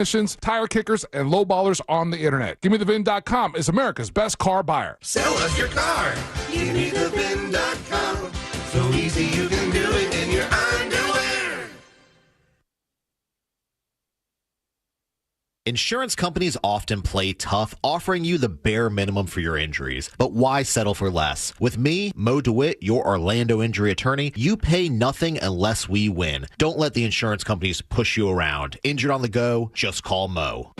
technicians, tire kickers, and lowballers on the internet. GimmeTheVin.com is America's best car buyer. Sell us your car. GimmeTheVin.com. So easy you can do it in your underwear. Insurance companies often play tough, offering you the bare minimum for your injuries. But why settle for less? With me, Mo DeWitt, your Orlando injury attorney, you pay nothing unless we win. Don't let the insurance companies push you around. Injured on the go? Just call Mo.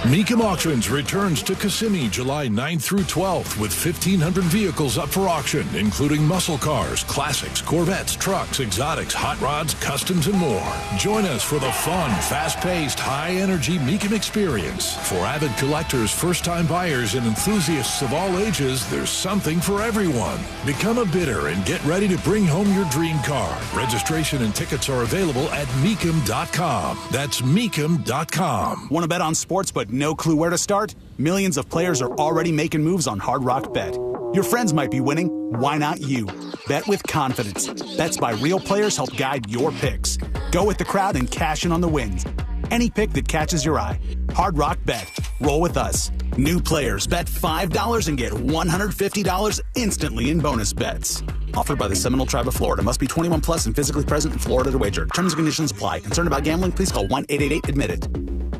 Mecum Auctions returns to Kissimmee July 9th through 12th with 1,500 vehicles up for auction, including muscle cars, classics, Corvettes, trucks, exotics, hot rods, customs, and more. Join us for the fun, fast-paced, high-energy Mecum experience. For avid collectors, first-time buyers, and enthusiasts of all ages, there's something for everyone. Become a bidder and get ready to bring home your dream car. Registration and tickets are available at Mecum.com. That's Mecum.com. Want to bet on sports but no clue where to start? Millions of players are already making moves on Hard Rock Bet. Your friends might be winning. Why not you? Bet with confidence. Bets by real players help guide your picks. Go with the crowd and cash in on the wins. Any pick that catches your eye. Hard Rock Bet. Roll with us. New players bet $5 and get $150 instantly in bonus bets. Offered by the Seminole Tribe of Florida. Must be 21 plus and physically present in Florida to wager. Terms and conditions apply. Concerned about gambling? Please call 1-888-ADMIT-IT.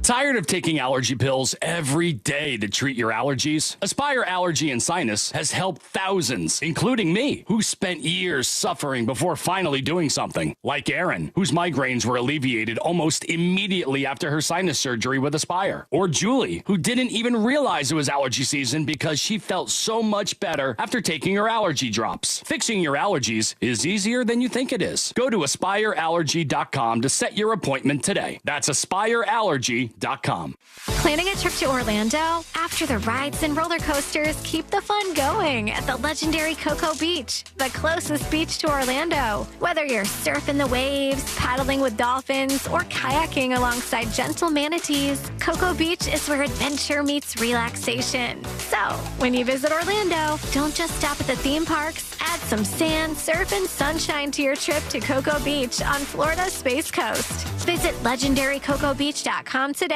Tired of taking allergy pills every day to treat your allergies? Aspire Allergy and Sinus has helped thousands, including me, who spent years suffering before finally doing something. Like Erin, whose migraines were alleviated almost immediately after her sinus surgery with Aspire. Or Julie, who didn't even realize it was allergy season because she felt so much better after taking her allergy drops. Fixing your allergies is easier than you think it is. Go to AspireAllergy.com to set your appointment today. That's AspireAllergy.com. Planning a trip to Orlando? After the rides and roller coasters, keep the fun going at the legendary Cocoa Beach, the closest beach to Orlando. Whether you're surfing the waves, paddling with dolphins, or kayaking alongside gentle manatees, Cocoa Beach is where adventure meets relaxation. So, when you visit Orlando, don't just stop at the theme parks. Add some sand, surf, and sunshine to your trip to Cocoa Beach on Florida's Space Coast. Visit legendarycocobeach.com today.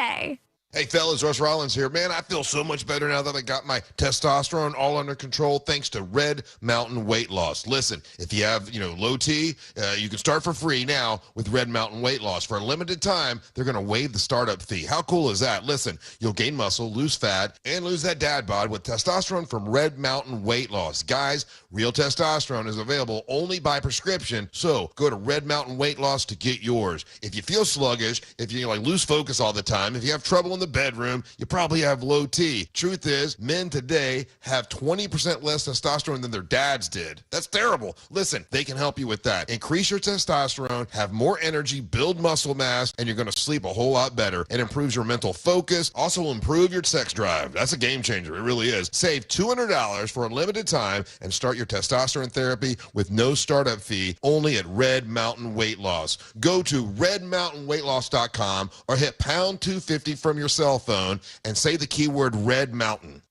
Hey, fellas, Russ Rollins here. Man, I feel so much better now that I got my testosterone all under control thanks to Red Mountain Weight Loss. Listen, if you have, low T, you can start for free now with Red Mountain Weight Loss. For a limited time, they're going to waive the startup fee. How cool is that? Listen, you'll gain muscle, lose fat, and lose that dad bod with testosterone from Red Mountain Weight Loss. Guys, real testosterone is available only by prescription, so go to Red Mountain Weight Loss to get yours. If you feel sluggish, if you lose focus all the time, if you have trouble in the bedroom, you probably have low T. Truth is, men today have 20% less testosterone than their dads did. That's terrible. Listen, they can help you with that. Increase your testosterone, have more energy, build muscle mass, and you're going to sleep a whole lot better. It improves your mental focus, also will improve your sex drive. That's a game changer. It really is. Save $200 for a limited time and start your testosterone therapy with no startup fee only at Red Mountain Weight Loss. Go to redmountainweightloss.com or hit pound 250 from your cell phone and say the keyword Red Mountain.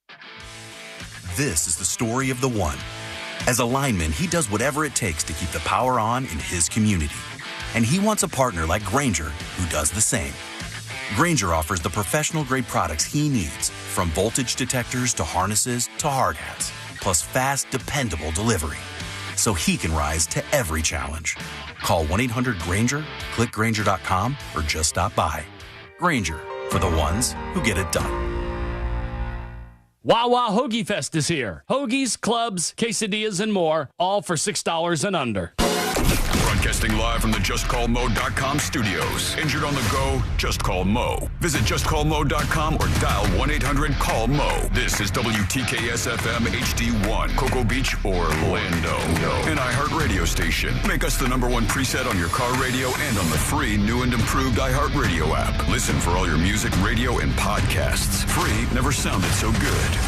This is the story of the one. As a lineman, he does whatever it takes to keep the power on in his community. And he wants a partner like Grainger who does the same. Grainger offers the professional-grade products he needs, from voltage detectors to harnesses to hard hats, plus fast, dependable delivery, so he can rise to every challenge. Call 1-800-GRAINGER, click Grainger.com, or just stop by. Grainger, for the ones who get it done. Wawa Hoagie Fest is here. Hoagies, clubs, quesadillas, and more, all for $6 and under. Broadcasting live from the JustCallMo.com studios. Injured on the go? Just call Mo. Visit JustCallMo.com or dial 1-800-CALL-MO. This is WTKS-FM HD1, Cocoa Beach, Orlando. An iHeartRadio station. Make us the #1 preset on your car radio and on the free new and improved iHeartRadio app. Listen for all your music, radio, and podcasts. Free never sounded so good.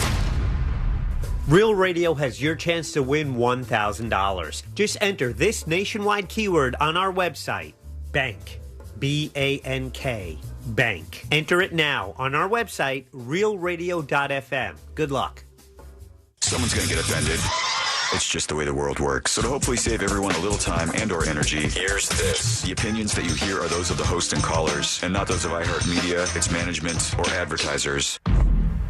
Real Radio has your chance to win $1,000. Just enter this nationwide keyword on our website, BANK, B-A-N-K, BANK. Enter it now on our website, realradio.fm. Good luck. Someone's going to get offended. It's just the way the world works. So to hopefully save everyone a little time and or energy, here's this. The opinions that you hear are those of the host and callers, and not those of iHeartMedia, its management, or advertisers.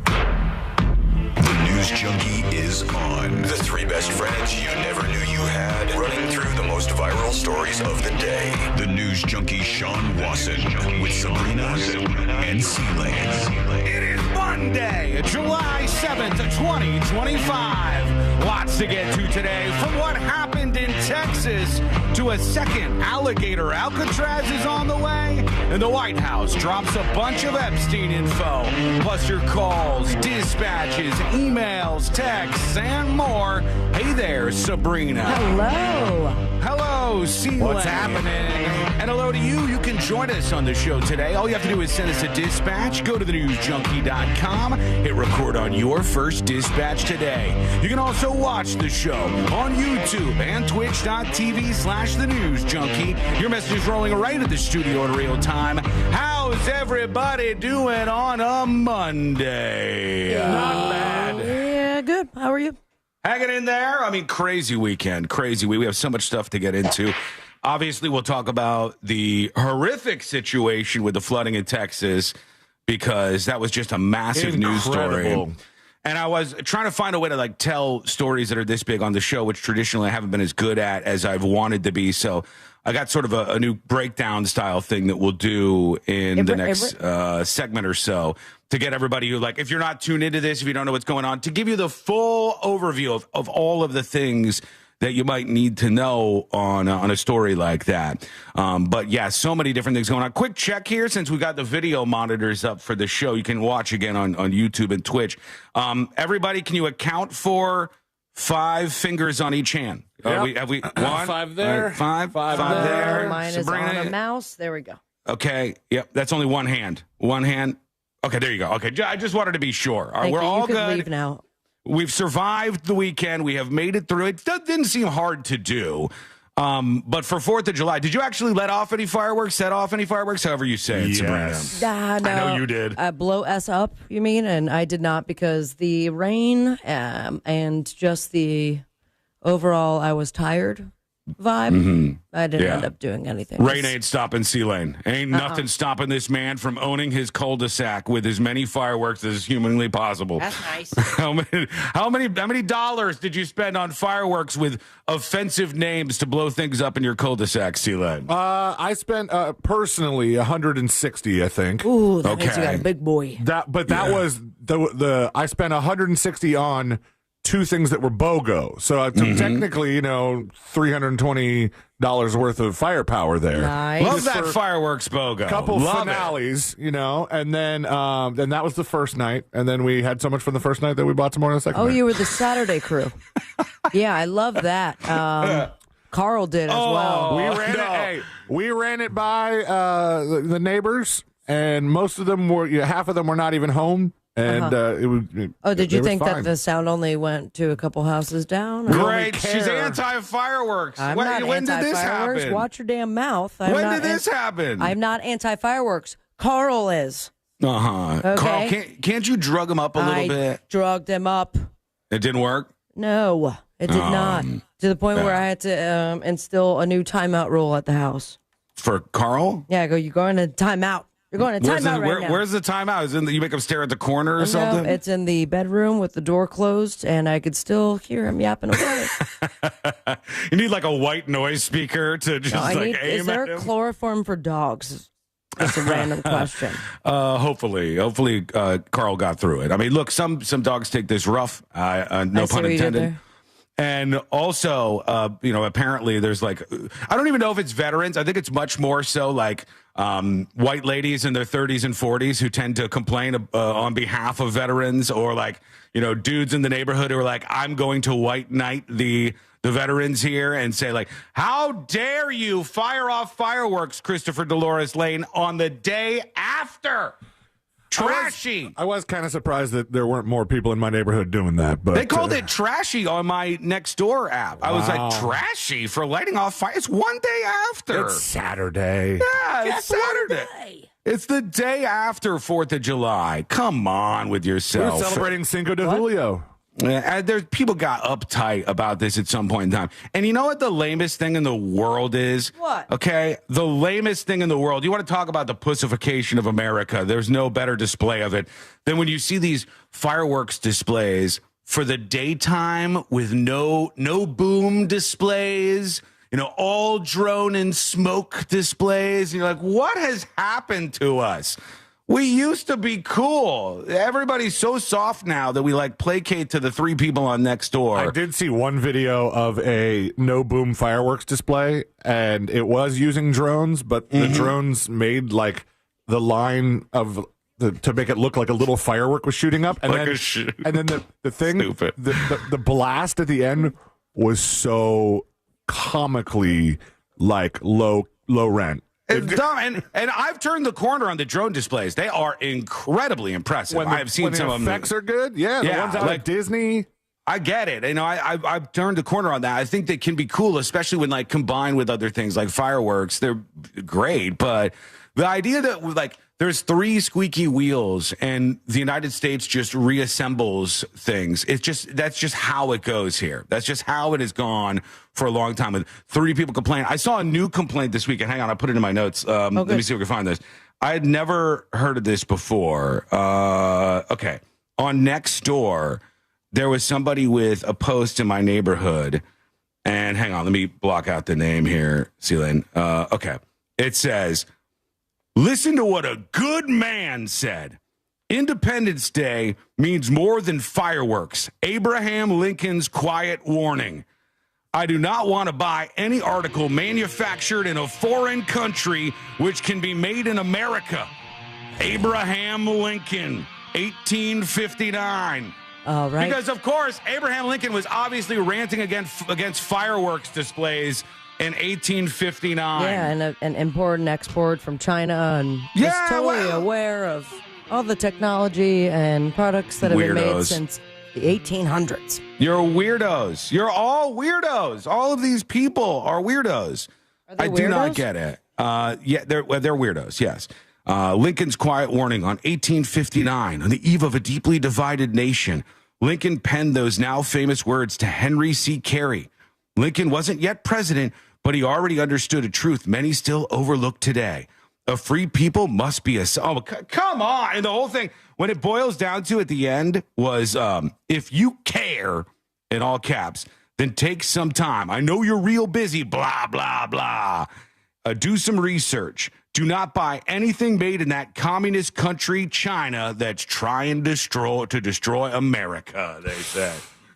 The News Junkie is on. The three best friends you never knew you had, running through the most viral stories of the day. The News Junkie Sean Wasson with Sabrina and C-Lane. It is Monday, July 7th, 2025. Lots to get to today, from what happened in Texas to a second Alligator Alcatraz is on the way, and the White House drops a bunch of Epstein info, plus your calls, dispatches, emails, texts, and more. Hey there, Sabrina. Hello. Hello, C-Lane. What's happening? And hello to you. You can join us on the show today. All you have to do is send us a dispatch. Go to thenewsjunkie.com. Hit record on your first dispatch today. You can also watch the show on YouTube and twitch.tv/thenewsjunkie. Your message is rolling right at the studio in real time. How's everybody doing on a Monday? Not bad. Yeah, good. How are you? Hanging in there. I mean, crazy weekend. Crazy week. We have so much stuff to get into. Obviously, we'll talk about the horrific situation with the flooding in Texas, because that was just a massive news story. And I was trying to find a way to tell stories that are this big on the show, which traditionally I haven't been as good at as I've wanted to be. So I got sort of a new breakdown style thing that we'll do in the next segment or so, to get everybody who, if you're not tuned into this, if you don't know what's going on, to give you the full overview of all of the things that you might need to know on a story like that. But yeah, so many different things going on. Quick check here, since we got the video monitors up for the show. You can watch again on YouTube and Twitch. Everybody, can you account for 5 fingers on each hand? Yep. Have we one? 5 there. Right, five there. Mine Sabrina, is on a mouse. There we go. Okay. Yep. That's only one hand. One hand. Okay, there you go. Okay, I just wanted to be sure. All right, Thank we're you. all You can good. leave now. We've survived the weekend. We have made it through. It didn't seem hard to do. But for 4th of July, did you actually let off any fireworks, set off any fireworks, however you say it, Yes. Sabrina? No. I know you did. Blow us up, you mean? And I did not, because the rain and just the overall I was tired vibe, I didn't end up doing anything. Rain ain't stopping C-Lane. Ain't nothing stopping this man from owning his cul-de-sac with as many fireworks as humanly possible. That's nice. How many dollars did you spend on fireworks with offensive names to blow things up in your cul-de-sac, C-Lane? I spent personally 160, I think. Ooh, that means you got a big boy. That was the I spent 160 on 2 things that were BOGO. So technically, $320 worth of firepower there. Nice. Love that fireworks BOGO. Couple finales, and then that was the first night, and then we had so much from the first night that we bought some more on the second night. Oh, you were the Saturday crew. Yeah, I love that. Carl did as well. We ran it by the neighbors, and most of them were, half of them were not even home. And it was. Did you think that the sound only went to a couple houses down? Great, she's anti-fireworks. I'm not when did this anti-fireworks. happen? Watch your damn mouth. When did this happen? I'm not anti-fireworks. Carl is. Okay. Carl, can't you drug him up a little bit? I drugged him up. It didn't work? No, it did not. To the point where I had to instill a new timeout rule at the house. For Carl? Yeah, you're going to timeout. You're going to timeout right now. Where's the timeout? Is you make him stare at the corner or something? No, it's in the bedroom with the door closed, and I could still hear him yapping away. You need a white noise speaker to just aim is there at him? chloroform for dogs? That's a random question. Hopefully, Carl got through it. I mean, look, some dogs take this rough. No pun intended. And also, apparently there's I don't even know if it's veterans. I think it's much more so white ladies in their 30s and 40s who tend to complain on behalf of veterans, or dudes in the neighborhood who are I'm going to white knight the veterans here and say how dare you fire off fireworks, Christopher Dolores Lane, on the day after. Trashy. I was kind of surprised that there weren't more people in my neighborhood doing that. But they called it trashy on my Nextdoor app. I was trashy for lighting off fire. It's one day after. It's Saturday. Yeah, it's Saturday. It's the day after 4th of July. Come on with yourself. We're celebrating Cinco de Julio. There's people got uptight about this at some point in time. And you know what the lamest thing in the world is? What? Okay, the lamest thing in the world. You want to talk about the pussification of America? There's no better display of it than when you see these fireworks displays for the daytime with no boom displays, all drone and smoke displays. And you're like, what has happened to us? We used to be cool. Everybody's so soft now that we placate to the 3 people on Nextdoor. I did see one video of a no boom fireworks display, and it was using drones, but the drones made the line of to make it look like a little firework was shooting up, and then the thing, the blast at the end was so comically low rent. It's dumb, and I've turned the corner on the drone displays. They are incredibly impressive. I've seen some of them. The effects are good. Yeah, the ones out at Disney. I get it. I've turned the corner on that. I think they can be cool, especially when combined with other things like fireworks. They're great, but the idea that there's 3 squeaky wheels and the United States just reassembles things. That's just how it goes here. That's just how it has gone for a long time. With 3 people complain. I saw a new complaint this weekend. Hang on, I put it in my notes. Let me see if we can find this. I had never heard of this before. Okay. On Nextdoor, there was somebody with a post in my neighborhood. And hang on, let me block out the name here, Celine. Okay. It says, listen to what a good man said. Independence Day means more than fireworks. Abraham Lincoln's quiet warning. I do not want to buy any article manufactured in a foreign country which can be made in America. Abraham Lincoln, 1859. All right. Because, of course, Abraham Lincoln was obviously ranting against fireworks displays in 1859. Yeah, and an import and export from China, and just totally aware of all the technology and products that have been made since the 1800s. You're weirdos. You're all weirdos. All of these people are weirdos. Are they I do not get it. Yeah, they're weirdos, yes. Lincoln's quiet warning on 1859, on the eve of a deeply divided nation. Lincoln penned those now famous words to Henry C. Carey. Lincoln wasn't yet president, but he already understood a truth many still overlook today. A free people must be come on. And the whole thing, when it boils down to at the end, was if you care, in all caps, then take some time. I know you're real busy, blah, blah, blah. Do some research. Do not buy anything made in that communist country, China, that's trying to destroy America, they said.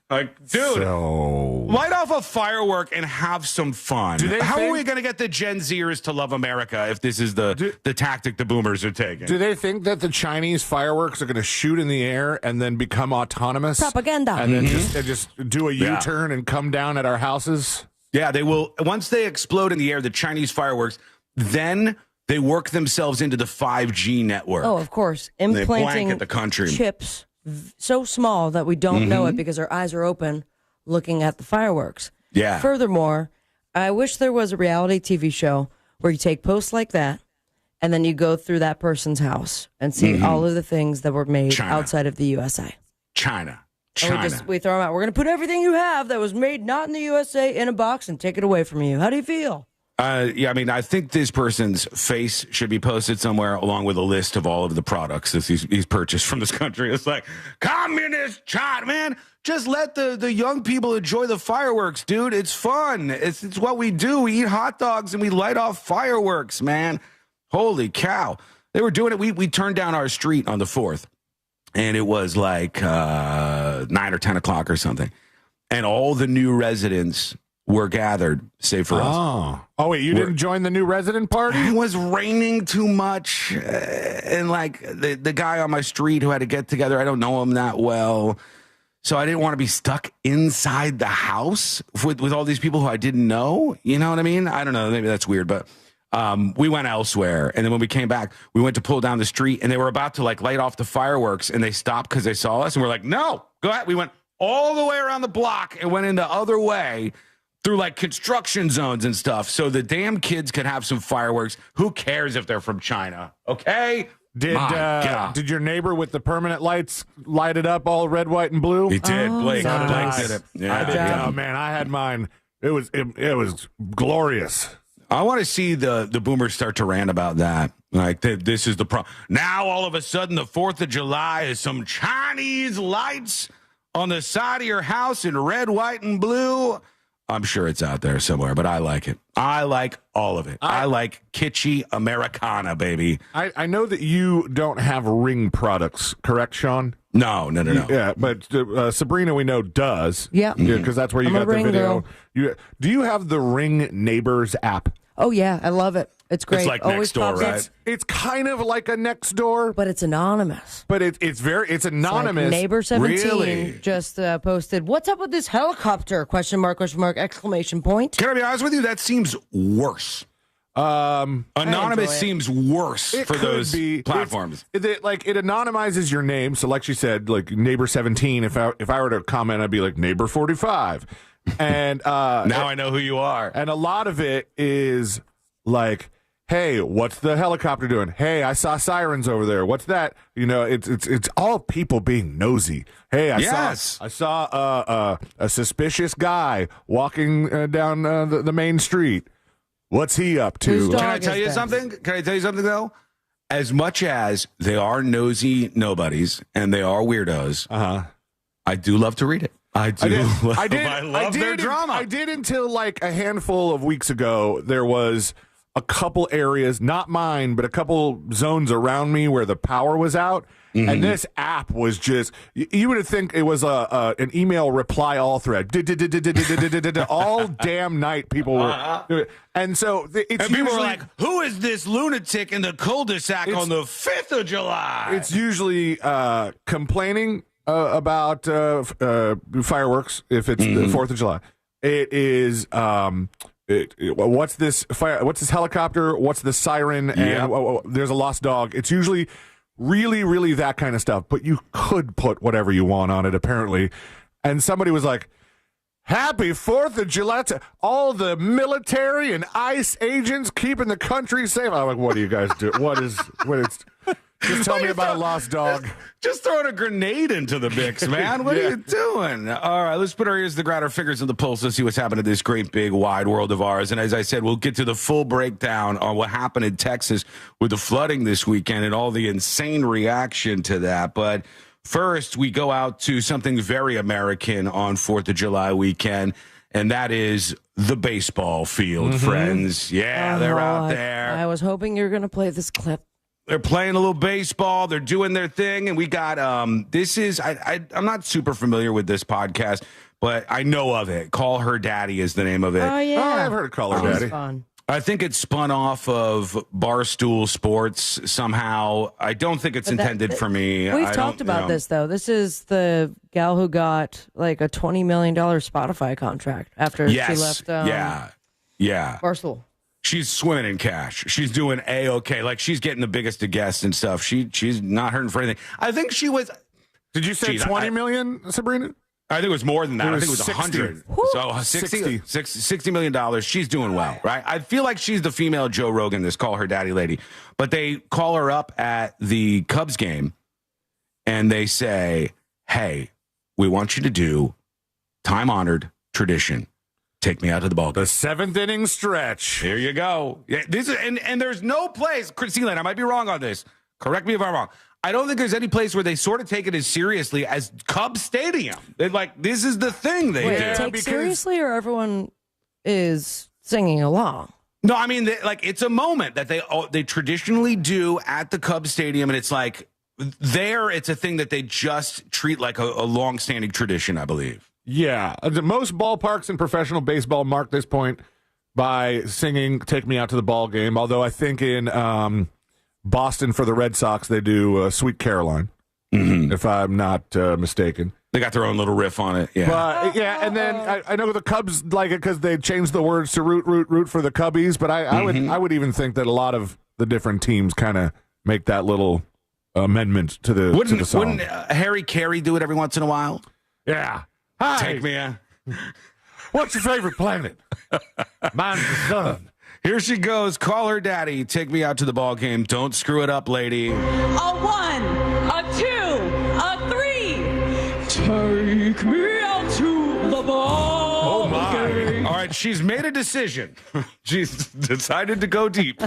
Dude, light off a firework and have some fun. How are we going to get the Gen Zers to love America if this is the tactic the boomers are taking? Do they think that the Chinese fireworks are going to shoot in the air and then become autonomous? Propaganda. And then just do a U-turn and come down at our houses? Yeah, they will. Once they explode in the air, the Chinese fireworks, then they work themselves into the 5G network. Oh, of course. Implanting they blanket the country. Chips so small that we don't know it because our eyes are open looking at the fireworks. Yeah. Furthermore, I wish there was a reality TV show where you take posts like that and then you go through that person's house and see all of the things that were made outside of the USA. China. We throw them out. We're going to put everything you have that was made not in the USA in a box and take it away from you. How do you feel? Yeah, I mean, I think this person's face should be posted somewhere along with a list of all of the products that he's purchased from this country. It's like, communist China, man. Just let the young people enjoy the fireworks, dude. It's fun. It's what we do. We eat hot dogs and we light off fireworks, man. Holy cow. They were doing it. We turned down our street on the 4th, and it was like 9 or 10 o'clock or something. And all the new residents were gathered, save for us. Oh, wait, you didn't join the new resident party? It was raining too much. And like the guy on my street who had to get together, I don't know him that well. So I didn't want to be stuck inside the house with all these people who I didn't know. You know what I mean? I don't know. Maybe that's weird, but we went elsewhere. And then when we came back, we went to pull down the street and they were about to light off the fireworks and they stopped because they saw us. And we're like, no, go ahead. We went all the way around the block and went in the other way through construction zones and stuff so the damn kids could have some fireworks. Who cares if they're from China? Okay? Did your neighbor with the permanent lights light it up all red, white, and blue? He did. Blake nice. did it. I did. Oh man, I had mine. It was glorious. I want to see the boomers start to rant about that. Like, this is the problem. Now, all of a sudden, the 4th of July is some Chinese lights on the side of your house in red, white, and blue. I'm sure it's out there somewhere, but I like it. I like all of it. I like kitschy Americana, baby. I know that you don't have Ring products, correct, Sean? No. Yeah, but Sabrina, we know, does. Yeah. Because that's where you got the Ring video. girl. Do you have the Ring Neighbors app? Oh, yeah. I love it. It's great. It's like Always Nextdoor, pops right? up. It's kind of like a Nextdoor, But it's anonymous. but it's anonymous. Like Neighbor 17 Really? just posted, "What's up with this helicopter?" Question mark, exclamation point. Can I be honest with you? That seems worse. Anonymous seems worse It for could those be. platforms. It anonymizes your name. So, like she said, like Neighbor 17. If I were to comment, I'd be like Neighbor 45. And Now I know who you are. And a lot of it is like, hey, what's the helicopter doing? Hey, I saw sirens over there. What's that? You know, it's all people being nosy. Hey, I saw a suspicious guy walking down the main street. What's he up to? Can I tell you something? Can I tell you something, though? As much as they are nosy nobodies and they are weirdos, I do love to read it. I love their drama. I did until like a handful of weeks ago. There was a couple areas, not mine, but a couple zones around me where the power was out. Mm-hmm. And this app was just, you would think it was an email reply all thread. All damn night people were. And so it's people were like, who is this lunatic in the cul-de-sac on the 5th of July? It's usually complaining about fireworks if it's the 4th of July. It is... what's this fire? What's this helicopter? What's the siren? And there's a lost dog. It's usually really, really that kind of stuff. But you could put whatever you want on it, apparently. And somebody was like, "Happy 4th of July to all the military and ICE agents keeping the country safe." I'm like, "What do you guys do? What is? Just tell me about a lost dog." Just throwing a grenade into the mix, man. What are you doing? All right, let's put our ears to the ground, our fingers on the pulse, and see what's happening in this great, big, wide world of ours. And as I said, we'll get to the full breakdown on what happened in Texas with the flooding this weekend and all the insane reaction to that. But first, we go out to something very American on 4th of July weekend, and that is the baseball field, friends. Yeah, they're out there. I was hoping you were going to play this clip. They're playing a little baseball. They're doing their thing. And we got, this is, I'm not super familiar with this podcast, but I know of it. Call Her Daddy is the name of it. Oh, yeah. I've heard of Call Her Daddy. Fun. I think it's spun off of Barstool Sports somehow. I don't think it's intended for me. We've talked about this, though. This is the gal who got like a $20 million Spotify contract after she left Barstool. She's swimming in cash. She's doing A-okay. Like, she's getting the biggest of guests and stuff. She's not hurting for anything. I think she was... Did you say 20 million, Sabrina? I think it was more than that. I think it was 60. 100. So $60 million. She's doing well, right? I feel like she's the female Joe Rogan, this Call Her Daddy lady. But they call her up at the Cubs game, and they say, "Hey, we want you to do time-honored tradition. Take me out to the ball game. The 7th inning stretch." Here you go. Yeah, this is and there's no place, Christine, I might be wrong on this. Correct me if I'm wrong. I don't think there's any place where they sort of take it as seriously as Cubs Stadium. They're like, this is the thing they do. Take seriously, or everyone is singing along? No, I mean, it's a moment that they traditionally do at the Cubs Stadium, and it's like it's a thing that they just treat like a long-standing tradition, I believe. Yeah, most ballparks in professional baseball mark this point by singing "Take Me Out to the Ball Game," although I think in Boston for the Red Sox they do "Sweet Caroline," if I'm not mistaken. They got their own little riff on it, yeah. But, yeah, and then I know the Cubs like it because they changed the words to root for the Cubbies, but I would even think that a lot of the different teams kind of make that little amendment to the song. Wouldn't Harry Carey do it every once in a while? Yeah. Hi. Take me out. What's your favorite planet? Mine's the sun. Here she goes. Call her daddy. Take me out to the ball game. Don't screw it up, lady. A 1, a 2, a 3. Take me out to the ball. Oh, my. All right, she's made a decision. She's decided to go deep.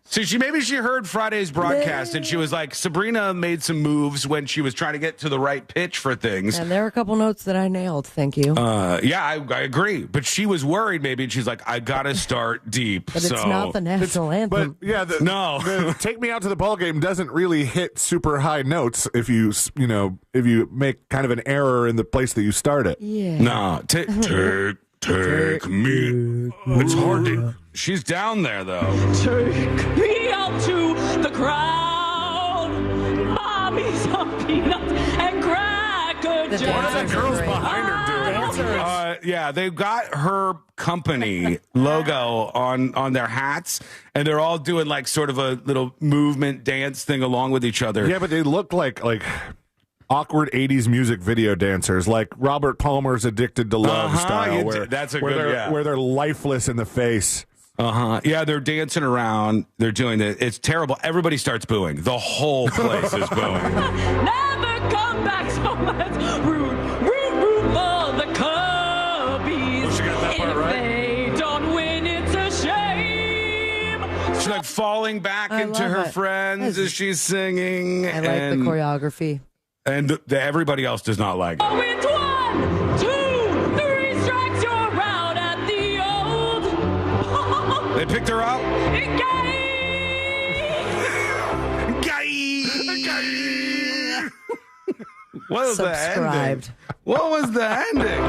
So maybe she heard Friday's broadcast and she was like, Sabrina made some moves when she was trying to get to the right pitch for things. And there are a couple notes that I nailed. Thank you. Yeah, I agree. But she was worried maybe, and she's like, I got to start deep. But it's not the national anthem. But yeah, no. The Take Me Out to the Ball Game doesn't really hit super high notes if you make kind of an error in the place that you start it. Yeah. No, take me. It's hard to. She's down there though. Take me out to the crowd. Mommy, some peanuts and cracker jam. What are the girls behind her doing? Yeah, they've got her company logo on their hats, and they're all doing like sort of a little movement dance thing along with each other. Yeah, but they look like awkward 80s music video dancers, like Robert Palmer's Addicted to Love style, where they're lifeless in the face. Yeah, they're dancing around. They're doing it. It's terrible. Everybody starts booing. The whole place is booing. Never come back so much. Root for the Cubbies. She got that part if right. they don't win, it's a shame. She's like falling back into her friends as she's singing. I like the choreography. And everybody else does not like it. Oh, it's 1, 2, 3 strikes, you're out at the old. They picked her up. What was the ending? What was the ending?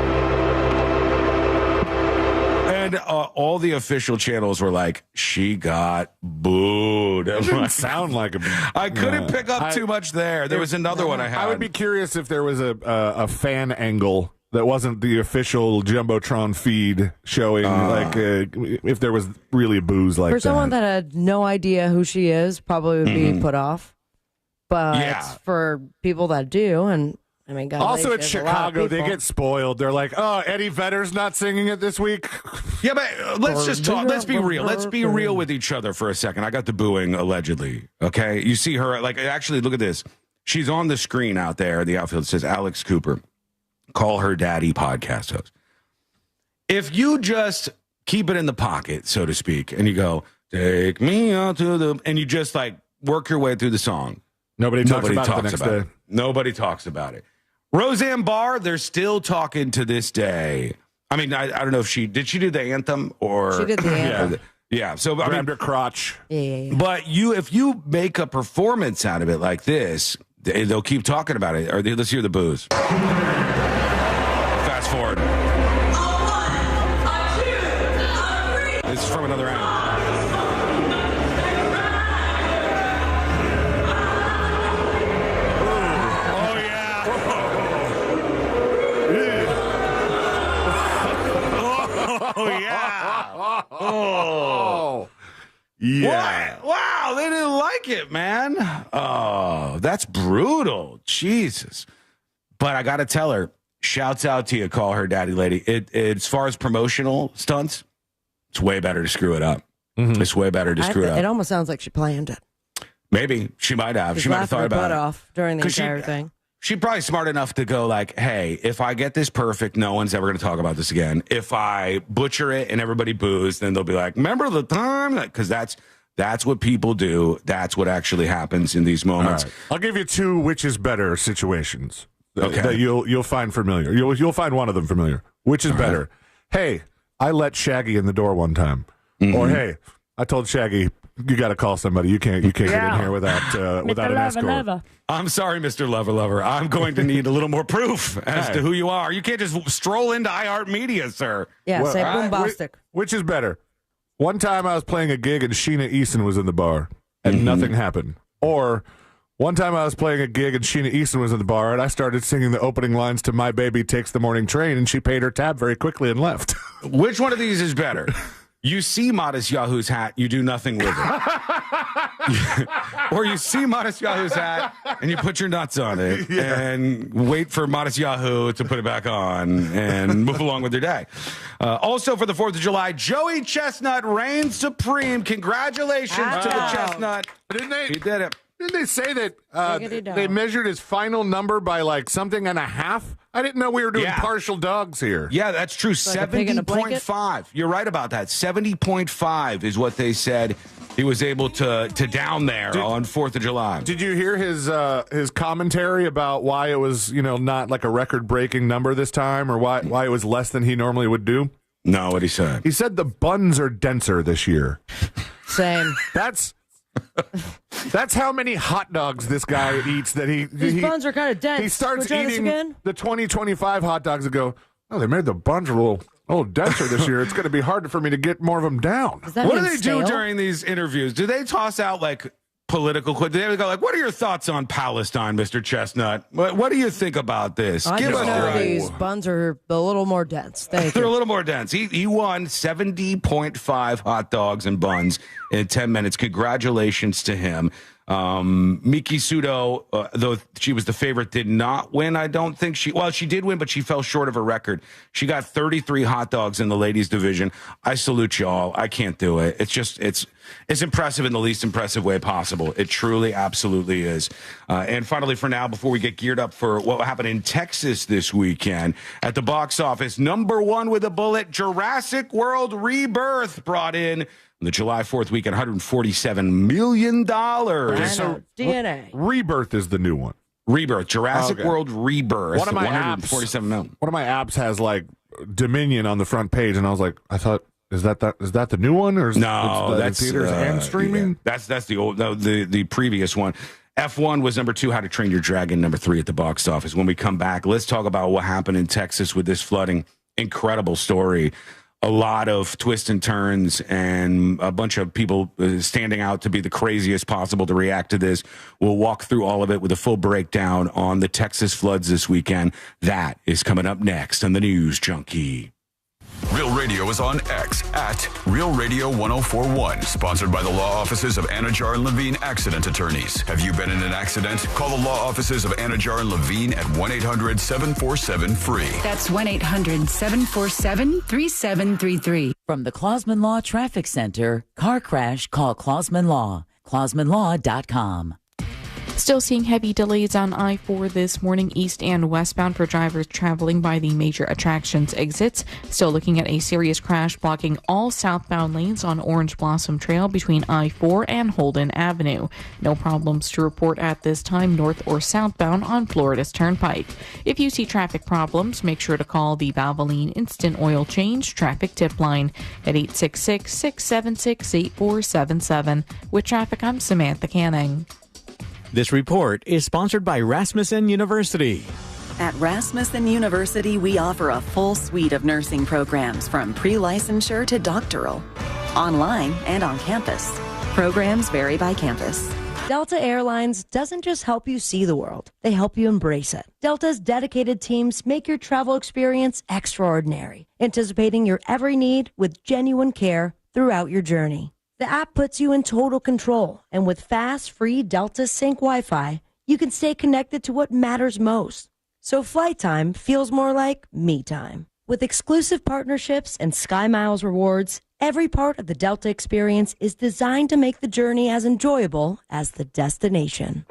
And all the official channels were like, she got booed. It didn't sound like I couldn't pick up too much there. There was another one I had. I would be curious if there was a fan angle that wasn't the official Jumbotron feed showing, if there was really booze like that. For someone that had no idea who she is, probably would be put off. But for people that do, and I mean, God, also at Chicago, they get spoiled. They're like, "Oh, Eddie Vedder's not singing it this week." Yeah, but let's just talk. Let's be real. Let's be real with each other for a second. I got the booing allegedly. Okay, you see her actually. Look at this. She's on the screen out there. The outfield says Alex Cooper, Call Her Daddy podcast host. If you just keep it in the pocket, so to speak, and you go, "Take me out to the," and you just work your way through the song. Nobody talks about it. Nobody talks about it. Roseanne Barr, they're still talking to this day. I mean, I don't know if she do the anthem or she did the anthem. Yeah. So grabbed her crotch. Yeah. But if you make a performance out of it like this, they'll keep talking about it. Or let's hear the booze. Fast forward. This is from another end. Oh, yeah. Oh. Yeah. What? Wow, they didn't like it, man. Oh, that's brutal. Jesus. But I got to tell her, shouts out to you, Call Her Daddy lady. As far as promotional stunts, it's way better to screw it up. Mm-hmm. It's way better to screw it up. It almost sounds like she planned it. Maybe. She might have. She might have thought about it. Off during the entire thing. She's probably smart enough to go hey, if I get this perfect, no one's ever going to talk about this again. If I butcher it and everybody boos, then they'll be like, remember the time? Because that's what people do. That's what actually happens in these moments. Right. I'll give you 2 which is better situations that you'll find familiar. You'll find one of them familiar. Which is better? Hey, I let Shaggy in the door one time. Mm-hmm. Or hey, I told Shaggy, you got to call somebody. You can't get in here without an escort. I'm sorry, Mr. Lover. I'm going to need a little more proof as to who you are. You can't just stroll into iHeartMedia, sir. Yeah, say boombastic. Which is better? One time I was playing a gig and Sheena Easton was in the bar and nothing happened. Or one time I was playing a gig and Sheena Easton was in the bar and I started singing the opening lines to My Baby Takes the Morning Train and she paid her tab very quickly and left. Which one of these is better? You see Modest Yahoo's hat, you do nothing with it. or you see Modest Yahoo's hat and you put your nuts on it and wait for Modest Yahoo to put it back on and move along with your day. Also for the 4th of July, Joey Chestnut reigns supreme. Congratulations to the Chestnut. He did it. Didn't they say that they measured his final number by like something and a half? I didn't know we were doing partial dogs here. Yeah, that's true. Like 70.5. You're right about that. 70.5 is what they said he was able to down there on 4th of July. Did you hear his commentary about why it was, not like a record-breaking number this time, or why it was less than he normally would do? No, what he said. He said the buns are denser this year. Same. That's how many hot dogs this guy eats. That these buns are kind of dense. He starts eating the 2025 hot dogs and go, oh, they made the buns a little denser this year. It's going to be hard for me to get more of them down. What do they do during these interviews? Do they toss out like political? Do they go like, "What are your thoughts on Palestine, Mr. Chestnut? What do you think about this?" I just know these buns are a little more dense. They're a little more dense. He won 70.5 hot dogs and buns in 10 minutes. Congratulations to him. Miki Sudo, though she was the favorite, did not win. I don't think she did win, but she fell short of her record. She got 33 hot dogs in the ladies division. I salute y'all. I can't do it. It's impressive in the least impressive way possible. It truly, absolutely is. And finally, for now, before we get geared up for what happened in Texas this weekend at the box office, number one with a bullet, Jurassic World Rebirth brought in the July 4th weekend, $147 million. So DNA. Rebirth is the new one. Rebirth. Jurassic World Rebirth. One of my $147 million. One of my apps has like Dominion on the front page, and I was like, I thought, is that the new one, or that's theaters and streaming? Yeah. That's the old the previous one. F1 was number 2, How to Train Your Dragon, number 3 at the box office. When we come back, let's talk about what happened in Texas with this flooding. Incredible story. A lot of twists and turns and a bunch of people standing out to be the craziest possible to react to this. We'll walk through all of it with a full breakdown on the Texas floods this weekend. That is coming up next on the News Junkie. Real Radio is on X at Real Radio 1041. Sponsored by the law offices of Anajar and Levine Accident Attorneys. Have you been in an accident? Call the law offices of Anajar and Levine at 1-800-747-FREE. That's 1-800-747-3733. From the Clausman Law Traffic Center, car crash, call Clausman Law. ClausmanLaw.com. Still seeing heavy delays on I-4 this morning, east and westbound for drivers traveling by the major attractions exits. Still looking at a serious crash blocking all southbound lanes on Orange Blossom Trail between I-4 and Holden Avenue. No problems to report at this time north or southbound on Florida's Turnpike. If you see traffic problems, make sure to call the Valvoline Instant Oil Change Traffic Tip Line at 866-676-8477. With traffic, I'm Samantha Canning. This report is sponsored by Rasmussen University. At Rasmussen University, we offer a full suite of nursing programs from pre-licensure to doctoral, online and on campus. Programs vary by campus. Delta Airlines doesn't just help you see the world, they help you embrace it. Delta's dedicated teams make your travel experience extraordinary, anticipating your every need with genuine care throughout your journey. The app puts you in total control, and with fast, free Delta Sync Wi-Fi, you can stay connected to what matters most. So flight time feels more like me time. With exclusive partnerships and Sky Miles rewards, every part of the Delta experience is designed to make the journey as enjoyable as the destination.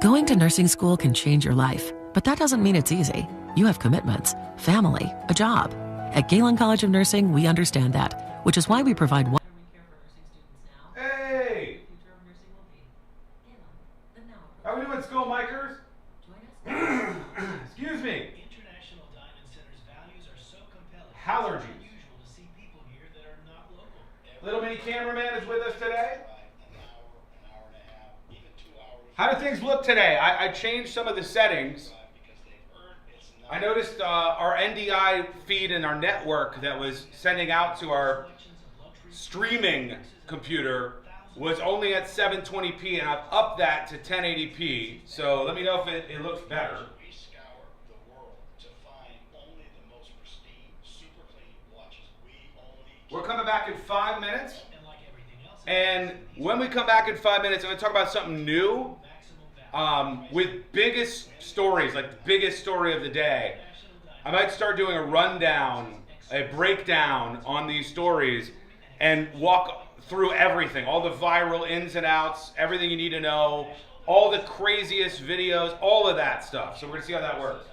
Going to nursing school can change your life, but that doesn't mean it's easy. You have commitments, family, a job. At Galen College of Nursing, we understand that, which is why we provide How we doing, school micers? Excuse me. International Diamond Center's values are so compelling. Allergy. It's unusual to see people here that are not local. Little mini cameraman is with us today. An hour and a half, even 2 hours. How do things look today? I changed some of the settings. I noticed our NDI feed in our network that was sending out to our streaming computer was only at 720p, and I've upped that to 1080p. So let me know if it looks better. We scour the world to find only the most pristine, super clean watches. We're coming back in 5 minutes. And like everything else And when we come back in 5 minutes, I'm going to talk about something new with biggest stories, like the biggest story of the day. I might start doing a rundown, a breakdown on these stories and walk through everything, all the viral ins and outs, everything you need to know, all the craziest videos, all of that stuff. So we're going to see how that works.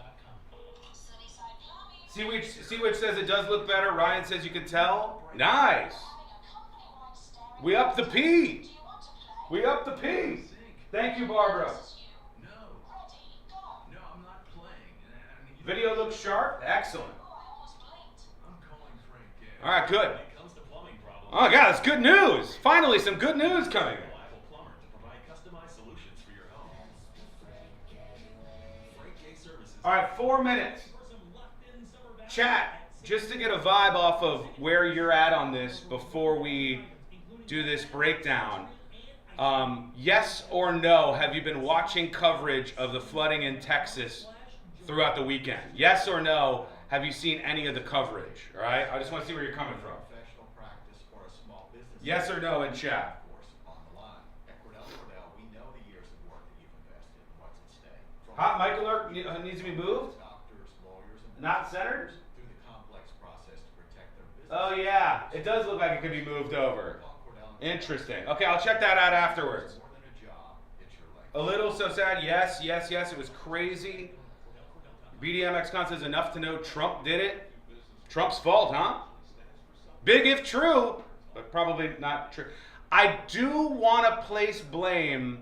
See which says it does look better. Ryan says you can tell. Nice. We up the P. We up the P. Thank you, Barbara. Video looks sharp. Excellent. All right, good. Oh, God, that's good news. Finally, some good news coming. All right, 4 minutes. Chat, just to get a vibe off of where you're at on this before we do this breakdown. Yes or no, have you been watching coverage of the flooding in Texas throughout the weekend? Yes or no, have you seen any of the coverage? All right, I just want to see where you're coming from. Yes or no in chat. Hot mic alert needs to be moved? Not centered? Oh yeah, it does look like it could be moved over. Interesting. Okay, I'll check that out afterwards. A little so sad. Yes, yes, yes. It was crazy. BDMXCon says enough to know Trump did it. Trump's fault, huh? Big if true, but probably not true. I do want to place blame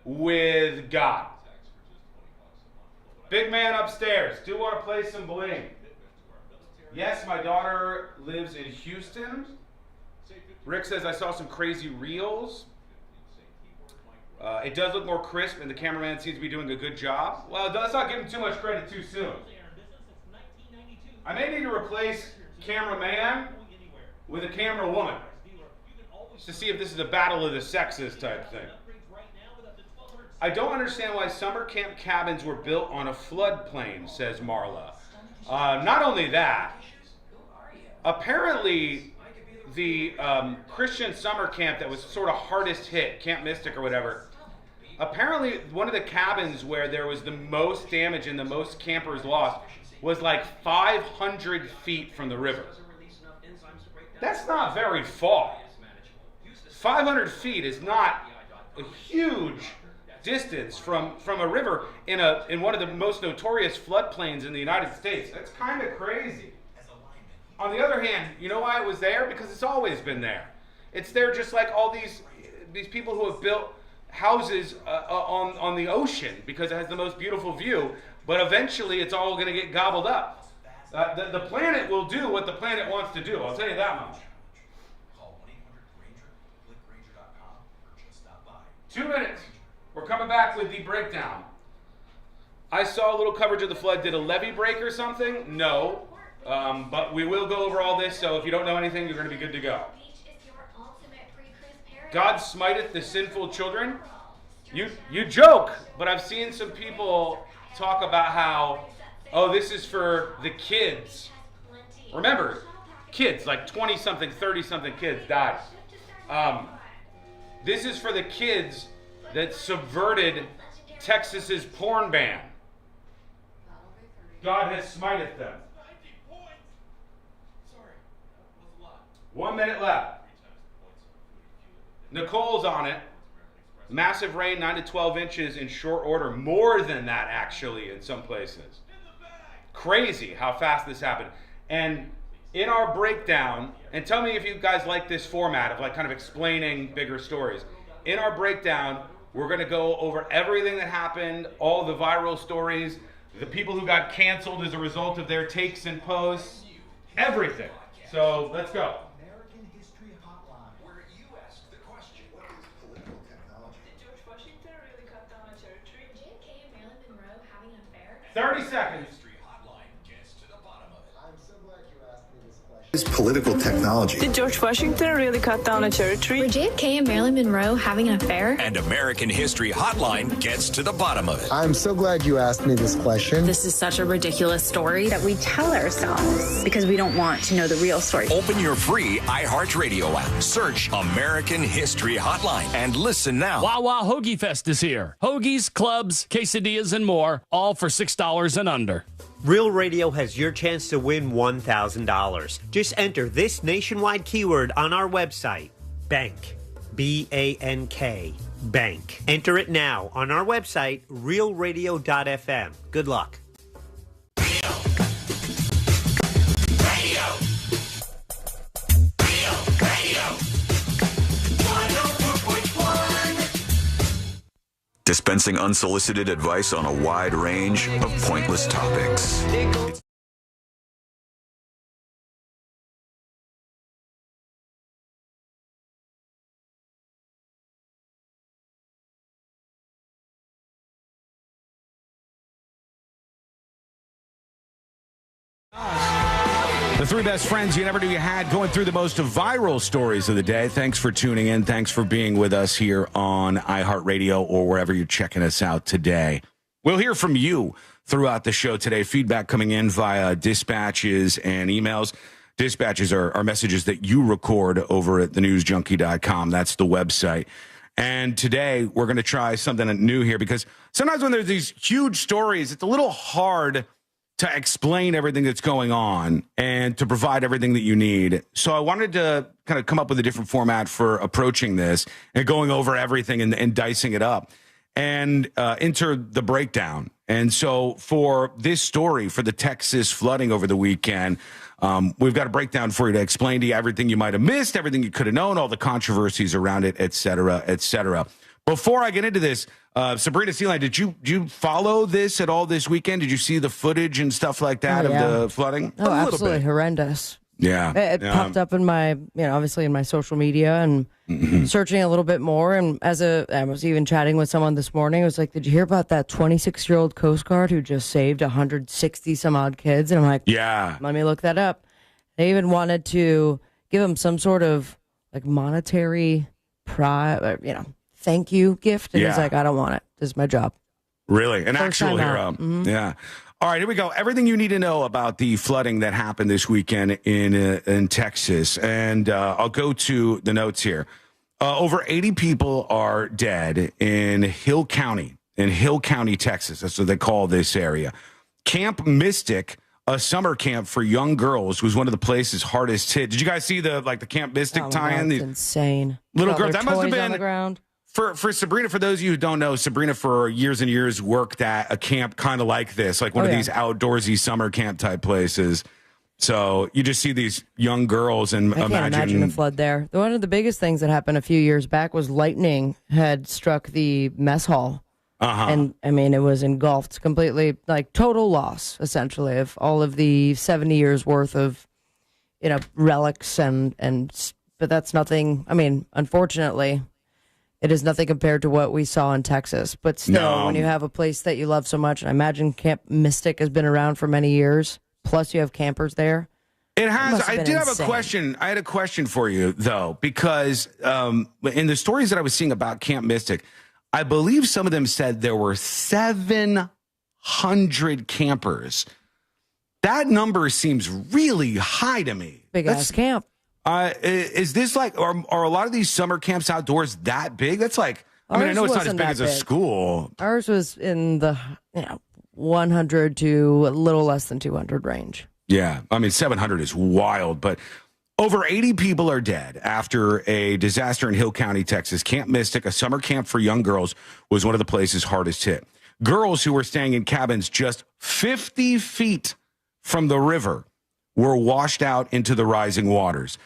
with God. Big man upstairs. Do want to place some blame. Yes, my daughter lives in Houston. Rick says, I saw some crazy reels. It does look more crisp, and the cameraman seems to be doing a good job. Well, let's not give him too much credit too soon. I may need to replace cameraman with a camera woman, just to see if this is a battle of the sexes type thing. I don't understand why summer camp cabins were built on a floodplain, says Marla. Not only that, apparently the Christian summer camp that was sort of hardest hit, Camp Mystic or whatever, apparently one of the cabins where there was the most damage and the most campers lost was like 500 feet from the river. That's not very far. 500 feet is not a huge distance from a river in one of the most notorious floodplains in the United States. That's kind of crazy. On the other hand, you know why it was there? Because it's always been there. It's there just like all these people who have built houses on the ocean because it has the most beautiful view, but eventually it's all going to get gobbled up. The planet will do what the planet wants to do, I'll tell you that much. 2 minutes. We're coming back with the breakdown. I saw a little coverage of the flood. Did a levee break or something? No. But we will go over all this, so if you don't know anything, you're going to be good to go. God smiteth the sinful children. You joke, but I've seen some people talk about how, oh, this is for the kids. Remember, kids, like 20-something, 30-something kids died. This is for the kids that subverted Texas's porn ban. God has smiteth them. 1 minute left. Nicole's on it. Massive rain, 9 to 12 inches in short order. More than that, actually, in some places. Crazy how fast this happened. And in our breakdown, and tell me if you guys like this format of like kind of explaining bigger stories. In our breakdown, we're going to go over everything that happened, all the viral stories, the people who got canceled as a result of their takes and posts, everything. So let's go. 30 seconds. I'm so glad you asked me this question. Is political technology. Did George Washington really cut down a cherry tree? Were JFK and Marilyn Monroe having an affair? And American History Hotline gets to the bottom of it. I'm so glad you asked me this question. This is such a ridiculous story that we tell ourselves because we don't want to know the real story. Open your free iHeartRadio app. Search American History Hotline and listen now. Wawa Hoagie Fest is here. Hoagies, clubs, quesadillas, and more, all for $6 and under. Real Radio has your chance to win $1,000. Just enter this nationwide keyword on our website, bank, B-A-N-K, bank. Enter it now on our website, realradio.fm. Good luck. Dispensing unsolicited advice on a wide range of pointless topics. The three best friends you never knew you had, going through the most viral stories of the day. Thanks for tuning in. Thanks for being with us here on iHeartRadio or wherever you're checking us out today. We'll hear from you throughout the show today. Feedback coming in via dispatches and emails. Dispatches are messages that you record over at thenewsjunkie.com. That's the website. And today we're going to try something new here because sometimes when there's these huge stories, it's a little hard to explain everything that's going on and to provide everything that you need. So I wanted to kind of come up with a different format for approaching this and going over everything and dicing it up and enter the breakdown. And so for this story, for the Texas flooding over the weekend, we've got a breakdown for you to explain to you everything you might have missed, everything you could have known, all the controversies around it, et cetera, et cetera. Before I get into this, Sabrina Sealine, did you follow this at all this weekend? Did you see the footage and stuff like that of the flooding? Oh, absolutely horrendous. Yeah. It popped up in my, obviously in my social media and searching a little bit more. And I was even chatting with someone this morning. I was like, did you hear about that 26-year-old Coast Guard who just saved 160 some odd kids? And I'm like, yeah, let me look that up. They even wanted to give him some sort of like monetary thank you gift. And he's like, I don't want it. This is my job. Really? An First actual time hero. out. Mm-hmm. Yeah. All right, here we go. Everything you need to know about the flooding that happened this weekend in Texas. And I'll go to the notes here. Over 80 people are dead in Hill County, Texas. That's what they call this area. Camp Mystic, a summer camp for young girls, was one of the places hardest hit. Did you guys see the Camp Mystic tie-in? That's insane. Little girls. That must have been on the ground. For Sabrina, for those of you who don't know, Sabrina for years and years worked at a camp kind of like this, like one of these outdoorsy summer camp type places. So you just see these young girls and I can't imagine a flood there. One of the biggest things that happened a few years back was lightning had struck the mess hall. And I mean, it was engulfed completely, like total loss, essentially, of all of the 70 years worth of, relics but that's nothing. I mean, unfortunately, it is nothing compared to what we saw in Texas. But still, when you have a place that you love so much, and I imagine Camp Mystic has been around for many years, plus you have campers there. It has. I did have a question. I had a question for you, though, because in the stories that I was seeing about Camp Mystic, I believe some of them said there were 700 campers. That number seems really high to me. Big ass camp. Is this like, are a lot of these summer camps outdoors that big? That's like, I know it's not as big as a school. Ours was in the 100 to a little less than 200 range. Yeah, 700 is wild, but over 80 people are dead after a disaster in Hill County, Texas. Camp Mystic, a summer camp for young girls, was one of the places hardest hit. Girls who were staying in cabins just 50 feet from the river were washed out into the rising waters.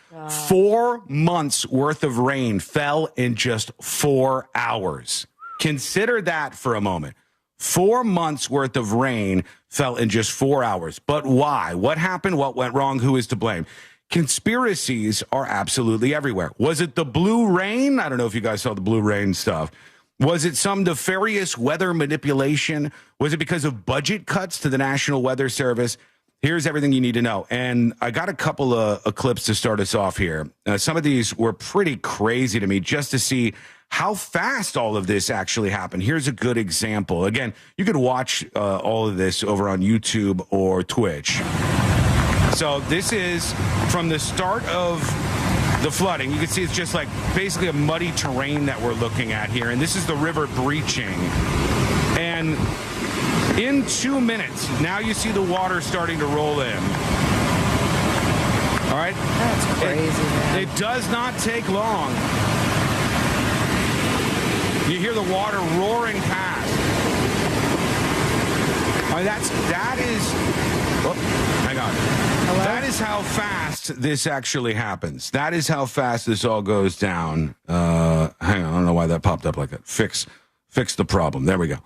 4 months worth of rain fell in just 4 hours. Consider that for a moment. 4 months worth of rain fell in just 4 hours. But why? What happened? What went wrong? Who is to blame? Conspiracies are absolutely everywhere. Was it the blue rain? I don't know if you guys saw the blue rain stuff. Was it some nefarious weather manipulation? Was it because of budget cuts to the National Weather Service? Here's everything you need to know. And I got a couple of clips to start us off here. Some of these were pretty crazy to me just to see how fast all of this actually happened. Here's a good example. Again, you could watch all of this over on YouTube or Twitch. So this is from the start of the flooding. You can see it's just like basically a muddy terrain that we're looking at here. And this is the river breaching. And in 2 minutes, now you see the water starting to roll in. All right? That's crazy, man. It does not take long. You hear the water roaring past. I mean, that is... Oh, hang on. Hello? That is how fast this actually happens. That is how fast this all goes down. Hang on, I don't know why that popped up like that. Fix the problem. There we go.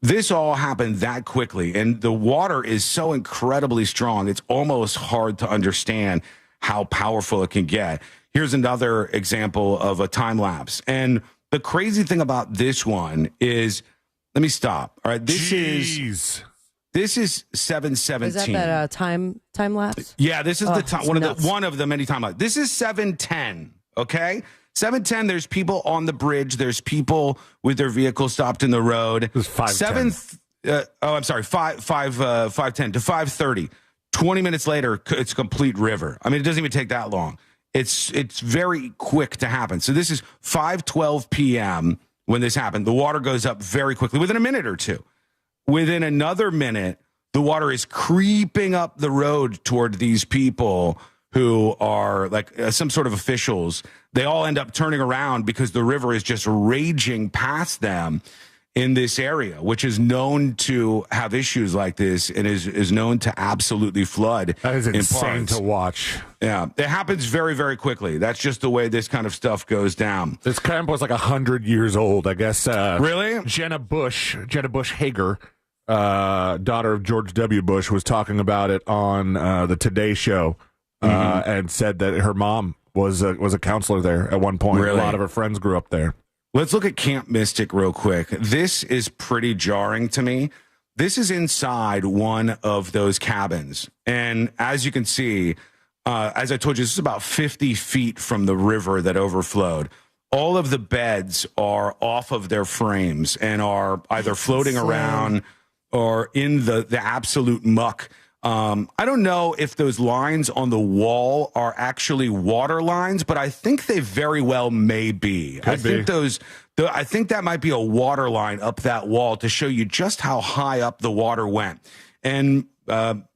This all happened that quickly, and the water is so incredibly strong, it's almost hard to understand how powerful it can get. Here's another example of a time lapse. And the crazy thing about this one is, let me stop. All right, this is 7:17. Is that time lapse? Yeah, this is the time, one of the many time lapse. This is 7:10. Okay. 7:10, there's people on the bridge. There's people with their vehicles stopped in the road. It was 5:10. 5:10 to 5:30. 20 minutes later, it's a complete river. I mean, it doesn't even take that long. It's very quick to happen. So this is 5:12 p.m. when this happened. The water goes up very quickly, within a minute or two. Within another minute, the water is creeping up the road toward these people who are like some sort of officials. They all end up turning around because the river is just raging past them in this area, which is known to have issues like this and is known to absolutely flood. That is insane to watch. Yeah, it happens very, very quickly. That's just the way this kind of stuff goes down. This camp was like 100 years old, I guess. Really? Jenna Bush Hager, daughter of George W. Bush, was talking about it on the Today Show. And said that her mom was a counselor there at one point. Really? A lot of her friends grew up there. Let's look at Camp Mystic real quick. This is pretty jarring to me. This is inside one of those cabins. And as you can see, as I told you, this is about 50 feet from the river that overflowed. All of the beds are off of their frames and are either floating around or in the absolute muck. I don't know if those lines on the wall are actually water lines, but I think they very well may be. I think that might be a water line up that wall to show you just how high up the water went. And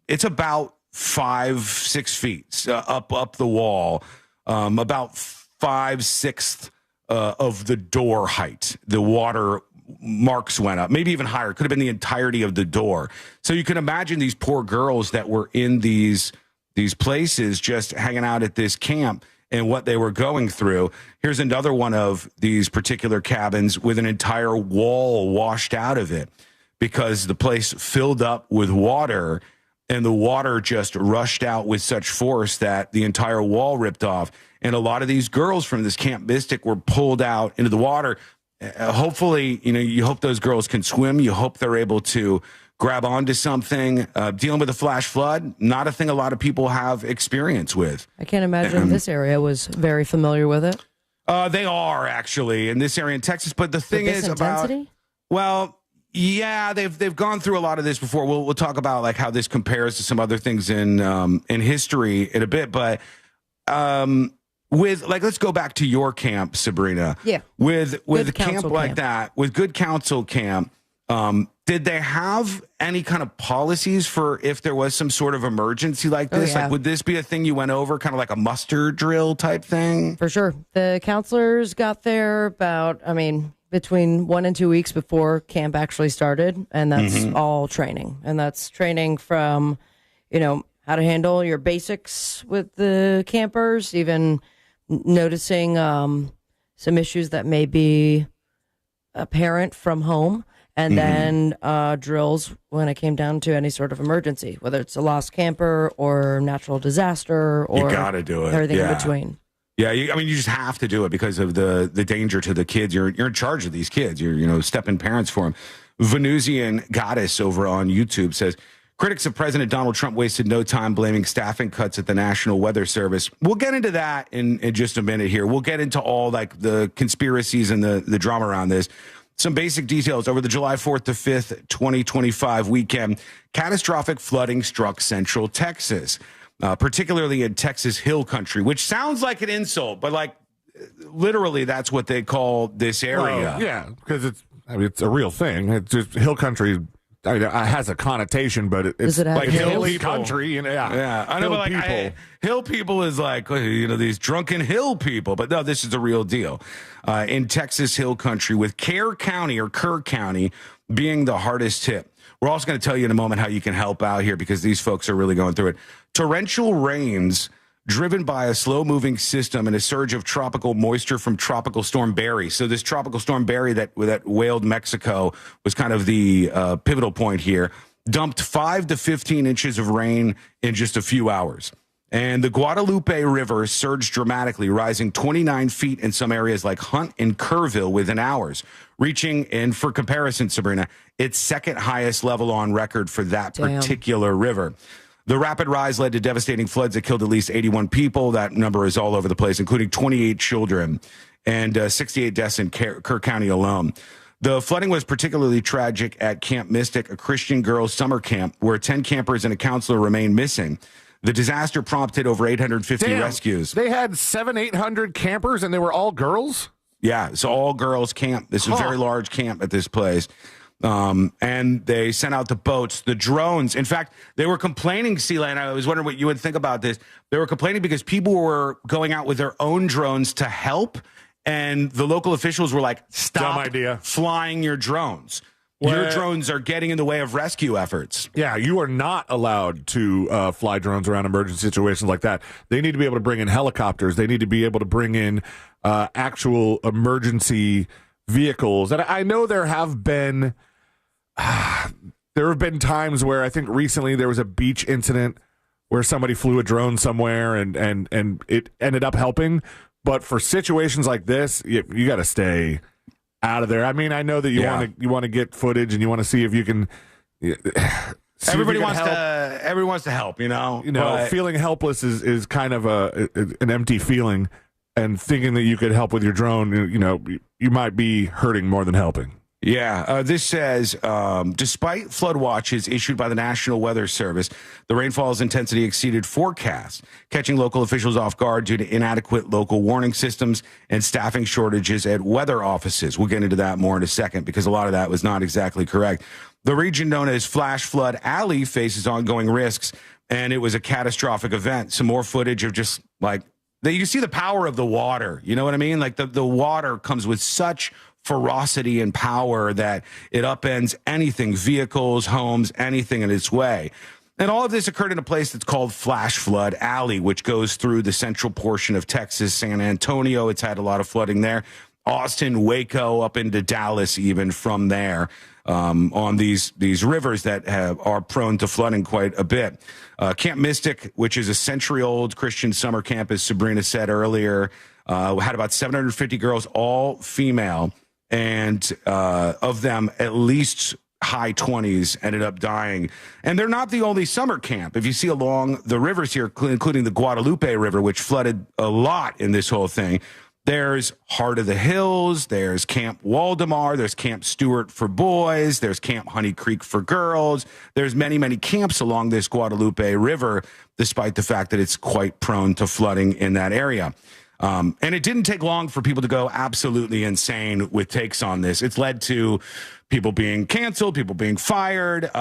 it's about 5-6 feet up the wall, about 5/6 of the door height. The water marks went up, maybe even higher. It could have been the entirety of the door. So you can imagine these poor girls that were in these places just hanging out at this camp and what they were going through. Here's another one of these particular cabins with an entire wall washed out of it because the place filled up with water, and the water just rushed out with such force that the entire wall ripped off. And a lot of these girls from this Camp Mystic were pulled out into the water. Hopefully, you hope those girls can swim. You hope they're able to grab onto something. Dealing with a flash flood, not a thing a lot of people have experience with. I can't imagine this area was very familiar with it. They are actually in this area in Texas. But the thing is about, well, yeah, they've gone through a lot of this before. We'll talk about like how this compares to some other things in history in a bit, but. Let's go back to your camp, Sabrina. Yeah. With a camp like that, with Good Counsel Camp, did they have any kind of policies for if there was some sort of emergency like this? Yeah. Like, would this be a thing you went over, kind of like a muster drill type thing? For sure. The counselors got there between 1 and 2 weeks before camp actually started, and that's all training. And that's training from, how to handle your basics with the campers, even noticing some issues that may be apparent from home, and then drills when it came down to any sort of emergency, whether it's a lost camper or natural disaster or you gotta do it. Everything in between. Yeah, you just have to do it because of the danger to the kids. You're in charge of these kids. You're step-in parents for them. Venusian Goddess over on YouTube says, Critics of President Donald Trump wasted no time blaming staffing cuts at the National Weather Service. We'll get into that in just a minute here. We'll get into all like the conspiracies and the drama around this. Some basic details. Over the July 4th to 5th, 2025 weekend, catastrophic flooding struck central Texas, particularly in Texas Hill Country, which sounds like an insult, but like literally that's what they call this area. Well, yeah, because it's a real thing. It's just Hill Country. It has a connotation, but it's like hilly country. Yeah. I know, but like hill people is like, these drunken hill people. But no, this is the real deal. In Texas Hill Country, with Kerr County being the hardest hit. We're also going to tell you in a moment how you can help out here because these folks are really going through it. Torrential rains driven by a slow-moving system and a surge of tropical moisture from Tropical Storm Barry. So this Tropical Storm Barry that wailed Mexico was kind of the pivotal point here, dumped 5 to 15 inches of rain in just a few hours. And the Guadalupe River surged dramatically, rising 29 feet in some areas like Hunt and Kerrville within hours, reaching, and for comparison, Sabrina, its second highest level on record for that particular river. The rapid rise led to devastating floods that killed at least 81 people. That number is all over the place, including 28 children and 68 deaths in Kerr County alone. The flooding was particularly tragic at Camp Mystic, a Christian girls' summer camp, where 10 campers and a counselor remain missing. The disaster prompted over 850 rescues. They had 700-800 campers, and they were all girls? Yeah, it's all girls camp. This is a very large camp at this place. And they sent out the boats, the drones. In fact, they were complaining, Sela, and I was wondering what you would think about this. They were complaining because people were going out with their own drones to help, and the local officials were like, stop flying your drones. Your drones are getting in the way of rescue efforts. Yeah, you are not allowed to fly drones around emergency situations like that. They need to be able to bring in helicopters. They need to be able to bring in actual emergency vehicles. And I know there have been times where I think recently there was a beach incident where somebody flew a drone somewhere and it ended up helping. But for situations like this, you got to stay out of there. I mean, I know that you want to get footage and you want to see if you can. Everybody wants to help. Feeling helpless is kind of an empty feeling, and thinking that you could help with your drone, you might be hurting more than helping. Yeah, this says, despite flood watches issued by the National Weather Service, the rainfall's intensity exceeded forecasts, catching local officials off guard due to inadequate local warning systems and staffing shortages at weather offices. We'll get into that more in a second because a lot of that was not exactly correct. The region known as Flash Flood Alley faces ongoing risks, and it was a catastrophic event. Some more footage of just like, you can see the power of the water. You know what I mean? Like the water comes with such ferocity and power that it upends anything, vehicles, homes, anything in its way. And all of this occurred in a place that's called Flash Flood Alley, which goes through the central portion of Texas, San Antonio. It's had a lot of flooding there. Austin, Waco, up into Dallas, even from there, on these rivers that are prone to flooding quite a bit. Camp Mystic, which is a century-old Christian summer camp, as Sabrina said earlier, had about 750 girls, all female. And of them, at least high 20s ended up dying. And they're not the only summer camp. If you see along the rivers here, including the Guadalupe River, which flooded a lot in this whole thing, there's Heart of the Hills, there's Camp Waldemar, there's Camp Stewart for boys, there's Camp Honey Creek for girls. There's many, many camps along this Guadalupe River, despite the fact that it's quite prone to flooding in that area. And it didn't take long for people to go absolutely insane with takes on this. It's led to people being canceled, people being fired.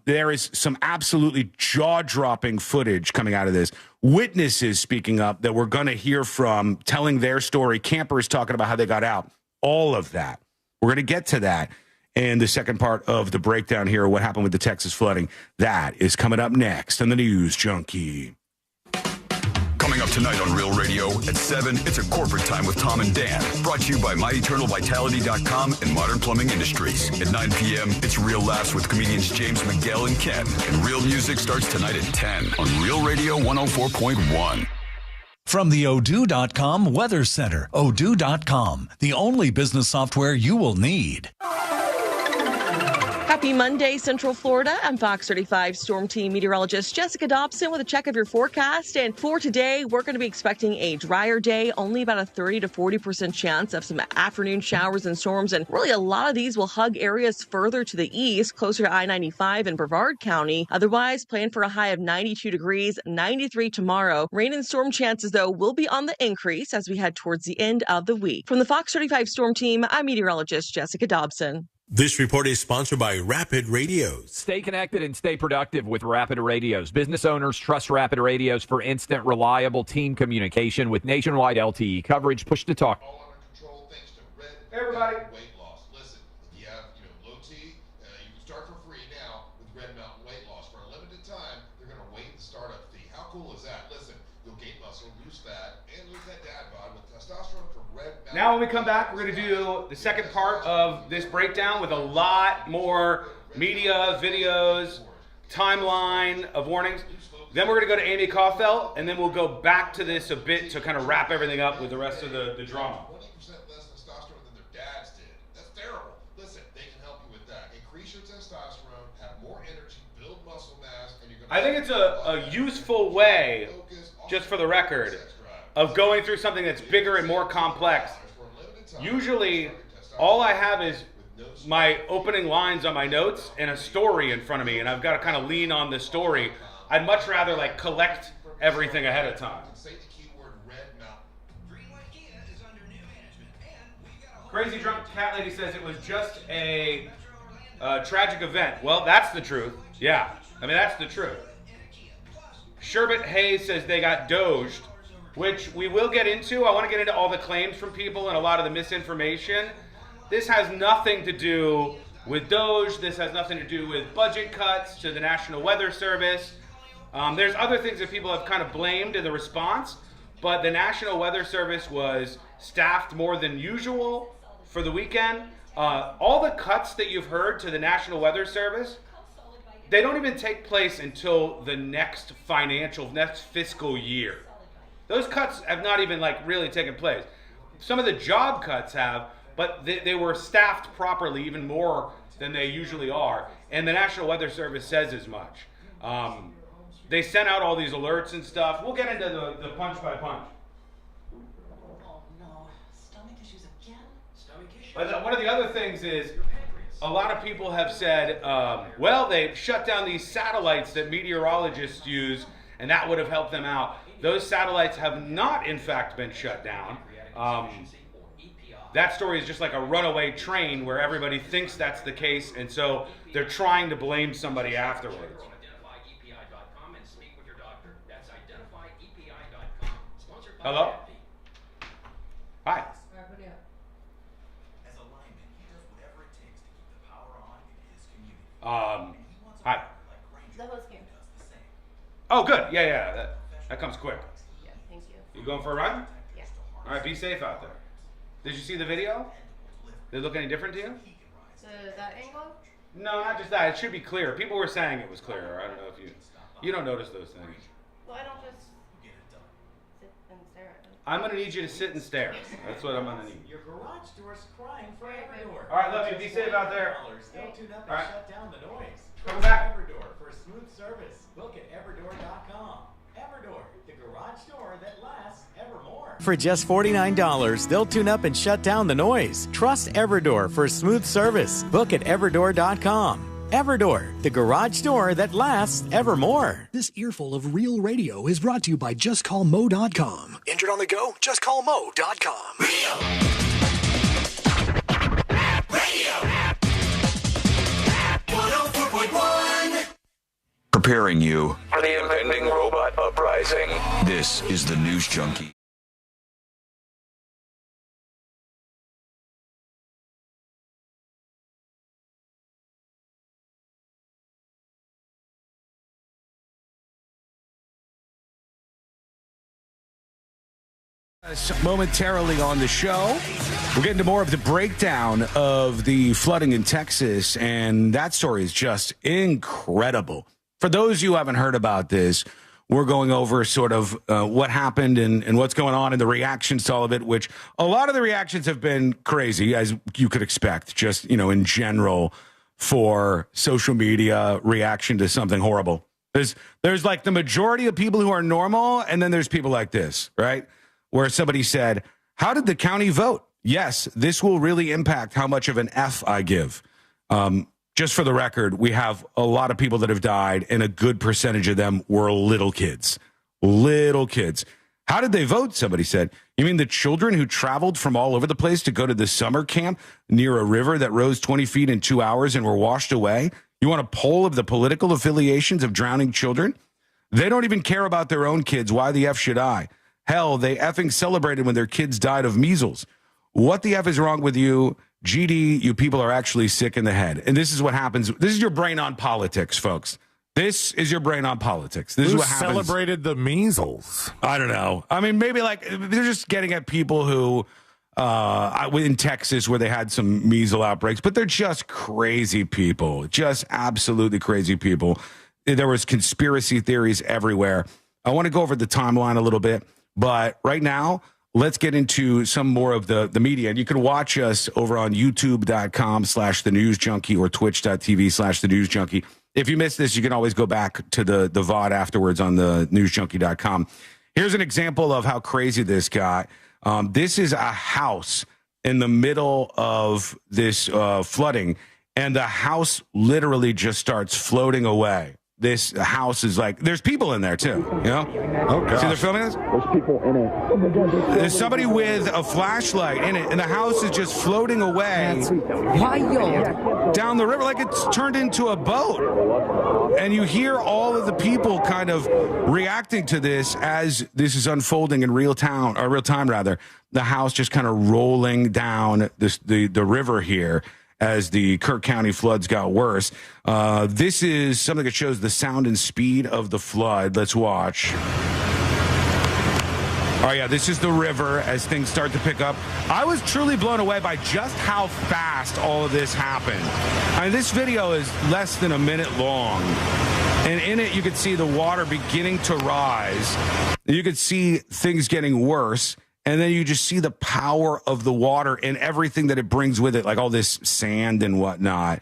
There is some absolutely jaw-dropping footage coming out of this. Witnesses speaking up that we're going to hear from, telling their story, campers talking about how they got out. All of that. We're going to get to that in the second part of the breakdown here, what happened with the Texas flooding. That is coming up next on the News Junkie. Coming up tonight on Real Radio at 7, it's a corporate time with Tom and Dan. Brought to you by MyEternalVitality.com and Modern Plumbing Industries. At 9 p.m., it's Real Laughs with comedians James McGill and Ken. And Real Music starts tonight at 10 on Real Radio 104.1. From the Odoo.com Weather Center, Odoo.com, the only business software you will need. Happy Monday, Central Florida. I'm Fox 35 Storm Team meteorologist Jessica Dobson with a check of your forecast. And for today, we're going to be expecting a drier day, only about a 30 to 40% chance of some afternoon showers and storms. And really, a lot of these will hug areas further to the east, closer to I-95 in Brevard County. Otherwise, plan for a high of 92 degrees, 93 tomorrow. Rain and storm chances, though, will be on the increase as we head towards the end of the week. From the Fox 35 Storm Team, I'm meteorologist Jessica Dobson. This report is sponsored by Rapid Radios. Stay connected and stay productive with Rapid Radios. Business owners trust Rapid Radios for instant, reliable team communication with nationwide LTE coverage. Push to talk. All under control thanks to Red. Everybody. Weight loss. Listen, if you have low T, you can start for free now with Red Mountain Weight Loss. For a limited time, they're going to waive the startup fee. How cool is that? Listen, you'll gain muscle, lose fat, and lose that dad bod with testosterone from Red Mountain. Now when we come back, we're going to do the second part of this breakdown with a lot more media, videos, timeline of warnings. Then we're going to go to Amy Coughel, and then we'll go back to this a bit to kind of wrap everything up with the rest of the drama. 20% less testosterone than their dads did. That's terrible. Listen, they can help you with that. Increase your testosterone, have more energy, build muscle mass, and you're going to... I think it's a useful way, just for the record, of going through something that's bigger and more complex. Usually, all I have is my opening lines on my notes and a story in front of me, and I've got to kind of lean on the story. I'd much rather collect everything ahead of time. Crazy Drunk Cat Lady says it was just a tragic event. Well, that's the truth. Yeah, I mean, that's the truth. Sherbet Hayes says they got doged, which we will get into. I want to get into all the claims from people and a lot of the misinformation. This has nothing to do with Doge. This has nothing to do with budget cuts to the National Weather Service. There's other things that people have kind of blamed in the response, but the National Weather Service was staffed more than usual for the weekend. All the cuts that you've heard to the National Weather Service, they don't even take place until the next fiscal year. Those cuts have not even really taken place. Some of the job cuts have, but they were staffed properly even more than they usually are. And the National Weather Service says as much. They sent out all these alerts and stuff. We'll get into the punch by punch. Oh no, stomach issues again? Stomach issues? But one of the other things is a lot of people have said, well, they shut down these satellites that meteorologists use, and that would have helped them out. Those satellites have not, in fact, been shut down. That story is just like a runaway train where everybody thinks that's the case, and so they're trying to blame somebody afterwards. Hello? Hi. Hi. Oh, good. Yeah. That comes quick. Yeah, thank you. You going for a run? Yeah. All right, be safe out there. Did you see the video? Did it look any different to you? That angle? No, not just that. It should be clear. People were saying it was clear. I don't know if you don't notice those things. Well, I don't just sit and stare at it. I'm going to need you to sit and stare. That's what I'm going to need. Your garage door's crying for Everdoor. All right, love you. Be safe out there. They'll tune up and All right. shut down the noise. Come back. Everdoor for smooth service. Look at everdoor.com. Everdoor, the garage door that lasts evermore. For just $49, they'll tune up and shut down the noise. Trust Everdoor for smooth service. Book at everdoor.com. Everdoor, the garage door that lasts evermore. This earful of real radio is brought to you by JustCallMo.com. Injured on the go? JustCallMo.com. Preparing you for the impending robot uprising. This is the News Junkie. Momentarily on the show, we'll get into more of the breakdown of the flooding in Texas, and that story is just incredible. For those of you who haven't heard about this, we're going over sort of what happened and what's going on and the reactions to all of it, which a lot of the reactions have been crazy, as you could expect, just, in general. for social media reaction to something horrible. There's like the majority of people who are normal, and then there's people like this, right? Where somebody said, how did the county vote? Yes, this will really impact how much of an F I give. Just for the record, we have a lot of people that have died, and a good percentage of them were little kids. Little kids. How did they vote? Somebody said. You mean the children who traveled from all over the place to go to the summer camp near a river that rose 20 feet in 2 hours and were washed away? You want a poll of the political affiliations of drowning children? They don't even care about their own kids. Why the F should I? Hell, they effing celebrated when their kids died of measles. What the F is wrong with you? GD, you people are actually sick in the head. And this is what happens. This is your brain on politics, folks. This is your brain on politics. This is what happens. Who celebrated the measles? I don't know. I mean, maybe like they're just getting at people who in Texas where they had some measles outbreaks, but they're just crazy people, just absolutely crazy people. There was conspiracy theories everywhere. I want to go over the timeline a little bit, but right now, let's get into some more of the media. And you can watch us over on youtube.com/thenewsjunkie or twitch.tv/thenewsjunkie. If you missed this, you can always go back to the VOD afterwards on the newsjunkie.com. Here's an example of how crazy this got. This is a house in the middle of this flooding, and the house literally just starts floating away. This house is like, there's people in there too, you know? Oh, God. See, they're filming this? There's people in it. Oh my God, there's somebody with a flashlight in it, and the house is just floating away down the river like it's turned into a boat. And you hear all of the people kind of reacting to this as this is unfolding in real time. The house just kind of rolling down the river here as the Kerr County floods got worse. This is something that shows the sound and speed of the flood. Let's watch. Oh, yeah, this is the river as things start to pick up. I was truly blown away by just how fast all of this happened. I mean, this video is less than a minute long. And in it, you could see the water beginning to rise. You could see things getting worse. And then you just see the power of the water and everything that it brings with it, like all this sand and whatnot.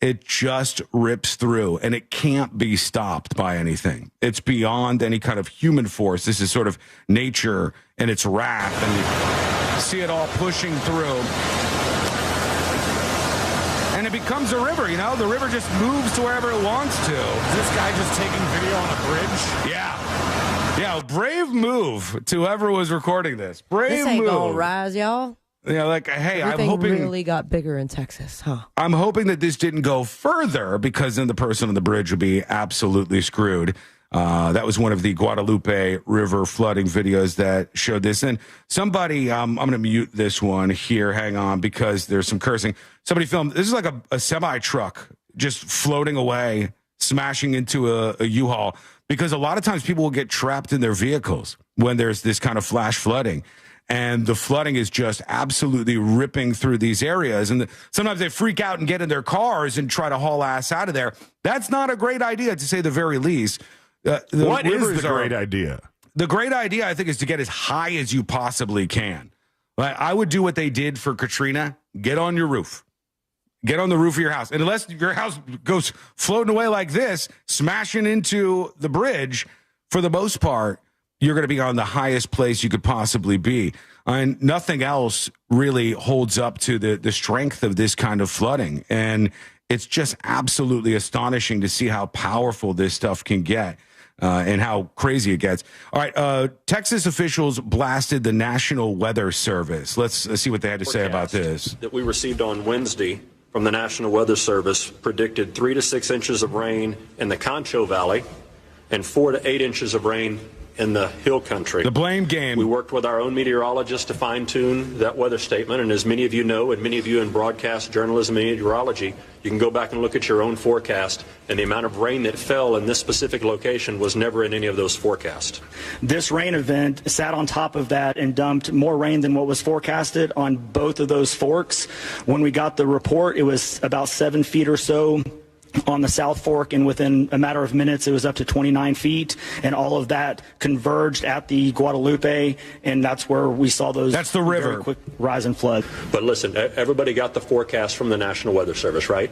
It just rips through, and it can't be stopped by anything. It's beyond any kind of human force. This is sort of nature and its wrath, and you see it all pushing through. And it becomes a river, you know? The river just moves to wherever it wants to. Is this guy just taking video on a bridge? Yeah. Yeah, brave move to whoever was recording this. Brave this ain't move. gonna rise, y'all. Yeah, like, hey, Everything I'm hoping really got bigger in Texas, huh? I'm hoping that this didn't go further, because then the person on the bridge would be absolutely screwed. That was one of the Guadalupe River flooding videos that showed this. And somebody, I'm going to mute this one here. Hang on, because there's some cursing. Somebody filmed. This is like a semi truck just floating away, smashing into a U-Haul. Because a lot of times people will get trapped in their vehicles when there's this kind of flash flooding. And the flooding is just absolutely ripping through these areas. And sometimes they freak out and get in their cars and try to haul ass out of there. That's not a great idea, to say the very least. What is the great idea? The great idea, I think, is to get as high as you possibly can. I would do what they did for Katrina. Get on your roof. Get on the roof of your house. And unless your house goes floating away like this, smashing into the bridge, for the most part, you're going to be on the highest place you could possibly be. And nothing else really holds up to the strength of this kind of flooding. And it's just absolutely astonishing to see how powerful this stuff can get. And how crazy it gets. All right, Texas officials blasted the National Weather Service. Let's see what they had to say about this. That we received on Wednesday from the National Weather Service predicted 3 to 6 inches of rain in the Concho Valley and 4 to 8 inches of rain in the hill country. The blame game. We worked with our own meteorologists to fine-tune that weather statement, and as many of you know, and many of you in broadcast journalism and meteorology, you can go back and look at your own forecast, and the amount of rain that fell in this specific location was never in any of those forecasts. This rain event sat on top of that and dumped more rain than what was forecasted on both of those forks. When we got the report, it was about 7 feet or so on the South Fork, and within a matter of minutes it was up to 29 feet, and all of that converged at the Guadalupe, and that's where we saw those. That's the river. Very quick rise and flood. But listen, everybody got the forecast from the National Weather Service, right?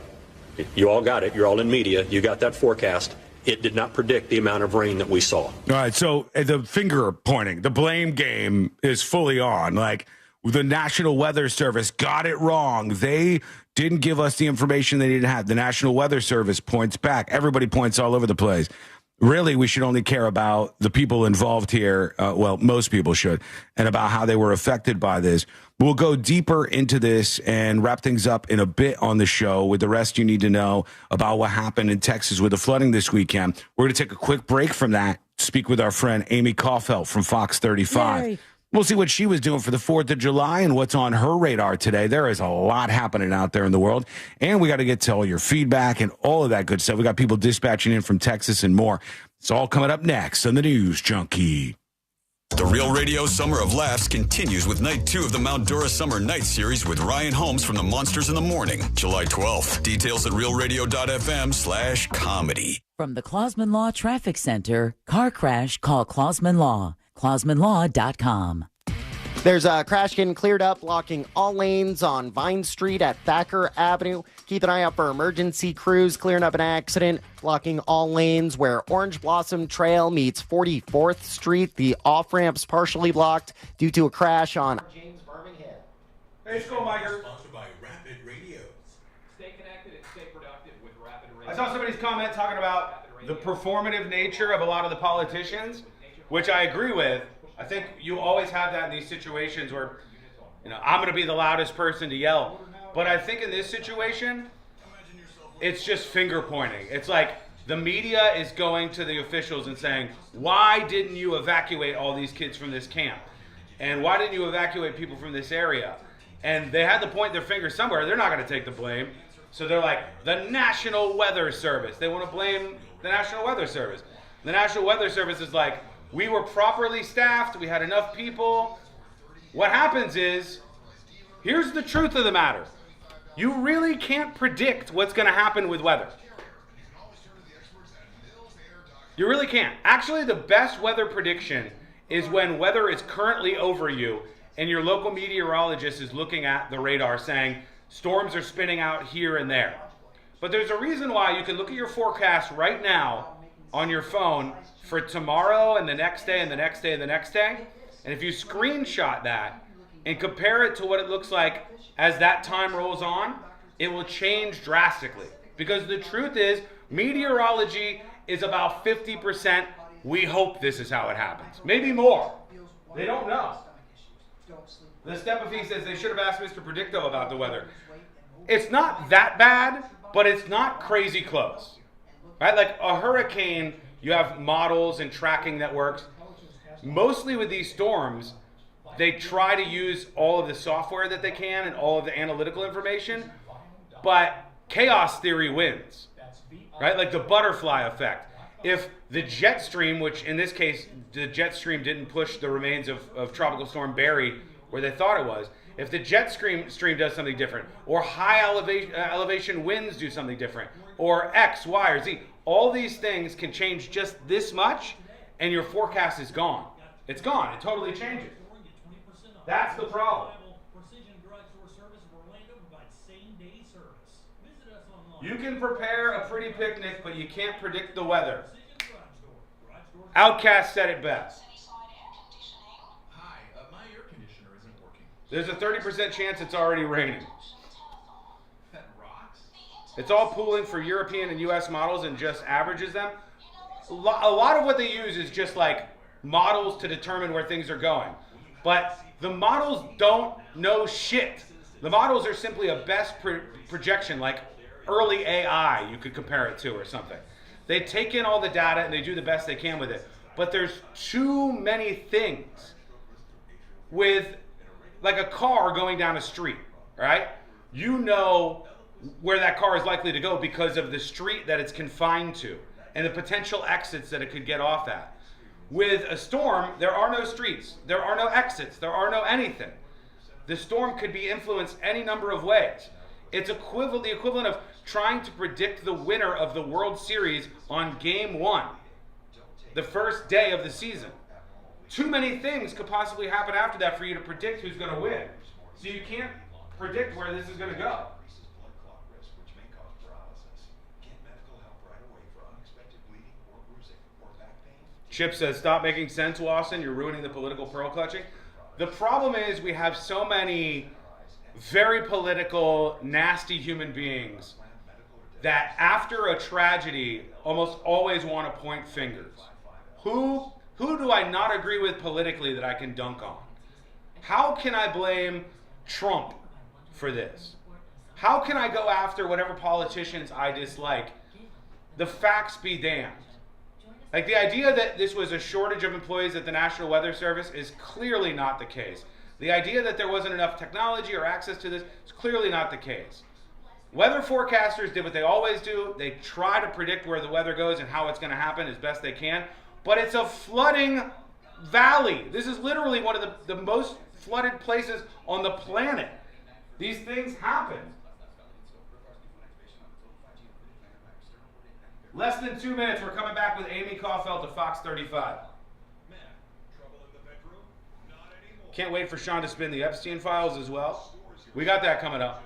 You all got it. You're all in media. You got that forecast. It did not predict the amount of rain that we saw. All right, so the finger pointing, the blame game is fully on. Like, the National Weather Service got it wrong. They didn't give us the information they didn't have. The National Weather Service points back. Everybody points all over the place. Really, we should only care about the people involved here. Well, most people should, and about how they were affected by this. We'll go deeper into this and wrap things up in a bit on the show with the rest you need to know about what happened in Texas with the flooding this weekend. We're going to take a quick break from that, speak with our friend Amy Coughel from Fox 35. Yay. We'll see what she was doing for the 4th of July and what's on her radar today. There is a lot happening out there in the world, and we got to get to all your feedback and all of that good stuff. We got people dispatching in from Texas and more. It's all coming up next on the News Junkie. The Real Radio Summer of Laughs continues with Night 2 of the Mount Dora Summer Night Series with Ryan Holmes from the Monsters in the Morning, July 12th. Details at realradio.fm/comedy. From the Clausman Law Traffic Center, car crash, call Clausman Law. ClausmanLaw.com. There's a crash getting cleared up, blocking all lanes on Vine Street at Thacker Avenue. Keep an eye out for emergency crews clearing up an accident, blocking all lanes where Orange Blossom Trail meets 44th Street. The off-ramp's partially blocked due to a crash on James Birmingham. Hey, let's go, Mike. Sponsored by Rapid Radios. Stay connected and stay productive with Rapid Radio. I saw somebody's comment talking about the performative nature of a lot of the politicians, which I agree with. I think you always have that in these situations where, I'm going to be the loudest person to yell. But I think in this situation, it's just finger pointing. It's like the media is going to the officials and saying, why didn't you evacuate all these kids from this camp? And why didn't you evacuate people from this area? And they had to point their finger somewhere. They're not going to take the blame. So they're like, the National Weather Service. They want to blame the National Weather Service. The National Weather Service is like, we were properly staffed. We had enough people. What happens is, here's the truth of the matter. You really can't predict what's going to happen with weather. You really can't. Actually, the best weather prediction is when weather is currently over you and your local meteorologist is looking at the radar saying, storms are spinning out here and there. But there's a reason why you can look at your forecast right now on your phone for tomorrow and the next day and the next day and the next day. And if you screenshot that and compare it to what it looks like as that time rolls on, it will change drastically. Because the truth is, meteorology is about 50%. We hope this is how it happens. Maybe more. They don't know. The Stepafy says they should have asked Mr. Predicto about the weather. It's not that bad, but it's not crazy close. Right? Like a hurricane, you have models and tracking that works. Mostly with these storms, they try to use all of the software that they can and all of the analytical information, but chaos theory wins, right? Like the butterfly effect. If the jet stream, which in this case, the jet stream didn't push the remains of Tropical Storm Barry where they thought it was, if the jet stream does something different, or high elevation winds do something different, or X, Y, or Z, all these things can change just this much, and your forecast is gone. It's gone. It totally changes. That's the problem. You can prepare a pretty picnic, but you can't predict the weather. Outcast said it best. Hi, my air conditioner isn't working. There's a 30% chance it's already raining. That rocks. It's all pooling for European and U.S. models and just averages them. A lot of what they use is just like models to determine where things are going. But the models don't know shit. The models are simply a best projection, like early AI you could compare it to or something. They take in all the data and they do the best they can with it. But there's too many things with like a car going down a street, right? You know where that car is likely to go because of the street that it's confined to and the potential exits that it could get off at. With a storm, there are no streets, there are no exits, there are no anything. The storm could be influenced any number of ways. It's the equivalent of trying to predict the winner of the World Series on Game 1, the first day of the season. Too many things could possibly happen after that for you to predict who's going to win. So you can't predict where this is going to go. Chip says, stop making sense, Lawson. You're ruining the political pearl clutching. The problem is we have so many very political, nasty human beings that after a tragedy almost always want to point fingers. Who do I not agree with politically that I can dunk on? How can I blame Trump for this? How can I go after whatever politicians I dislike? The facts be damned. Like, the idea that this was a shortage of employees at the National Weather Service is clearly not the case. The idea that there wasn't enough technology or access to this is clearly not the case. Weather forecasters did what they always do. They try to predict where the weather goes and how it's going to happen as best they can. But it's a flooding valley. This is literally one of the most flooded places on the planet. These things happen. Less than 2 minutes, we're coming back with Amy Coughel to Fox 35. Can't wait for Sean to spin the Epstein files as well. We got that coming up.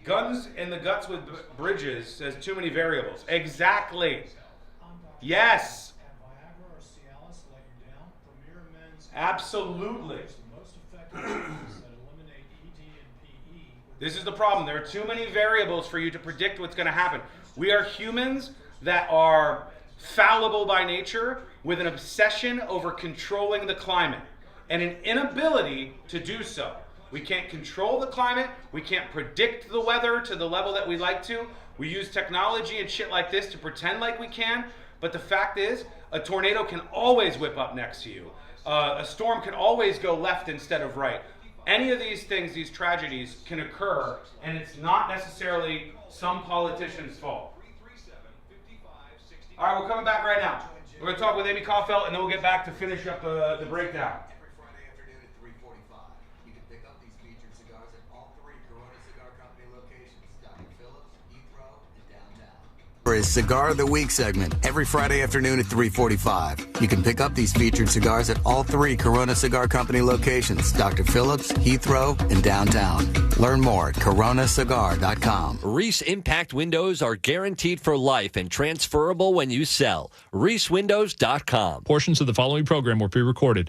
Guns in the guts with Bridges says too many variables. Exactly. Yes. Absolutely. This is the problem. There are too many variables for you to predict what's going to happen. We are humans that are fallible by nature with an obsession over controlling the climate and an inability to do so. We can't control the climate. We can't predict the weather to the level that we like to. We use technology and shit like this to pretend like we can. But the fact is, a tornado can always whip up next to you. A storm can always go left instead of right. Any of these things, these tragedies, can occur, and it's not necessarily some politician's fault. All right, we're coming back right now. We're going to talk with Amy Coughel, and then we'll get back to finish up the breakdown. Every Friday afternoon at 3:45, you can pick up these featured cigars at all 3 Corona Cigar Company locations, Dr. Phillips, Heathrow, and downtown. For his Cigar of the Week segment every Friday afternoon at 3:45. You can pick up these featured cigars at all 3 Corona Cigar Company locations, Dr. Phillips, Heathrow, and downtown. Learn more at coronacigar.com. Reese Impact Windows are guaranteed for life and transferable when you sell. ReeseWindows.com. Portions of the following program were pre-recorded.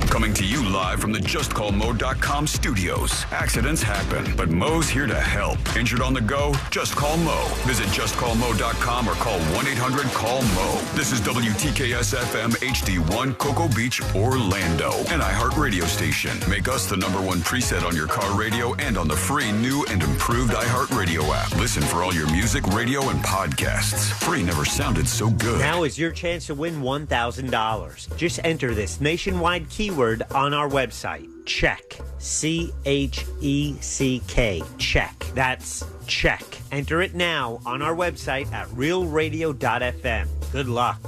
Coming to you live from the JustCallMo.com studios. Accidents happen, but Mo's here to help. Injured on the go? Just call Mo. Visit JustCallMo.com or call 1-800-CALL-MO. This is WTKS-FM HD1 Cocoa Beach, Orlando. An iHeart radio station. Make us the #1 preset on your car radio and on the free new and improved iHeart radio app. Listen for all your music, radio, and podcasts. Free never sounded so good. Now is your chance to win $1,000. Just enter this nationwide keyword on our website. Check. CHECK. Check. That's check. Enter it now on our website at realradio.fm. Good luck.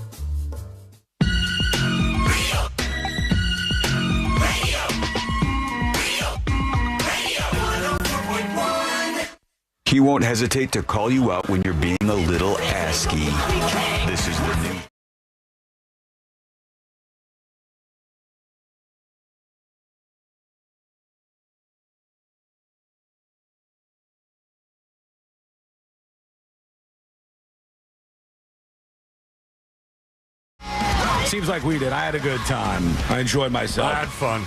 He won't hesitate to call you out when you're being a little asky. This is the new. Seems like we did. I had a good time. I enjoyed myself. I had fun.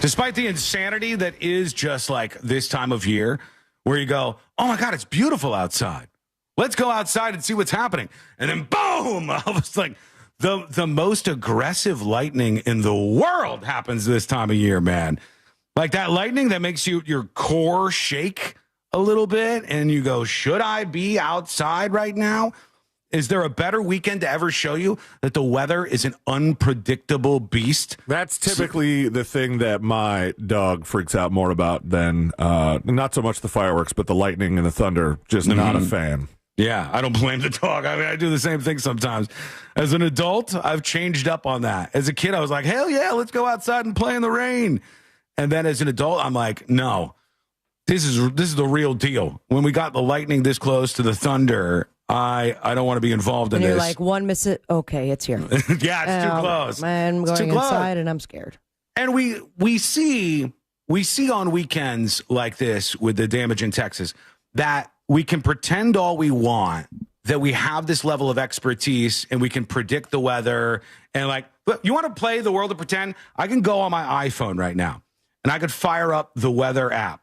Despite the insanity that is just like this time of year, where you go, oh my God, it's beautiful outside. Let's go outside and see what's happening. And then boom, I was like, the most aggressive lightning in the world happens this time of year, man. Like that lightning that makes your core shake a little bit. And you go, should I be outside right now? Is there a better weekend to ever show you that the weather is an unpredictable beast? That's typically the thing that my dog freaks out more about than not so much the fireworks, but the lightning and the thunder. Just not a fan. Yeah, I don't blame the dog. I mean, I do the same thing sometimes. As an adult, I've changed up on that. As a kid, I was like, hell yeah, let's go outside and play in the rain. And then as an adult, I'm like, no, this is the real deal. When we got the lightning this close to the thunder, I don't want to be involved in and you're this. like, one miss it. Okay, it's here. Yeah, it's too close. I'm going inside and I'm scared. And we see on weekends like this with the damage in Texas that we can pretend all we want that we have this level of expertise and we can predict the weather. And like, look, you want to play the world of pretend? I can go on my iPhone right now and I could fire up the weather app.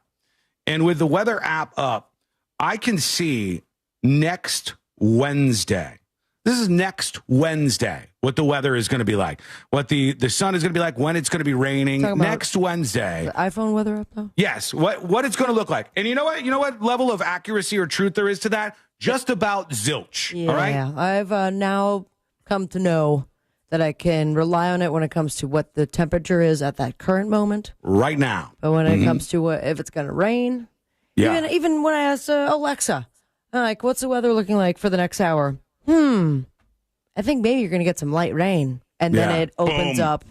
And with the weather app up, I can see next Wednesday. This is next Wednesday, what the weather is going to be like, what the sun is going to be like, when it's going to be raining next Wednesday. The iPhone weather app, though? Yes, what it's going to look like. And you know what? You know what level of accuracy or truth there is to that? Just about zilch. Yeah, all right? I've now come to know that I can rely on it when it comes to what the temperature is at that current moment. Right now. But when it comes to if it's going to rain, even when I ask Alexa, like, what's the weather looking like for the next hour? I think maybe you're going to get some light rain. And then it opens up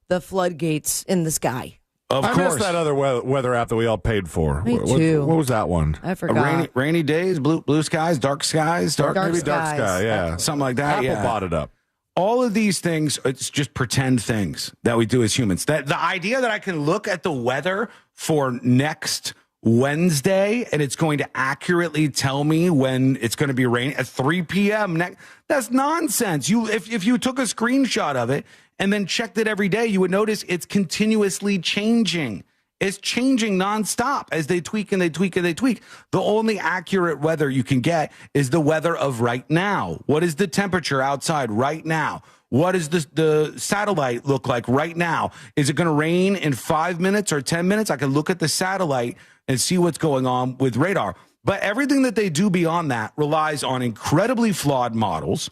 the floodgates in the sky. Of course. I missed that other weather app that we all paid for. Me too. What was that one? I forgot. Rainy days, blue skies, dark skies. Dark sky, yeah. Something like that. Apple bought it up. All of these things, it's just pretend things that we do as humans. That the idea that I can look at the weather for next Wednesday and it's going to accurately tell me when it's going to be raining at 3 p.m. That's nonsense. If you took a screenshot of it and then checked it every day, you would notice it's continuously changing. It's changing nonstop as they tweak and they tweak and they tweak. The only accurate weather you can get is the weather of right now. What is the temperature outside right now? What does the satellite look like right now? Is it going to rain in 5 minutes or 10 minutes? I can look at the satellite and see what's going on with radar. But everything that they do beyond that relies on incredibly flawed models,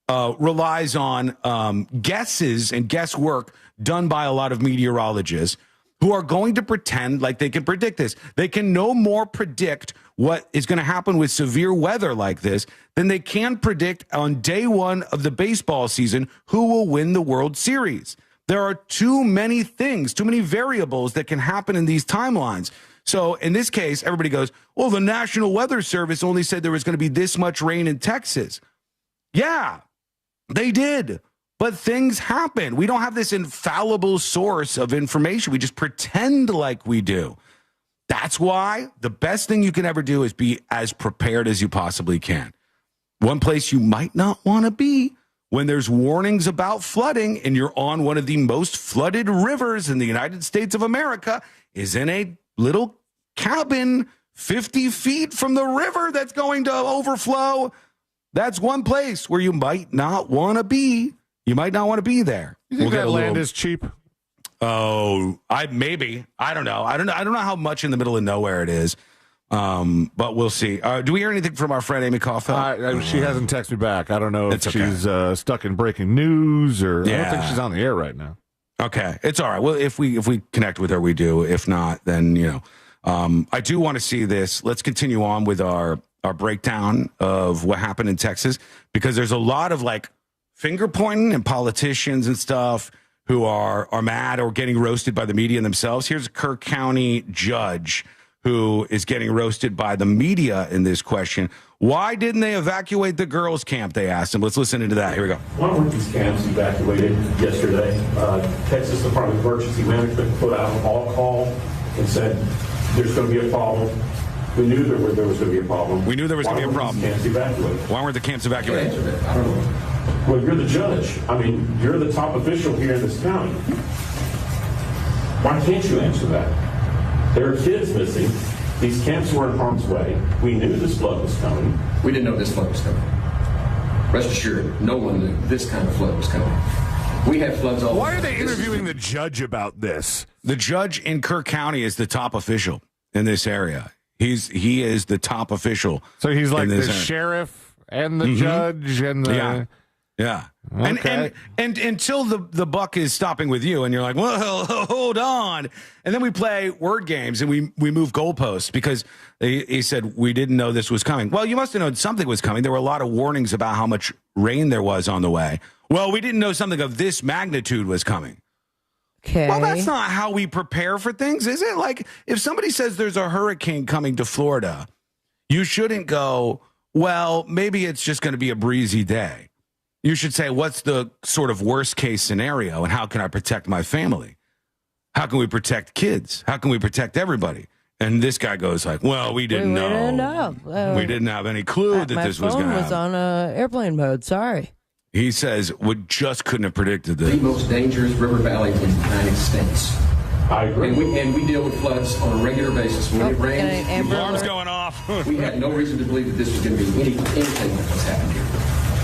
relies on guesses and guesswork done by a lot of meteorologists who are going to pretend like they can predict this. They can no more predict what is going to happen with severe weather like this than they can predict on day one of the baseball season who will win the World Series. There are too many things, too many variables that can happen in these timelines. So in this case, everybody goes, well, the National Weather Service only said there was going to be this much rain in Texas. Yeah, they did. But things happen. We don't have this infallible source of information. We just pretend like we do. That's why the best thing you can ever do is be as prepared as you possibly can. One place you might not want to be when there's warnings about flooding and you're on one of the most flooded rivers in the United States of America is in a little cabin 50 feet from the river that's going to overflow. That's one place where you might not want to be. You might not want to be there. You think that land is cheap? Oh, maybe. I don't know. I don't know how much in the middle of nowhere it is. But we'll see. Do we hear anything from our friend Amy Coughel? She hasn't texted me back. I don't know if she's stuck in breaking news or I don't think she's on the air right now. Okay, it's all right. Well, if we connect with her, we do. If not, then I do want to see this. Let's continue on with our breakdown of what happened in Texas because there's a lot of finger pointing and politicians and stuff who are mad or getting roasted by the media themselves. Here's a Kerr County judge who is getting roasted by the media in this question. Why didn't they evacuate the girls' camp? They asked him. Let's listen into that. Here we go. Why weren't these camps evacuated yesterday? Texas Department of Emergency Management put out an all-call and said there's going to be a problem. We knew there was going to be a problem. We knew there was going to be a problem. Camps evacuated? Why weren't the camps evacuated? I don't know. Well, you're the judge. I mean, you're the top official here in this county. Why can't you answer that? There are kids missing. These camps were in harm's way. We knew this flood was coming. We didn't know this flood was coming. Rest assured, no one knew this kind of flood was coming. We had floods all over. Why are they interviewing the judge about this? The judge in Kerr County is the top official in this area. He is the top official. So he's like the sheriff and the judge and the... Yeah. Okay. And until the buck is stopping with you and you're like, well, hold on. And then we play word games and we move goalposts because he said we didn't know this was coming. Well, you must have known something was coming. There were a lot of warnings about how much rain there was on the way. Well, we didn't know something of this magnitude was coming. Okay. Well, that's not how we prepare for things, is it? Like if somebody says there's a hurricane coming to Florida, you shouldn't go, well, maybe it's just going to be a breezy day. You should say, what's the sort of worst case scenario and how can I protect my family? How can we protect kids? How can we protect everybody? And this guy goes like, well, we didn't know. We didn't know. We didn't have any clue that this was going to My phone happen. was on airplane mode. Sorry. He says, we just couldn't have predicted this. The most dangerous river valley in the United States. I agree. And we deal with floods on a regular basis. When it rains, alarm's going off. We had no reason to believe that this was going to be anything that was happening here.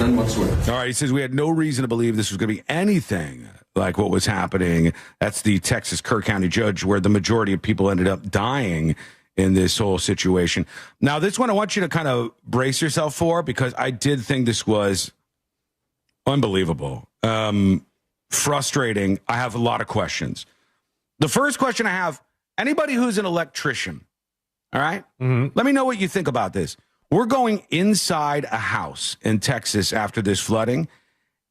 None whatsoever. All right, he says we had no reason to believe this was going to be anything like what was happening. That's the Texas Kerr County judge, where the majority of people ended up dying in this whole situation. Now, this one I want you to kind of brace yourself for, because I did think this was unbelievable, frustrating. I have a lot of questions. The first question I have, anybody who's an electrician, all right? Let me know what you think about this. We're going inside a house in Texas after this flooding,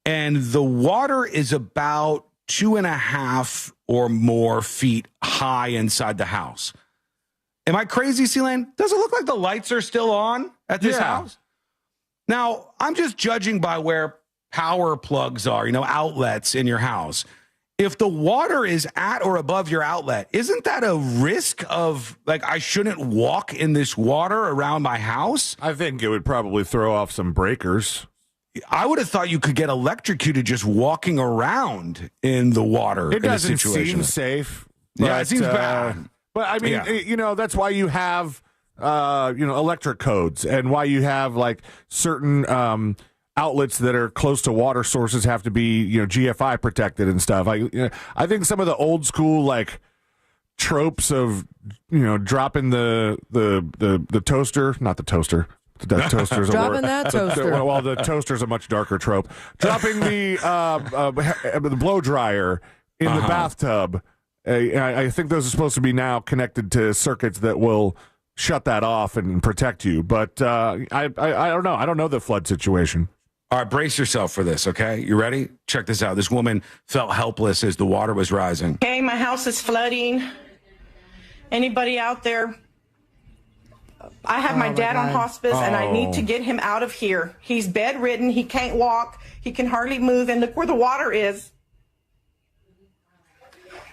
and the water is about 2.5 or more feet high inside the house. Am I crazy, C-Lane? Does it look like the lights are still on at this house? Now, I'm just judging by where power plugs are, outlets in your house. If the water is at or above your outlet, isn't that a risk of, I shouldn't walk in this water around my house? I think it would probably throw off some breakers. I would have thought you could get electrocuted just walking around in the water. It doesn't seem safe. Yeah, it seems bad. But, I mean, that's why you have, electric codes, and why you have, certain outlets that are close to water sources have to be, GFI protected and stuff. I think some of the old school tropes of, dropping the toaster, not the toaster. That toaster's dropping a word. that toaster. Well, the toaster's a much darker trope. Dropping the blow dryer in the bathtub. I think those are supposed to be now connected to circuits that will shut that off and protect you. But I don't know. I don't know the flood situation. All right, brace yourself for this, okay? You ready? Check this out. This woman felt helpless as the water was rising. Okay, my house is flooding. Anybody out there? I have my dad on hospice, and I need to get him out of here. He's bedridden. He can't walk. He can hardly move. And look where the water is.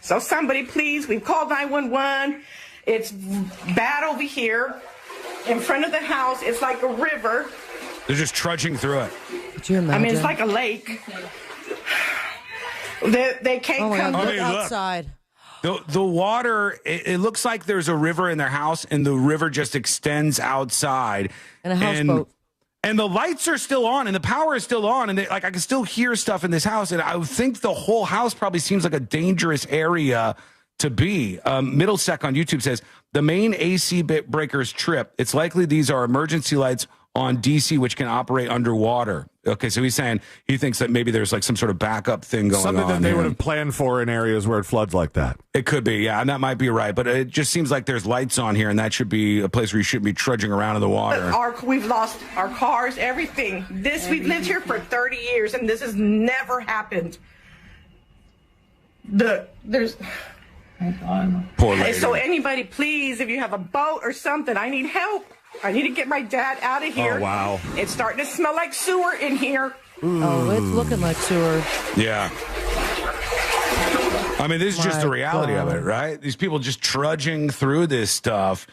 So somebody, please, we've called 911. It's bad over here. In front of the house, it's like a river. They're just trudging through it. Could you imagine? I mean, it's like a lake. They can't come outside. The water, it looks like there's a river in their house, and the river just extends outside. And a houseboat. And the lights are still on, and the power is still on, and I can still hear stuff in this house, and I would think the whole house probably seems like a dangerous area to be. Middlesec on YouTube says, the main AC breakers trip. It's likely these are emergency lights on DC, which can operate underwater. Okay, so he's saying he thinks that maybe there's some sort of backup thing going on. Something that they here. would have planned for in areas where it floods like that. It could be, yeah, and that might be right. But it just seems like there's lights on here, and that should be a place where you shouldn't be trudging around in the water. We've lost our cars, everything. We've lived here for 30 years, and this has never happened. There's... Poor lady. So anybody, please, if you have a boat or something, I need help. I need to get my dad out of here. Oh, wow. It's starting to smell like sewer in here. Oh, it's looking like sewer. Yeah. I mean, this is just the reality of it, right? These people just trudging through this stuff.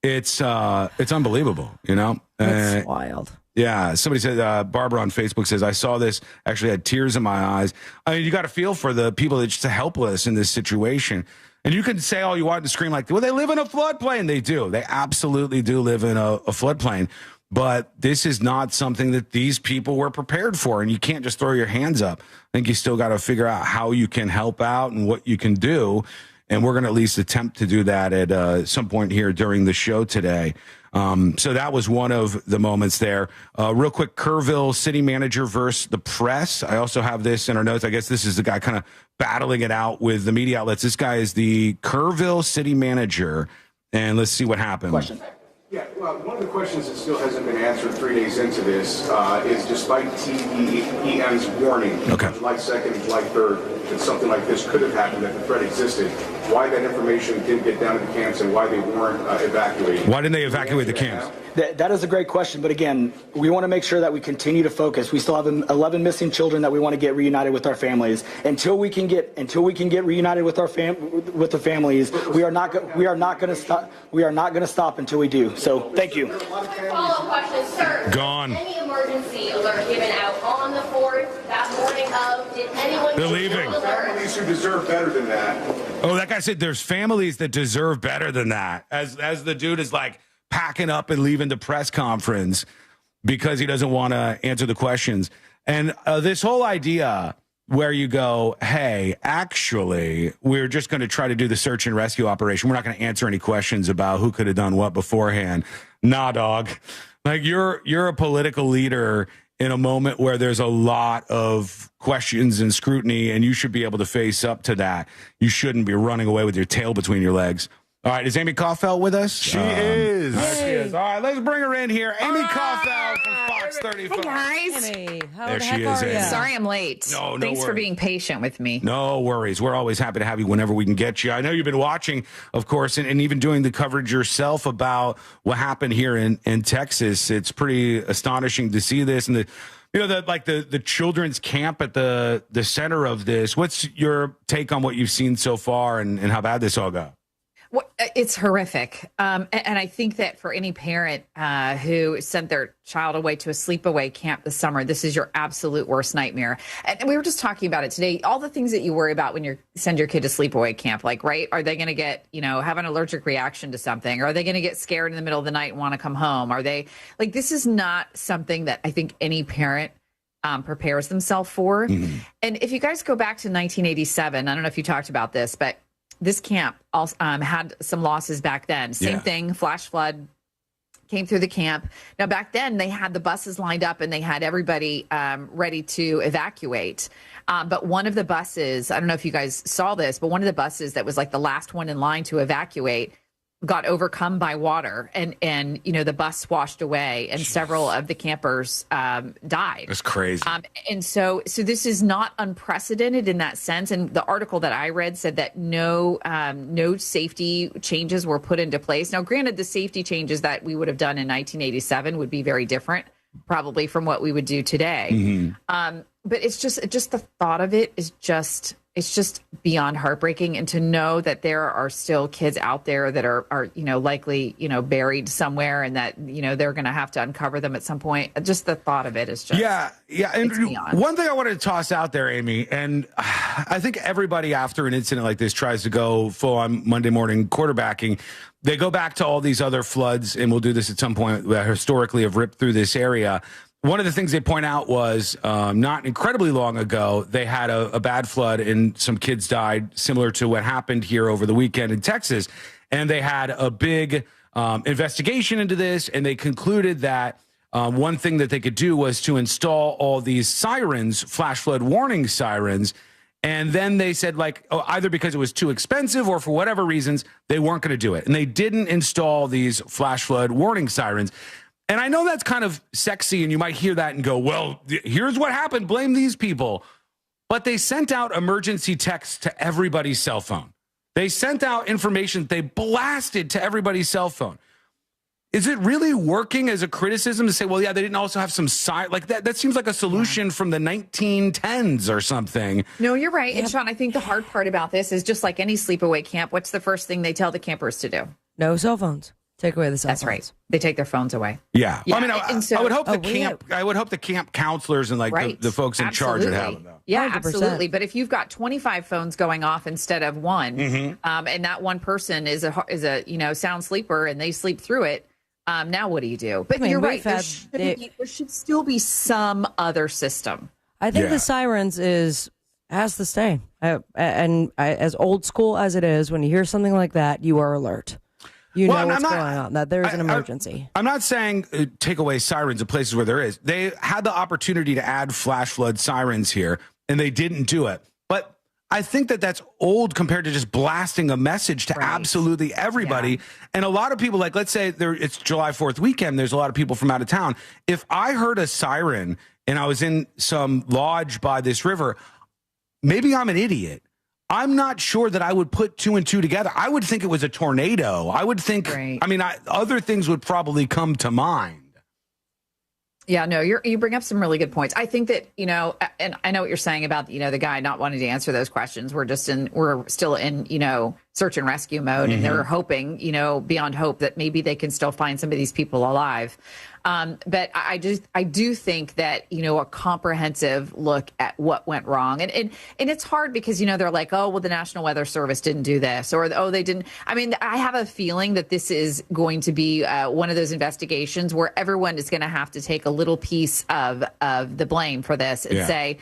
It's unbelievable, It's wild. Yeah, somebody said, Barbara on Facebook says, I saw this, actually had tears in my eyes. I mean, you got to feel for the people that are just helpless in this situation. And you can say all you want to scream like, well, they live in a floodplain. They do. They absolutely do live in a floodplain. But this is not something that these people were prepared for. And you can't just throw your hands up. I think you still got to figure out how you can help out and what you can do. And we're going to at least attempt to do that at some point here during the show today. So that was one of the moments there. Real quick, Kerrville city manager versus the press. I also have this in our notes. I guess this is the guy kind of battling it out with the media outlets. This guy is the Kerrville city manager. And let's see what happens. Question. Yeah, well, one of the questions that still hasn't been answered 3 days into this is despite TEM's warning, July 2nd, July 3rd, that something like this could have happened, that the threat existed, why that information didn't get down to the camps and why they weren't evacuated. Why didn't they evacuate the camps? That is a great question, but again, we want to make sure that we continue to focus. We still have 11 missing children that we want to get reunited with our families. Until we can get reunited with our the families, we are not going to stop. We are not going to stop until we do. So, thank you. Follow-up question, sir. Gone. Any emergency alert given out on the 4th that morning of? Did anyone? They're leaving. Families who deserve better than that. Oh, that guy said there's families that deserve better than that. As the dude is like packing up and leaving the press conference because he doesn't want to answer the questions. And this whole idea where you go, hey, actually, we're just going to try to do the search and rescue operation. We're not going to answer any questions about who could have done what beforehand. Nah, dog. Like you're a political leader in a moment where there's a lot of questions and scrutiny, and you should be able to face up to that. You shouldn't be running away with your tail between your legs. All right, is Amy Coughel with us? She is. There she is. All right, let's bring her in here. Amy Coughel from Fox 35. Hey, guys. Amy, how There the she heck is, are Amy. ya? Sorry I'm late. No Thanks for worries. being patient with me. No worries. We're always happy to have you whenever we can get you. I know you've been watching, of course, and even doing the coverage yourself about what happened here in Texas. It's pretty astonishing to see this. And the children's camp at the center of this. What's your take on what you've seen so far and how bad this all got? Well, it's horrific. And I think that for any parent who sent their child away to a sleepaway camp this summer, this is your absolute worst nightmare. And we were just talking about it today. All the things that you worry about when you send your kid to sleepaway camp, like, right? Are they going to get, have an allergic reaction to something? Are they going to get scared in the middle of the night and want to come home? Are they like, this is not something that I think any parent prepares themselves for. Mm-hmm. And if you guys go back to 1987, I don't know if you talked about this, but this camp also had some losses back then. Same thing, flash flood came through the camp. Now, back then, they had the buses lined up and they had everybody ready to evacuate. But one of the buses, I don't know if you guys saw this, but one of the buses that was like the last one in line to evacuate got overcome by water and the bus washed away and several of the campers died. That's crazy. And so this is not unprecedented in that sense. And the article that I read said that no safety changes were put into place. Now, granted, the safety changes that we would have done in 1987 would be very different, probably from what we would do today. Mm-hmm. But it's just the thought of it is just beyond heartbreaking. And to know that there are still kids out there that are likely, buried somewhere and that, they're going to have to uncover them at some point. Just the thought of it is just. Yeah. And one thing I wanted to toss out there, Amy, and I think everybody after an incident like this tries to go full on Monday morning quarterbacking. They go back to all these other floods, and we'll do this at some point that historically have ripped through this area. One of the things they point out was not incredibly long ago, they had a bad flood and some kids died, similar to what happened here over the weekend in Texas. And they had a big investigation into this, and they concluded that one thing that they could do was to install all these sirens, flash flood warning sirens. And then they said, either because it was too expensive or for whatever reasons, they weren't going to do it. And they didn't install these flash flood warning sirens. And I know that's kind of sexy, and you might hear that and go, well, here's what happened. Blame these people. But they sent out emergency texts to everybody's cell phone. They sent out information that they blasted to everybody's cell phone. Is it really working as a criticism to say, well, yeah, they didn't also have some like that? That seems like a solution from the 1910s or something. No, you're right. And Sean, I think the hard part about this is just like any sleepaway camp. What's the first thing they tell the campers to do? No cell phones. Take away the cell phones. That's right. They take their phones away. Yeah. Yeah. I mean, I would hope the camp counselors and the folks in charge would have them, though. Yeah, 100%. absolutely. But if you've got 25 phones going off instead of one, and that one person is a sound sleeper and they sleep through it, now what do you do? But you're right. There should still be some other system. I think the sirens has to stay. As old school as it is, when you hear something like that, you are alert. You know what's going on, that there is an emergency. I'm not saying take away sirens in places where there is. They had the opportunity to add flash flood sirens here, and they didn't do it. But I think that that's old compared to just blasting a message to absolutely everybody. Yeah. And a lot of people, like, let's say it's July 4th weekend, there's a lot of people from out of town. If I heard a siren and I was in some lodge by this river, maybe I'm an idiot. I'm not sure that I would put 2 and 2 together. I would think it was a tornado. I would think, other things would probably come to mind. Yeah, no, you bring up some really good points. I think that, and I know what you're saying about, the guy not wanting to answer those questions. We're still in, search and rescue mode, and they're hoping, beyond hope that maybe they can still find some of these people alive. But I do think that, a comprehensive look at what went wrong. And it's hard because, they're like, oh, well, the National Weather Service didn't do this, or, oh, they didn't. I mean, I have a feeling that this is going to be one of those investigations where everyone is going to have to take a little piece of the blame for this and say,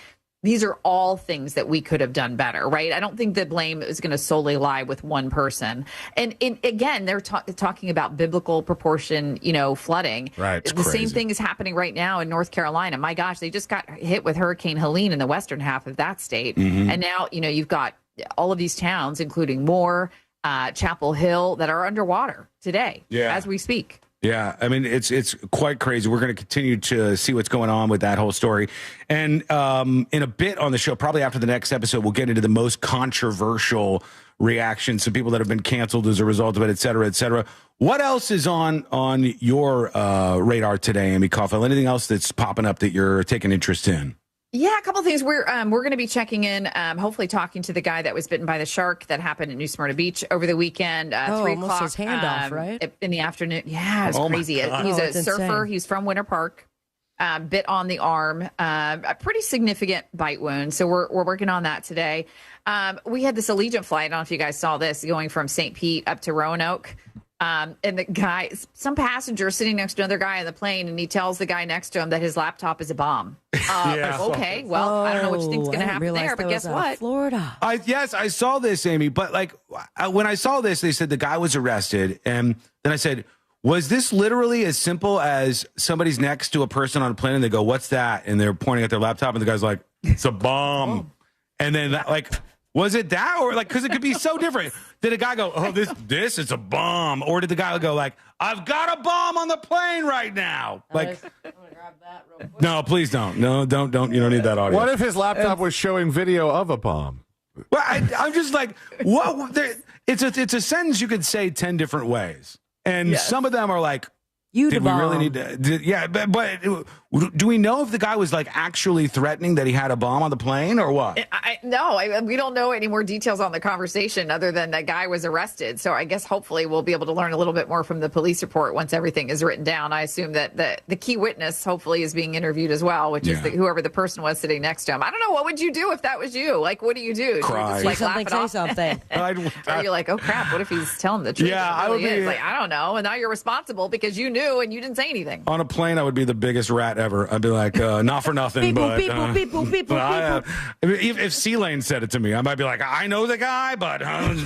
these are all things that we could have done better, right? I don't think the blame is going to solely lie with one person. And again, they're talking about biblical proportion, flooding. Right. The same thing is happening right now in North Carolina. My gosh, they just got hit with Hurricane Helene in the western half of that state. And now, you've got all of these towns, including Moore, Chapel Hill, that are underwater today as we speak. Yeah, I mean, it's quite crazy. We're going to continue to see what's going on with that whole story. And in a bit on the show, probably after the next episode, we'll get into the most controversial reactions to people that have been canceled as a result of it, et cetera, et cetera. What else is on your radar today, Amy Coughel? Anything else that's popping up that you're taking interest in? Yeah, a couple of things. We're going to be checking in, hopefully talking to the guy that was bitten by the shark that happened at New Smyrna Beach over the weekend. 3 o'clock. His hand off, right? In the afternoon. Yeah, it's crazy. He's a surfer. Insane. He's from Winter Park. Bit on the arm. A pretty significant bite wound. So we're working on that today. We had this Allegiant flight. I don't know if you guys saw this, going from St. Pete up to Roanoke. And the guy, some passenger sitting next to another guy on the plane, and he tells the guy next to him that his laptop is a bomb. Okay, well, I don't know what you think's going to happen there, but guess what? Florida. I saw this, Amy, but when I saw this, they said the guy was arrested, and then I said, was this literally as simple as somebody's next to a person on a plane and they go, "What's that?" and they're pointing at their laptop, and the guy's like, "It's a bomb," and then was it that, or because it could be so different? Did a guy go, "Oh, this is a bomb," or did the guy go like, "I've got a bomb on the plane right now"? I'm gonna grab that real quick. No, please don't. No, don't. You don't need that audio. What if his laptop was showing video of a bomb? Well, I'm just like, what? It's a sentence you could say 10 different ways, and some of them are like, did we really need to? But do we know if the guy was actually threatening that he had a bomb on the plane or what? No, we don't know any more details on the conversation other than that guy was arrested. So I guess hopefully we'll be able to learn a little bit more from the police report once everything is written down. I assume that the key witness hopefully is being interviewed as well, which is whoever the person was sitting next to him. I don't know. What would you do if that was you? What do you do? Cry. Do you just, laugh it off? Say something. Or you're like, oh crap, what if he's telling the truth? Yeah, I would be. I don't know. And now you're responsible because you knew and you didn't say anything. On a plane, I would be the biggest rat ever. I'd be like, not for nothing, but if C-Lane said it to me, I might be like, I know the guy, but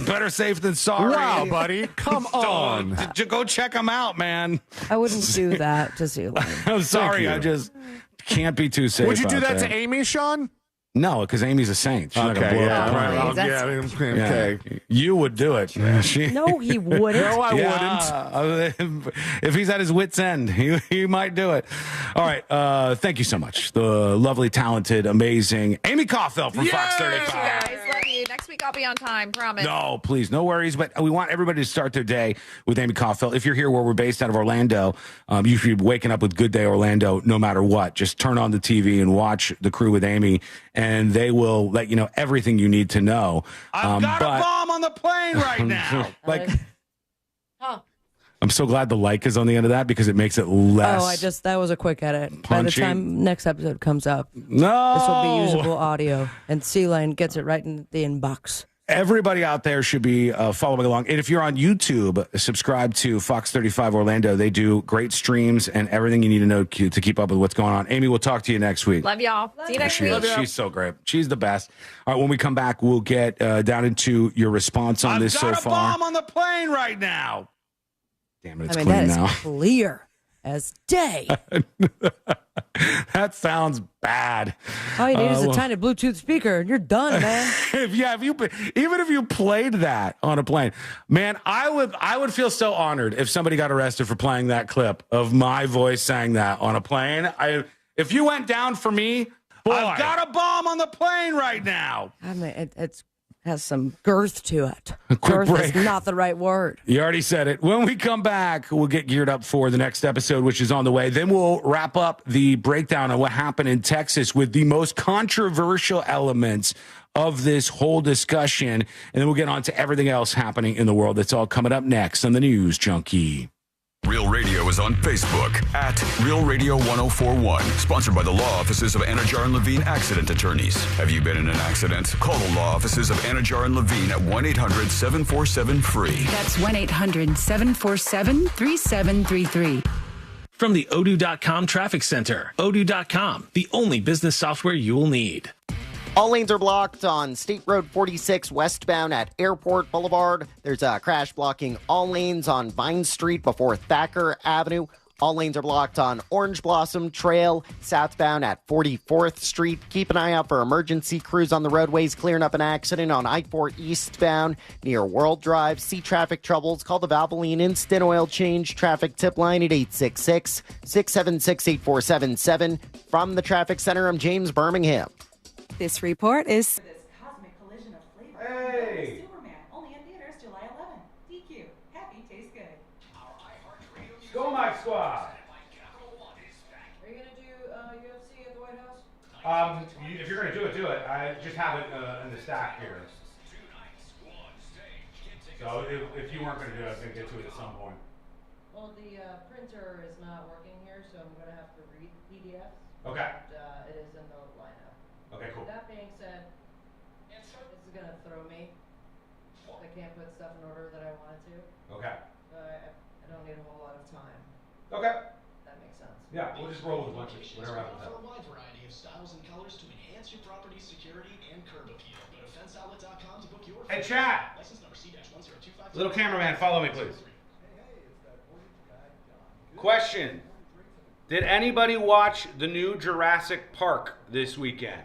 better safe than sorry. Wow, buddy, come on. Go check him out, man. I wouldn't do that to C-Lane. I'm sorry, I just can't be too safe. Would you do that to Amy, Sean? No, because Amy's a saint. She's not gonna blow up the plane. You would do it. No, he wouldn't. No, I wouldn't. If he's at his wit's end, he might do it. All right. Thank you so much. The lovely, talented, amazing Amy Coughel from Fox 35. Guys, love you. Next week I'll be on time, promise. No, please, no worries. But we want everybody to start their day with Amy Coughel. If you're here where we're based out of Orlando, you should be waking up with Good Day Orlando no matter what. Just turn on the TV and watch The Crew with Amy, and they will let you know everything you need to know. I've got a bomb on the plane right now. I'm so glad the like is on the end of that because it makes it less. That was a quick edit. Punchy. By the time next episode comes up, no, this will be usable audio, and C-Lane gets it right in the inbox. Everybody out there should be following along. And if you're on YouTube, subscribe to Fox 35 Orlando. They do great streams and everything you need to know to keep up with what's going on. Amy, we'll talk to you next week. Love y'all. See you next week. She's so great. She's the best. All right, when we come back, we'll get down into your response on this so far. I've got a bomb on the plane right now. Damn it, it's clean now. That is clear as day. That sounds bad. All you need is a tiny Bluetooth speaker, and you're done, man. Even if you played that on a plane, man, I would feel so honored if somebody got arrested for playing that clip of my voice saying that on a plane. If you went down for me, I've got a bomb on the plane right now. I mean, it's has some girth to it. Quick Girth break. is not the right word. You already said it. When we come back, we'll get geared up for the next episode, which is on the way. Then we'll wrap up the breakdown of what happened in Texas with the most controversial elements of this whole discussion. And then we'll get on to everything else happening in the world. That's all coming up next on the News Junkie. Real Radio is on Facebook at Real Radio 1041. Sponsored by the law offices of Anajar and Levine Accident Attorneys. Have you been in an accident? Call the law offices of Anajar and Levine at 1-800-747-FREE. That's 1-800-747-3733. From the Odoo.com Traffic Center, Odoo.com, the only business software you will need. All lanes are blocked on State Road 46 westbound at Airport Boulevard. There's a crash blocking all lanes on Vine Street before Thacker Avenue. All lanes are blocked on Orange Blossom Trail southbound at 44th Street. Keep an eye out for emergency crews on the roadways clearing up an accident on I-4 eastbound near World Drive. See traffic troubles, call the Valvoline Instant Oil Change traffic tip line at 866-676-8477. From the Traffic Center, I'm James Birmingham. This report is... Hey! Only in theaters July 11th. DQ. Happy tastes good. Go, my squad! Are you going to do UFC at the White House? If you're going to do it. I just have it in the stack here. So if you weren't going to do it, I was going to get to it at some point. Well, the printer is not working here, so I'm going to have to read PDFs. Okay. And, it is in the lineup. Okay, cool. That being said, this is going to throw me. I can't put stuff in order that I wanted to. Okay. I don't need a whole lot of time. Okay. That makes sense. Yeah, we'll just roll with a bunch of whatever happens. For a wide variety of styles and colors to enhance your property's security and curb appeal. Go to fenceoutlet.com to book your... Hey, chat! License number C-1025. Little cameraman, follow me, please. Question. Did anybody watch the new Jurassic Park this weekend?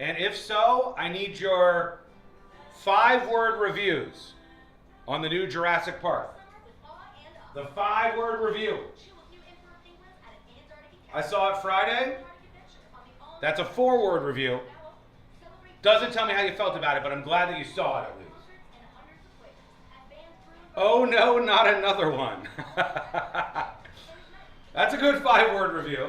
And if so, I need your 5-word reviews on the new Jurassic Park. The 5-word review. I saw it Friday. That's a 4-word review. Doesn't tell me how you felt about it, but I'm glad that you saw it at least. Oh no, not another one. That's a good 5-word review.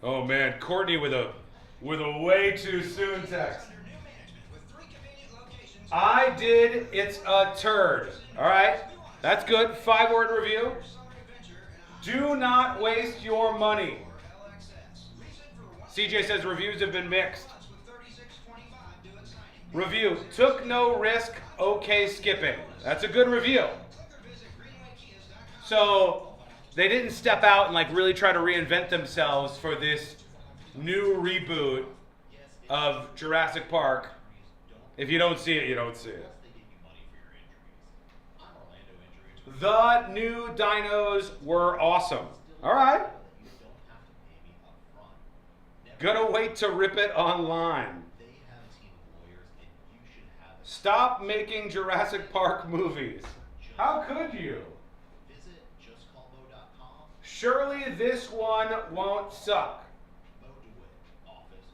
Oh man, Courtney with a way too soon text. I did. It's a turd. All right, that's good. 5-word review. Do not waste your money. CJ says reviews have been mixed. Review, took no risk, okay skipping. That's a good review. So they didn't step out and like really try to reinvent themselves for this new reboot of Jurassic Park. If you don't see it, you don't see it. The new dinos were awesome. All right. Gonna wait to rip it online. Stop making Jurassic Park movies. How could you? Surely this one won't suck.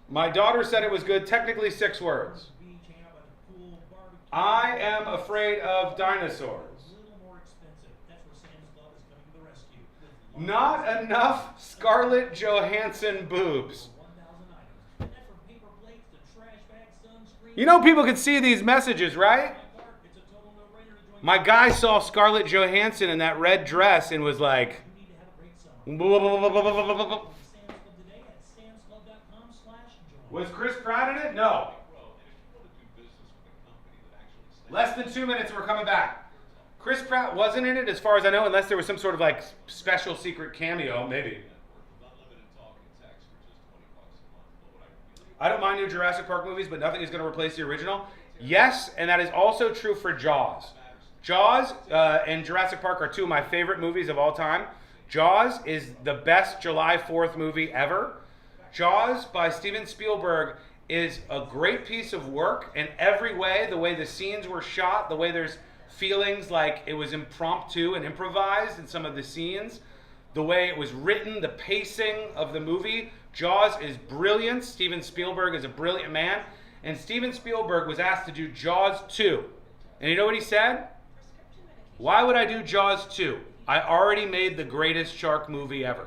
My daughter said it was good. Technically 6 words. I am afraid of dinosaurs. Not enough Scarlett Johansson boobs. You know people can see these messages, right? My guy saw Scarlett Johansson in that red dress and was like... Was Chris Pratt in it? No. Less than 2 minutes and we're coming back. Chris Pratt wasn't in it as far as I know, unless there was some sort of like special secret cameo, maybe. I don't mind new Jurassic Park movies, but nothing is going to replace the original. Yes, and that is also true for Jaws. Jaws and Jurassic Park are 2 of my favorite movies of all time. Jaws is the best July 4th movie ever. Jaws by Steven Spielberg is a great piece of work in every way. The way the scenes were shot, the way there's feelings like it was impromptu and improvised in some of the scenes. the way it was written, the pacing of the movie. Jaws is brilliant. Steven Spielberg is a brilliant man. And Steven Spielberg was asked to do Jaws 2. And you know what he said? Why would I do Jaws 2? I already made the greatest shark movie ever.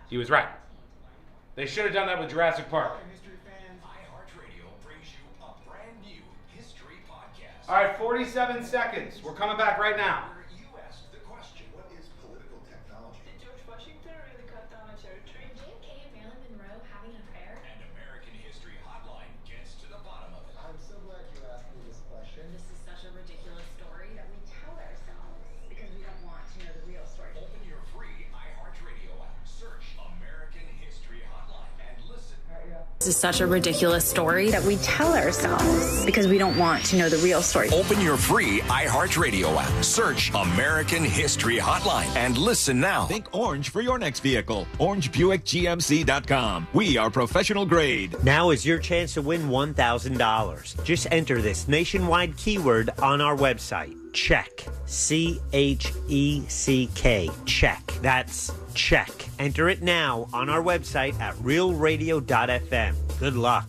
He was right. They should have done that with Jurassic Park. All right, 47 seconds. We're coming back right now. You asked the question, what is political technology? Did George Washington really cut down a cherry tree? Are JFK and Marilyn Monroe having an affair? And American History Hotline gets to the bottom of it. I'm so glad you asked me this question. This is such a ridiculous story that we tell ourselves because we don't want to know the real story. Open your free iHeartRadio app. Search American History Hotline and listen. This is such a ridiculous story that we tell ourselves because we don't want to know the real story. Open your free iHeartRadio app. Search American History Hotline and listen now. Think orange for your next vehicle. OrangeBuickGMC.com. We are professional grade. Now is your chance to win $1,000. Just enter this nationwide keyword on our website. Check. CHECK. Check. That's check. Enter it now on our website at realradio.fm. Good luck.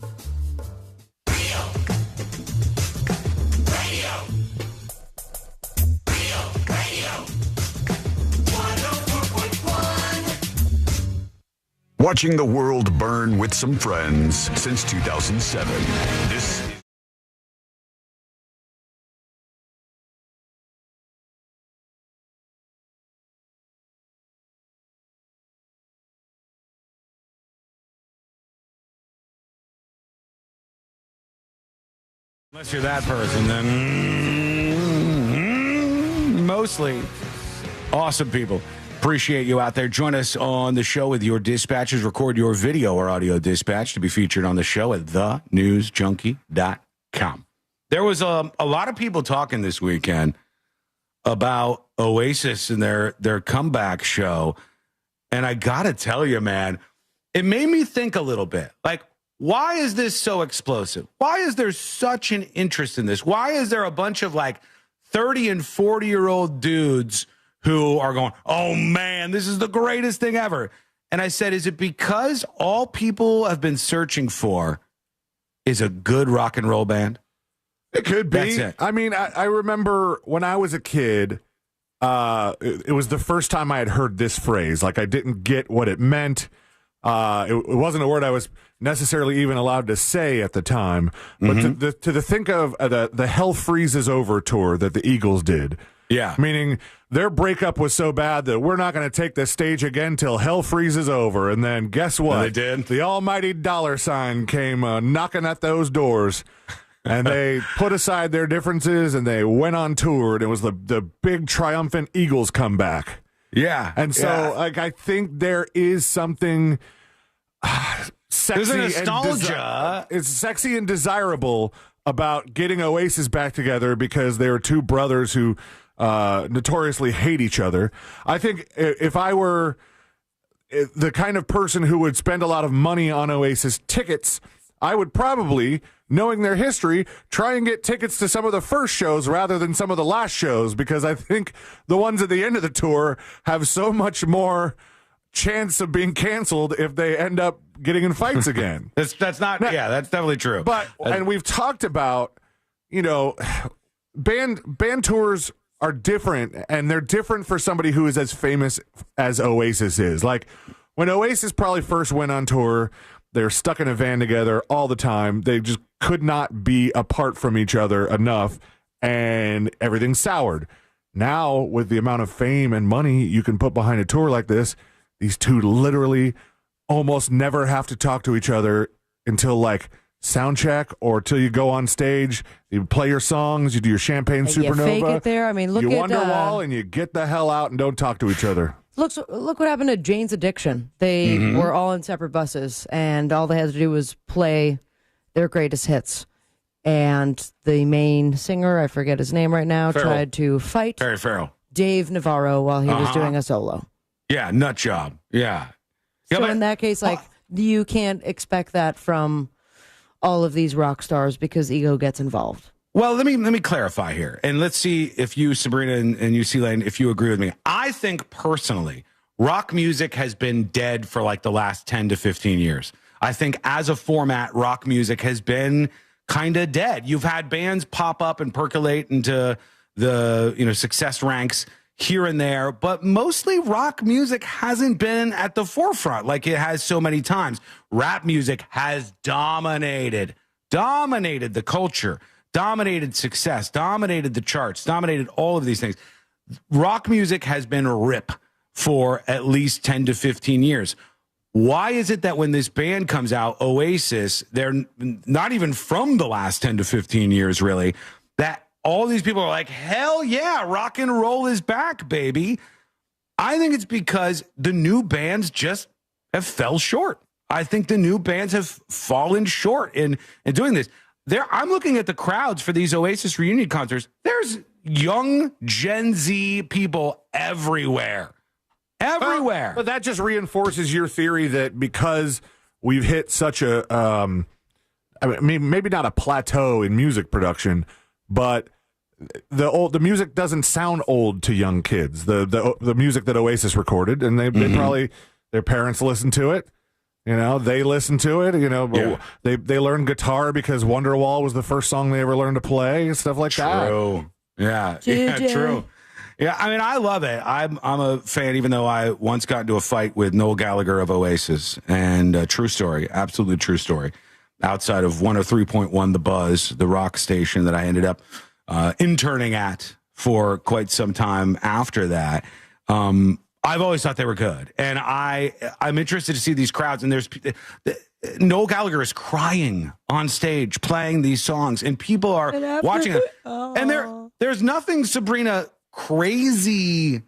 Watching the world burn with some friends since 2007. This Unless you're that person, then mostly awesome people. Appreciate you out there. Join us on the show with your dispatches. Record your video or audio dispatch to be featured on the show at thenewsjunkie.com. There was a lot of people talking this weekend about Oasis and their comeback show. And I got to tell you, man, it made me think a little bit. Like, why is this so explosive? Why is there such an interest in this? Why is there a bunch of like 30 and 40-year-old dudes who are going, oh, man, this is the greatest thing ever? And I said, is it because all people have been searching for is a good rock and roll band? It could be. That's it. I mean, I remember when I was a kid, it was the first time I had heard this phrase. Like, I didn't get what it meant. It wasn't a word I was necessarily even allowed to say at the time. But to think of the Hell Freezes Over tour that the Eagles did. Yeah. Meaning their breakup was so bad that we're not going to take the stage again till hell freezes over. And then guess what? And they did. The almighty $sign came knocking at those doors. And they put aside their differences and they went on tour. And it was the big triumphant Eagles comeback. Yeah. And so, like, I think there is something sexy. There's a nostalgia. It's sexy and desirable about getting Oasis back together because they were two brothers who notoriously hate each other. I think if I were the kind of person who would spend a lot of money on Oasis tickets, I would probably, knowing their history, try and get tickets to some of the first shows rather than some of the last shows, because I think the ones at the end of the tour have so much more chance of being canceled if they end up getting in fights again. That's definitely true. But and we've talked about, band tours are different, and they're different for somebody who is as famous as Oasis is. Like, when Oasis probably first went on tour, they're stuck in a van together all the time. They just could not be apart from each other enough, and everything soured. Now, with the amount of fame and money you can put behind a tour like this, these two literally almost never have to talk to each other until, like, sound check or till you go on stage. You play your songs, you do your Champagne Supernova. You fake it there. I mean, look at Wonderwall, and you get the hell out and don't talk to each other. Look what happened to Jane's Addiction. They were all in separate buses, and all they had to do was play their greatest hits. And the main singer, I forget his name right now, tried to fight Perry Farrell. Dave Navarro while he was doing a solo. Yeah, nut job. Yeah. So in that case, like, you can't expect that from all of these rock stars because ego gets involved. Well, let me clarify here, and let's see if you, Sabrina, and you, C-Lane, if you agree with me. I think personally, rock music has been dead for like the last 10 to 15 years. I think as a format, rock music has been kind of dead. You've had bands pop up and percolate into the success ranks here and there, but mostly rock music hasn't been at the forefront like it has so many times. Rap music has dominated the culture, dominated success, dominated the charts, dominated all of these things. Rock music has been a rip for at least 10 to 15 years. Why is it that when this band comes out, Oasis, they're not even from the last 10 to 15 years, really, that all these people are like, hell yeah, rock and roll is back, baby. I think it's because the new bands just have fell short. I think the new bands have fallen short in doing this. I'm looking at the crowds for these Oasis reunion concerts. There's young Gen Z people everywhere. Everywhere. But that just reinforces your theory that because we've hit such a, maybe not a plateau in music production, but the music doesn't sound old to young kids. The music that Oasis recorded, and they probably, their parents listened to it. They listen to it. They learned guitar because Wonderwall was the first song they ever learned to play and stuff like that. True. Yeah. True. Yeah, I mean, I love it. I'm a fan, even though I once got into a fight with Noel Gallagher of Oasis. And true story, absolutely true story. Outside of 103.1 The Buzz, the rock station that I ended up interning at for quite some time after that. I've always thought they were good. And I'm interested to see these crowds. And Noel Gallagher is crying on stage, playing these songs. And people are watching it. And there's nothing, Sabrina, crazy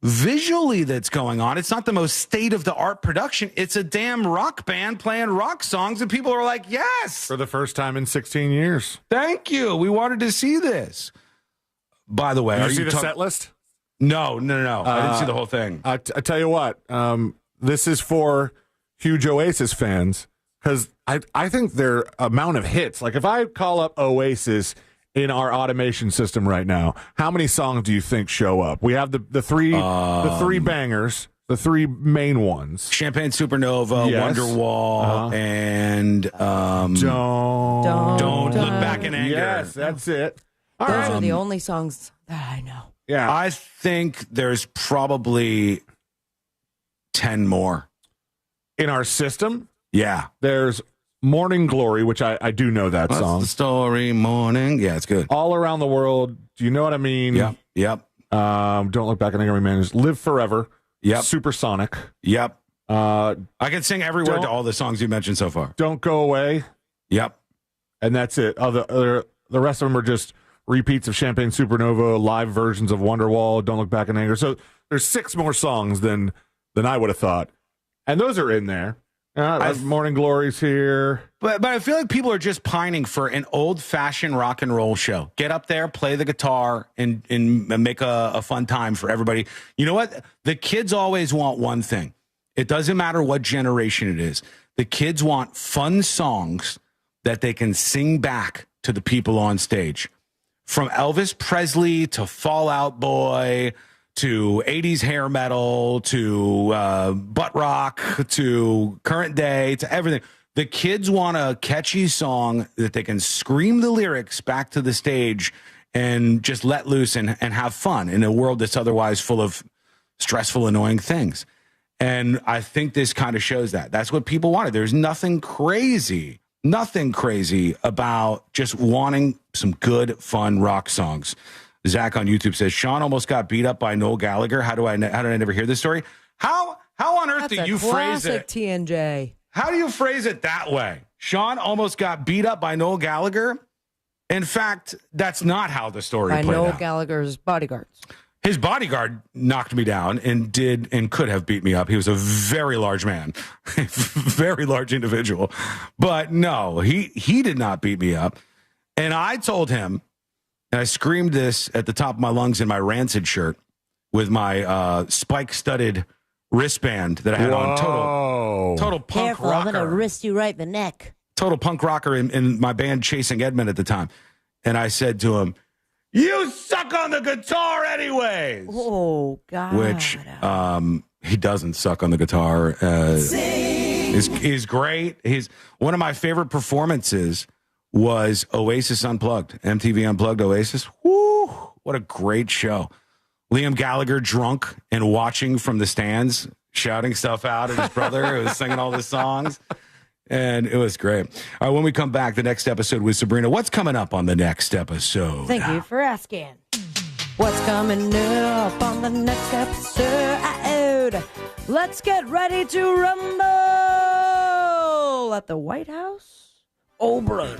visually that's going on. It's not the most state-of-the-art production. It's a damn rock band playing rock songs, and people are like, yes! For the first time in 16 years. Thank you. We wanted to see this. By the way, Did you see the set list? No. I didn't see the whole thing. I tell you what, this is for huge Oasis fans, because I think their amount of hits, like if I call up Oasis in our automation system right now, how many songs do you think show up? We have the three bangers, the three main ones: Champagne Supernova, yes. Wonderwall, and Don't Look Back in Anger. Yes, that's it. Those are the only songs that I know. Yeah, I think there's probably 10 more in our system. Yeah, there's Morning Glory, which I do know that What's song. The story, Morning. Yeah, it's good. All Around the World. Do you know what I mean? Yep. Don't Look Back in Anger. We managed. Live Forever. Yep. Supersonic. Yep. I can sing every word to all the songs you mentioned so far. Don't Go Away. Yep. And that's it. The rest of them are just repeats of Champagne Supernova, live versions of Wonderwall, Don't Look Back in Anger. So there's 6 more songs than I would have thought. And those are in there. Morning Glory's here. But I feel like people are just pining for an old-fashioned rock and roll show. Get up there, play the guitar, and make a fun time for everybody. You know what? The kids always want one thing. It doesn't matter what generation it is. The kids want fun songs that they can sing back to the people on stage. From Elvis Presley to Fall Out Boy to 80s hair metal to butt rock to current day to everything. The kids want a catchy song that they can scream the lyrics back to the stage and just let loose and have fun in a world that's otherwise full of stressful, annoying things. And I think this kind of shows that. That's what people wanted. There's nothing crazy about just wanting some good, fun rock songs. Zach on YouTube says, Sean almost got beat up by Noel Gallagher. How did I never hear this story? How on earth do you phrase it? TNJ. How do you phrase it that way? Sean almost got beat up by Noel Gallagher? In fact, that's not how the story played Noel out. Gallagher's bodyguards. His bodyguard knocked me down and could have beat me up. He was a very large man, a very large individual. But no, he did not beat me up. And I told him, and I screamed this at the top of my lungs in my Rancid shirt with my spike-studded wristband that I had on. Total punk Careful, rocker. I'm going to wrist you right in the neck. Total punk rocker in my band Chasing Edmund at the time. And I said to him, "You suck on the guitar anyways." Oh, God. Which he doesn't suck on the guitar. He's great. One of my favorite performances was Oasis Unplugged, MTV Unplugged Oasis. Woo! What a great show. Liam Gallagher drunk and watching from the stands, shouting stuff out at his brother who was singing all the songs. And it was great. All right, when we come back, the next episode with Sabrina. What's coming up on the next episode? Thank you for asking. What's coming up on the next episode? Let's get ready to rumble at the White House. Oh, brother.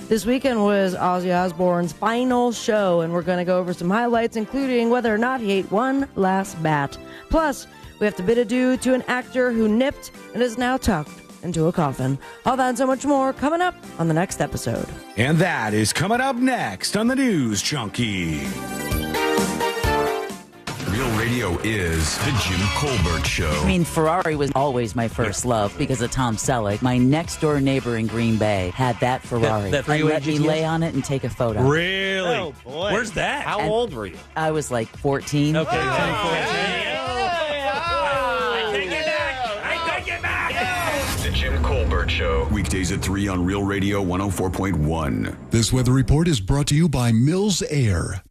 This weekend was Ozzy Osbourne's final show, and we're going to go over some highlights, including whether or not he ate one last bat. Plus, we have to bid adieu to an actor who nipped and is now tucked into a coffin. All that and so much more coming up on the next episode. And that is coming up next on the News Junkie. Real Radio is the Jim Colbert Show. I mean, Ferrari was always my first love because of Tom Selleck. My next door neighbor in Green Bay had that Ferrari. That and let me lay on it and take a photo. Really? Oh, boy. Where's that? How old were you? I was like 14. Okay, 14. The Jim Colbert Show. Weekdays at 3 on Real Radio 104.1. This weather report is brought to you by Mills Air.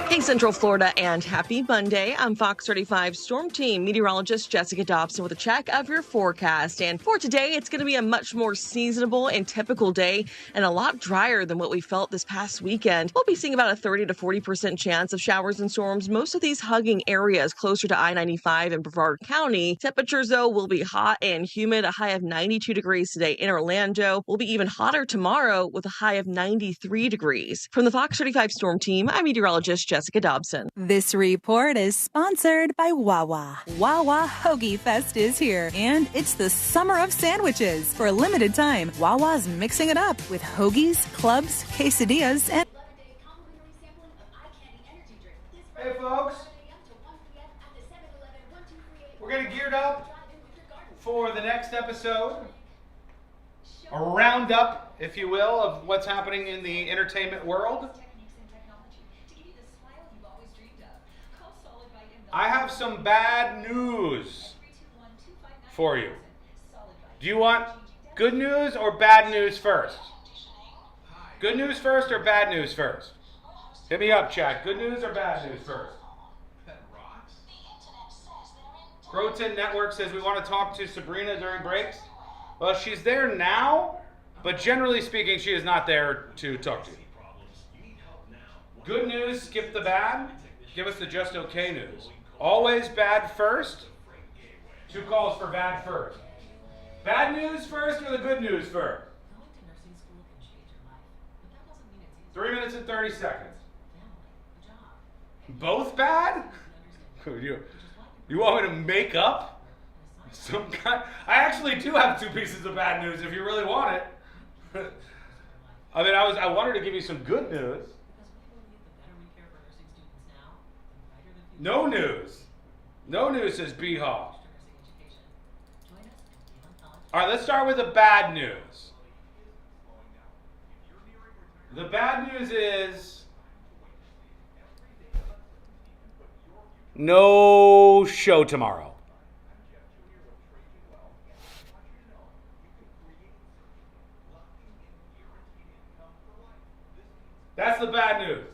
Hey, Central Florida, and happy Monday. I'm Fox 35 Storm Team meteorologist Jessica Dobson with a check of your forecast. And for today, it's going to be a much more seasonable and typical day and a lot drier than what we felt this past weekend. We'll be seeing about a 30 to 40% chance of showers and storms, most of these hugging areas closer to I-95 in Brevard County. Temperatures, though, will be hot and humid, a high of 92 degrees today in Orlando. Will be even hotter tomorrow with a high of 93 degrees. From the Fox 35 Storm Team, I'm meteorologist Jessica Dobson. This report is sponsored by Wawa. Wawa Hoagie Fest is here, and it's the summer of sandwiches. For a limited time, Wawa's mixing it up with hoagies, clubs, quesadillas, and... Hey, folks. We're getting geared up for the next episode. A roundup, if you will, of what's happening in the entertainment world. I have some bad news for you. Do you want good news or bad news first? Good news first or bad news first? Hit me up, chat. Good news or bad news first? Groton Network says we want to talk to Sabrina during breaks. Well, she's there now, but generally speaking, she is not there to talk to you. Good news, skip the bad. Give us the just okay news. Always bad first. 2 calls for bad first. Bad news first or the good news first? 3 minutes and 30 seconds. Both bad? You want me to make up some kind? I actually do have 2 pieces of bad news if you really want it. I mean, I wanted to give you some good news. No news. No news, says B-Haw. All right, let's start with the bad news. The bad news is no show tomorrow. That's the bad news.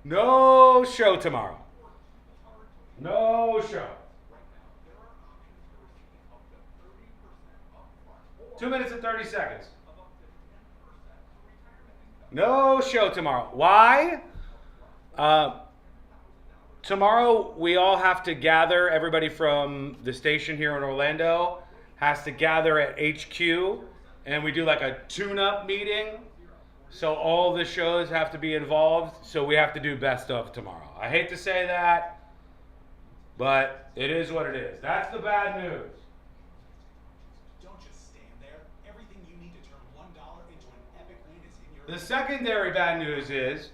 No show tomorrow. No show. 2 minutes and 30 seconds. No show tomorrow. Why? Tomorrow we all have to gather. Everybody from the station here in Orlando has to gather at HQ, and we do like a tune-up meeting. So all the shows have to be involved. So we have to do best of tomorrow. I hate to say that, but it is what it is. That's the bad news. Don't just stand there. Everything you need to turn $1 into an epic win is in your... The secondary bad news is,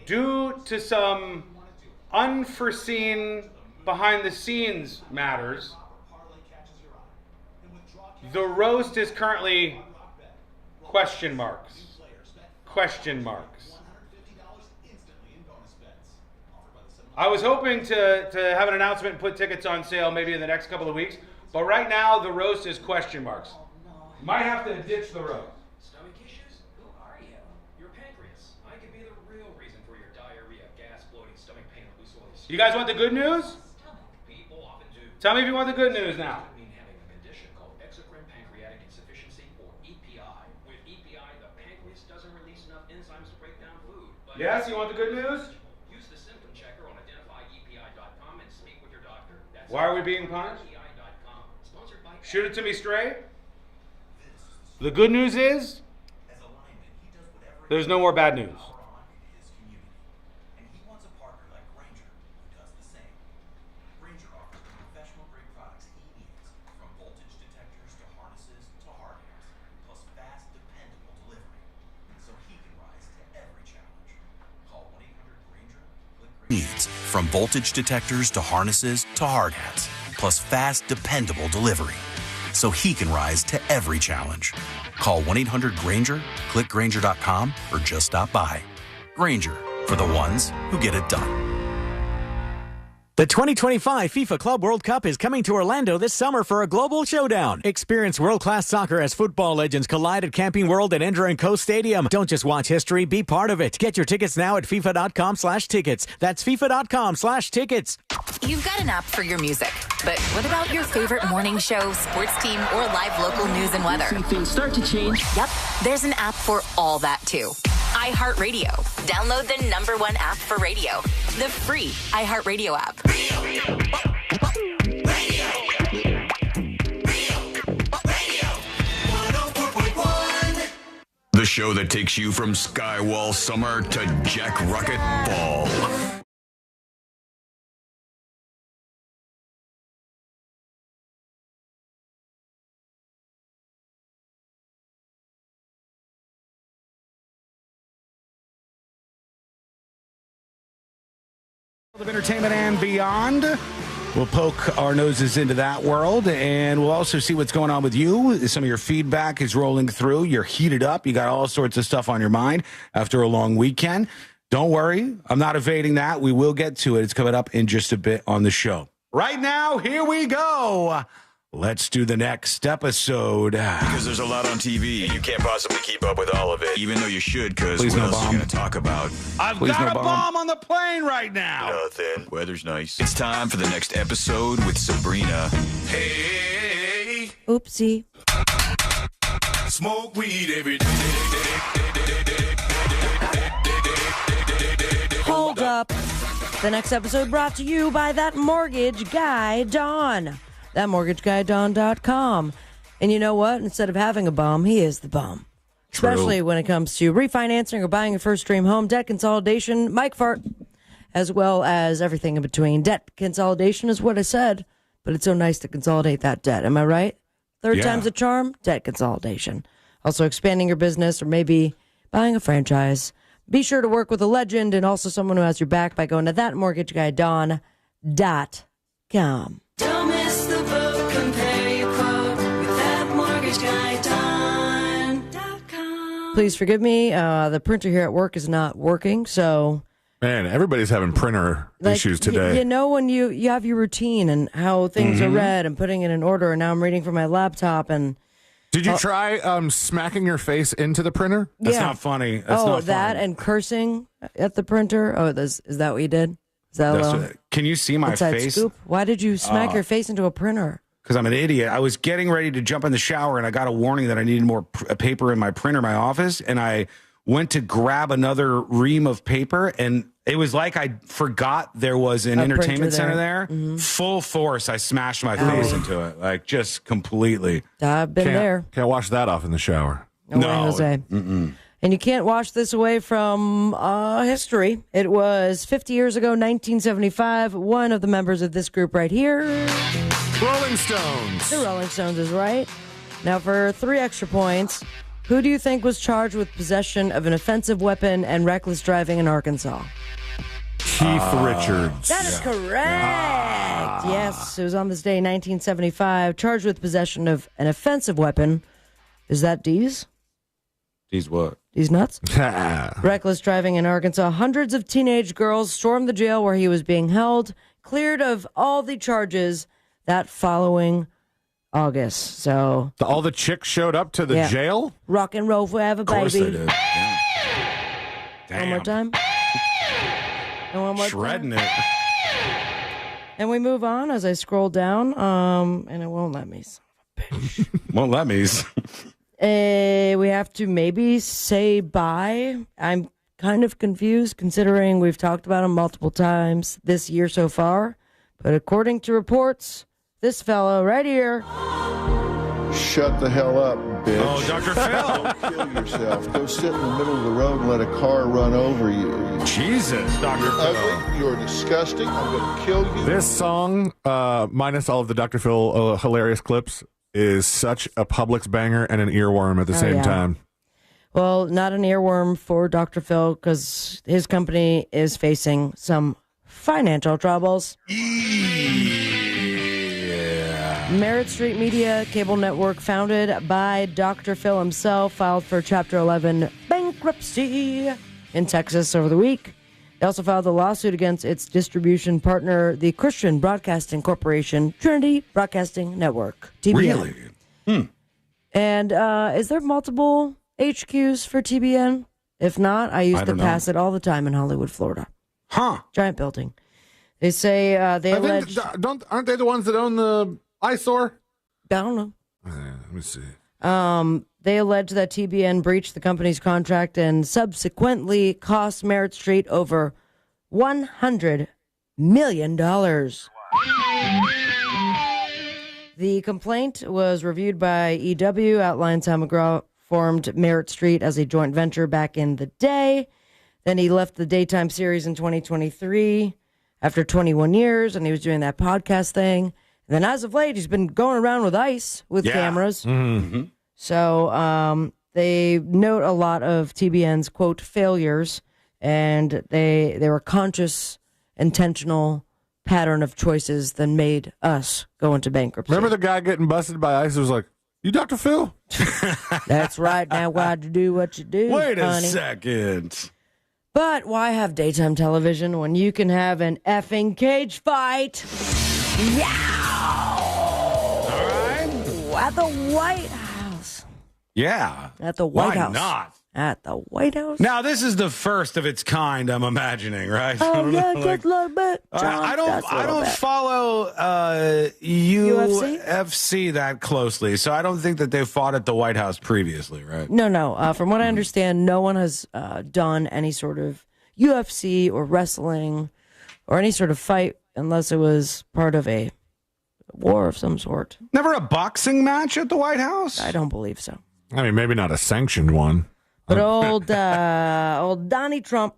due to some unforeseen behind-the-scenes matters, the roast is currently Question marks. Question marks. I was hoping to have an announcement and put tickets on sale maybe in the next couple of weeks, but right now the roast is question marks. Might have to ditch the roast. Stomach issues? Who are you? Your pancreas. I could be the real reason for your diarrhea, gas, bloating, stomach pain, and loose oily skin. You guys want the good news? People often do. Tell me if you want the good news now. I mean having a condition called exocrine pancreatic insufficiency, or EPI. With EPI, the pancreas doesn't release enough enzymes to break down food. But Yes, you want the good news? use the symptom checker on identifyepi.com and speak with your doctor. That's Why are we being punished? EPI.com. Sponsored by Shoot it to me straight. The good news is there's no more bad news. And he wants a partner like Grainger who does the same. Grainger offers the professional grade products he needs, from voltage detectors to harnesses to hard hats, plus fast, dependable delivery, so he can rise to every challenge. Call 1-800-GRAINGER. Needs, from voltage detectors to harnesses to hard hats, plus fast, dependable delivery, so he can rise to every challenge. Call 1-800-GRAINGER, click Grainger.com, or just stop by. Grainger, for the ones who get it done. The 2025 FIFA Club World Cup is coming to Orlando this summer for a global showdown. Experience world-class soccer as football legends collide at Camping World at Ender & Co Stadium. Don't just watch history, be part of it. Get your tickets now at FIFA.com/tickets. That's FIFA.com/tickets. You've got an app for your music, but what about your favorite morning show, sports team, or live local news and weather? See things start to change. Yep, there's an app for all that too. iHeartRadio. Download the #1 app for radio, the free iHeartRadio app. The show that takes you from Skywall summer to Jack Rocket fall. Of entertainment and beyond. We'll poke our noses into that world, and we'll also see what's going on with you. Some of your feedback is rolling through. You're heated up. You got all sorts of stuff on your mind after a long weekend. Don't worry. I'm not evading that. We will get to it. It's coming up in just a bit on the show. Right now, here we go. Let's do the next episode. Because there's a lot on TV. You can't possibly keep up with all of it, even though you should, because what else are you going to talk about? I've got a bomb on the plane right now. Nothing. Weather's nice. It's time for the next episode with Sabrina. Hey. Oopsie. Smoke weed every day. Hold up. The next episode brought to you by that mortgage guy, Don. ThatMortgageGuyDon.com. And you know what? Instead of having a bum, he is the bum. True. Especially when it comes to refinancing or buying your first dream home, debt consolidation, Mike Fart, as well as everything in between. Debt consolidation is what I said, but it's so nice to consolidate that debt. Am I right? Third time's a charm, debt consolidation. Also expanding your business or maybe buying a franchise. Be sure to work with a legend and also someone who has your back by going to ThatMortgageGuyDon.com. Don't miss the boat. Compare your quote with ThatMortgageGuyDon.com. Please forgive me. The printer here at work is not working, so... Man, everybody's having printer issues today. You know when you have your routine and how things are read and putting it in order, and now I'm reading from my laptop and... Did you try smacking your face into the printer? That's not funny. That's not that funny. and cursing at the printer? Oh, is that what you did? Is that Can you see my inside face? scoop? Why did you smack your face into a printer? Because I'm an idiot. I was getting ready to jump in the shower, and I got a warning that I needed more paper in my printer in my office, and I went to grab another ream of paper, and it was like I forgot there was an entertainment center there. Full force, I smashed my face into it, like just completely. I've been there. Can't wash that off in the shower. No way, Jose. And you can't wash this away from history. It was 50 years ago, 1975. One of the members of this group right here. Rolling Stones. The Rolling Stones is right. Now for 3 extra points, who do you think was charged with possession of an offensive weapon and reckless driving in Arkansas? Keith Richards. That is correct. Yes, it was on this day, 1975. Charged with possession of an offensive weapon. Is that D's? He's what? He's nuts. Reckless driving in Arkansas. Hundreds of teenage girls stormed the jail where he was being held, cleared of all the charges that following August. So all the chicks showed up to the jail? Rock and roll forever, baby. Of course they did. Yeah. Damn. One more time. And one more Shredding time. it. And we move on as I scroll down, and it won't let me. Son of a bitch. Won't let me. We have to maybe say bye. I'm kind of confused considering we've talked about him multiple times this year so far. But according to reports, this fellow right here. Shut the hell up, bitch. Oh, Dr. Phil. Kill yourself. Go sit in the middle of the road and let a car run over you. Jesus, Dr. You're Phil. ugly. You're disgusting. I'm going to kill you. This song, minus all of the Dr. Phil hilarious clips, is such a Publix banger and an earworm at the same time. Well, not an earworm for Dr. Phil because his company is facing some financial troubles. Merritt Street Media, cable network founded by Dr. Phil himself, filed for Chapter 11 bankruptcy in Texas over the week. They also filed a lawsuit against its distribution partner, the Christian Broadcasting Corporation, Trinity Broadcasting Network, TBN. Really? And is there multiple HQs for TBN? If not, I used to pass it all the time in Hollywood, Florida. Huh. Giant building. They say they allege... Aren't they the ones that own the eyesore? I don't know. Let me see. They allege that TBN breached the company's contract and subsequently cost Merritt Street over $100 million. The complaint was reviewed by EW, outlines how McGraw formed Merritt Street as a joint venture back in the day. Then he left the daytime series in 2023 after 21 years, and he was doing that podcast thing. And then as of late, he's been going around with ICE with cameras. Mm-hmm. So they note a lot of TBN's, quote, failures, and they were conscious, intentional pattern of choices that made us go into bankruptcy. Remember the guy getting busted by ICE who was like, you Dr. Phil? That's right. Now why'd you do what you do, Wait a honey? second. But why have daytime television when you can have an effing cage fight? Yeah! All right. At the White House. Yeah. At the White Why House. not? At the White House. Now, this is the first of its kind, I'm imagining, right? Oh, yeah, Like, just a little bit. I don't follow UFC that closely, so I don't think that they fought at the White House previously, right? No. From what I understand, no one has done any sort of UFC or wrestling or any sort of fight unless it was part of a war of some sort. Never a boxing match at the White House? I don't believe so. I mean, maybe not a sanctioned one. But old Donnie Trump,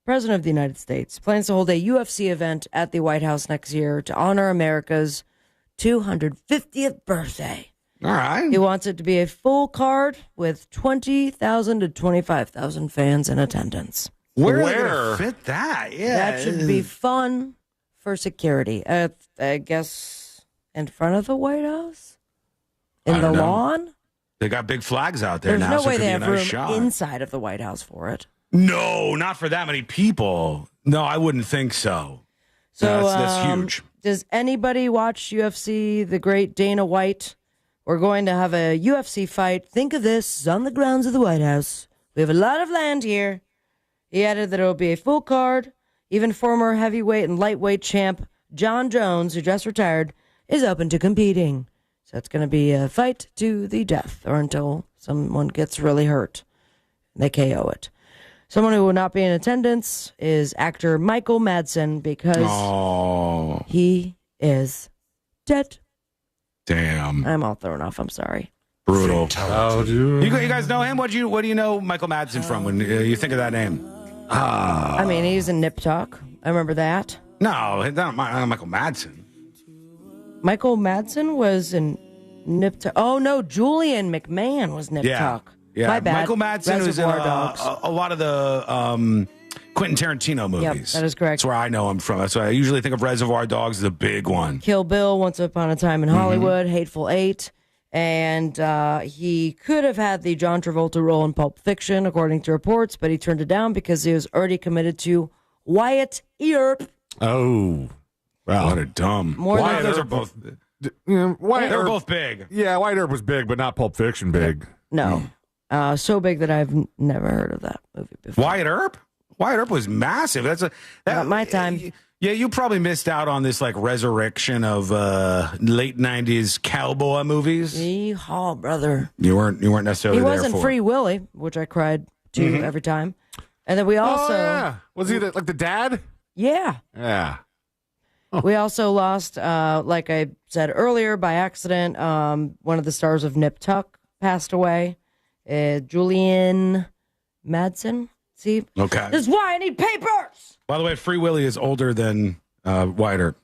President of the United States, plans to hold a UFC event at the White House next year to honor America's 250th birthday. All right. He wants it to be a full card with 20,000 to 25,000 fans in attendance. Where are they gonna fit that? Yeah. That should be fun for security. I guess in front of the White House? In the lawn? They got big flags out there There's now, no so way it could they be a have nice room shot. inside of the White House for it. No, not for that many people. No, I wouldn't think so. So That's huge. Does anybody watch UFC? The great Dana White. We're going to have a UFC fight. Think of this on the grounds of the White House. We have a lot of land here. He added that it will be a full card. Even former heavyweight and lightweight champ John Jones, who just retired, is open to competing. So it's going to be a fight to the death or until someone gets really hurt. They KO it. Someone who will not be in attendance is actor Michael Madsen because he is dead. Damn. I'm all thrown off. I'm sorry. Brutal. Oh, dude. You guys know him? What do you know Michael Madsen from when you think of that name? I mean, he's in Nip Tuck. I remember that. No, not Michael Madsen. Michael Madsen was in Nip Tuck. Oh, no, Julian McMahon was Nip Tuck. Yeah, My bad. Michael Madsen was in a lot of the Quentin Tarantino movies. Yep, that is correct. That's where I know him from. That's why I usually think of Reservoir Dogs as a big one. Kill Bill, Once Upon a Time in Hollywood, Hateful Eight. And he could have had the John Travolta role in Pulp Fiction, according to reports, but he turned it down because he was already committed to Wyatt Earp. Oh, wow. What a dumb. Wyatt Those are Earp- both. Wyatt They're Earp- both big. Yeah, Wyatt Earp was big, but not Pulp Fiction big. No. So big that I've never heard of that movie before. Wyatt Earp? Wyatt Earp was massive. Not my time. Yeah, you probably missed out on this like resurrection of late '90s cowboy movies. Yeehaw, brother. You weren't necessarily. He there wasn't for Free Willy, which I cried to Mhm. every time. And then we also... Oh, yeah. Was he like the dad? Yeah. Yeah. We also lost, like I said earlier, by accident, one of the stars of Nip Tuck passed away. Julian Madsen. See? Okay. This is why I need papers! By the way, Free Willy is older than Wyatt Earp.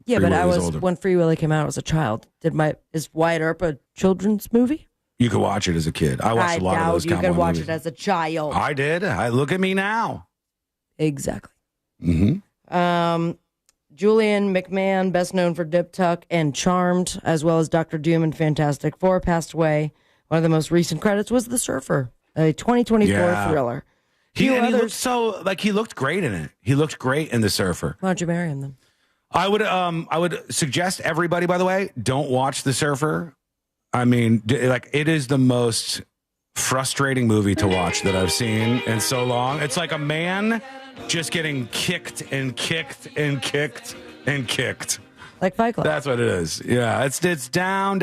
Yeah, Free but Willy I is was older. when Free Willy came out, I was a child. Is Wyatt Earp a children's movie? You could watch it as a kid. I watched a lot of those you cowboy could watch movies. it as a child. I did. Look at me now. Exactly. Mm-hmm. Julian McMahon, best known for Dip Tuck and Charmed, as well as Dr. Doom and Fantastic Four, passed away. One of the most recent credits was The Surfer, a 2024 Yeah. thriller. He looked so like he looked great in it. He looked great in The Surfer. Why don't you marry him then? I would suggest everybody, by the way, don't watch The Surfer. I mean, like it is the most frustrating movie to watch that I've seen in so long. It's like a man just getting kicked and kicked and kicked and kicked. Like Fight Club. That's what it is. Yeah, it's down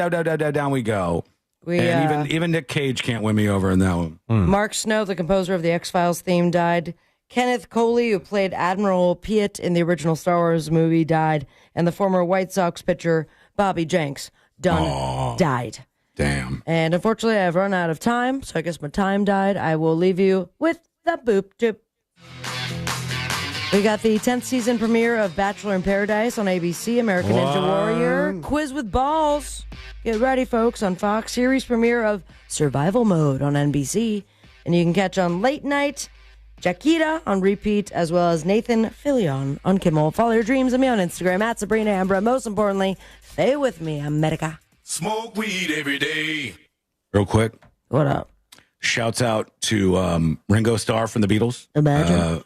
we go. And even Nick Cage can't win me over in that one. Mark Snow, the composer of the X-Files theme, died. Kenneth Coley, who played Admiral Piet in the original Star Wars movie, died. And the former White Sox pitcher, Bobby Jenks, died. Damn. And unfortunately, I've run out of time, so I guess my time died. I will leave you with the boop tip. We got the 10th season premiere of Bachelor in Paradise on ABC, American Ninja Warrior, Quiz with Balls. Get ready, folks, on Fox. Series premiere of Survival Mode on NBC. And you can catch on Late Night, Jaquita on repeat, as well as Nathan Fillion on Kimmel. Follow your dreams and me on Instagram at Sabrina Ambra. Most importantly, stay with me, America. Smoke weed every day. Real quick. What up? Shouts out to Ringo Starr from the Beatles. Imagine.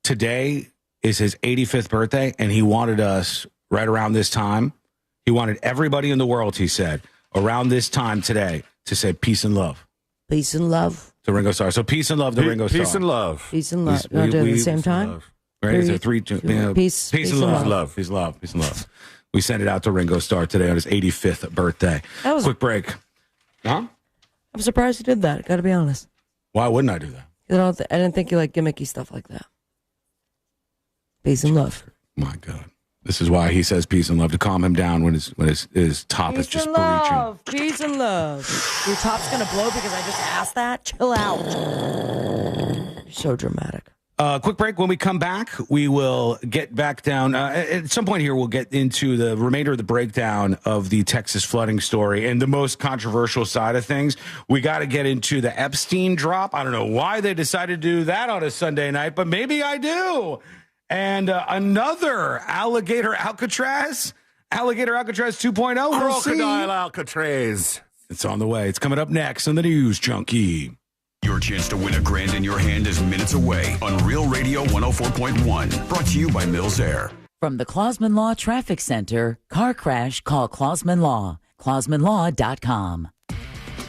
Today is his 85th birthday, and he wanted us right around this time. He wanted everybody in the world, he said, around this time today to say peace and love. Peace and love. To Ringo Starr. So peace and love to Ringo Starr. Peace and love. Peace and love. You want to do it at the same time? Right? Is there three? Peace and love. Peace and love. Peace and love. We sent it out to Ringo Starr today on his 85th birthday. That was quick break. Huh? I'm surprised you did that. Got to be honest. Why wouldn't I do that? I didn't think you like gimmicky stuff like that. Peace and love. My God. This is why he says peace and love, to calm him down when his top is just breaching. Peace and love. Your top's going to blow because I just asked that? Chill out. You're so dramatic. Quick break. When we come back, we will get back down. At some point here, we'll get into the remainder of the breakdown of the Texas flooding story and the most controversial side of things. We got to get into the Epstein drop. I don't know why they decided to do that on a Sunday night, but maybe I do. And another Alligator Alcatraz. Alligator Alcatraz 2.0. We'll see. Crocodile Alcatraz. It's on the way. It's coming up next on the News Junkie. Your chance to win $1,000 in your hand is minutes away on Real Radio 104.1. Brought to you by Mills Air. From the Clausman Law Traffic Center, car crash, call Clausman Law. ClausmanLaw.com.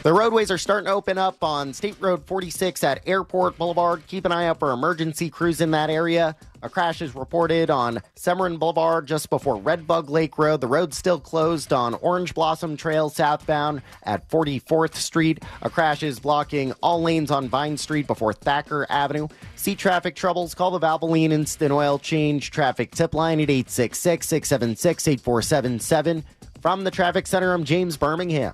The roadways are starting to open up on State Road 46 at Airport Boulevard. Keep an eye out for emergency crews in that area. A crash is reported on Severin Boulevard just before Red Bug Lake Road. The road's still closed on Orange Blossom Trail southbound at 44th Street. A crash is blocking all lanes on Vine Street before Thacker Avenue. See traffic troubles? Call the Valvoline Instant Oil Change traffic tip line at 866-676-8477. From the Traffic Center, I'm James Birmingham.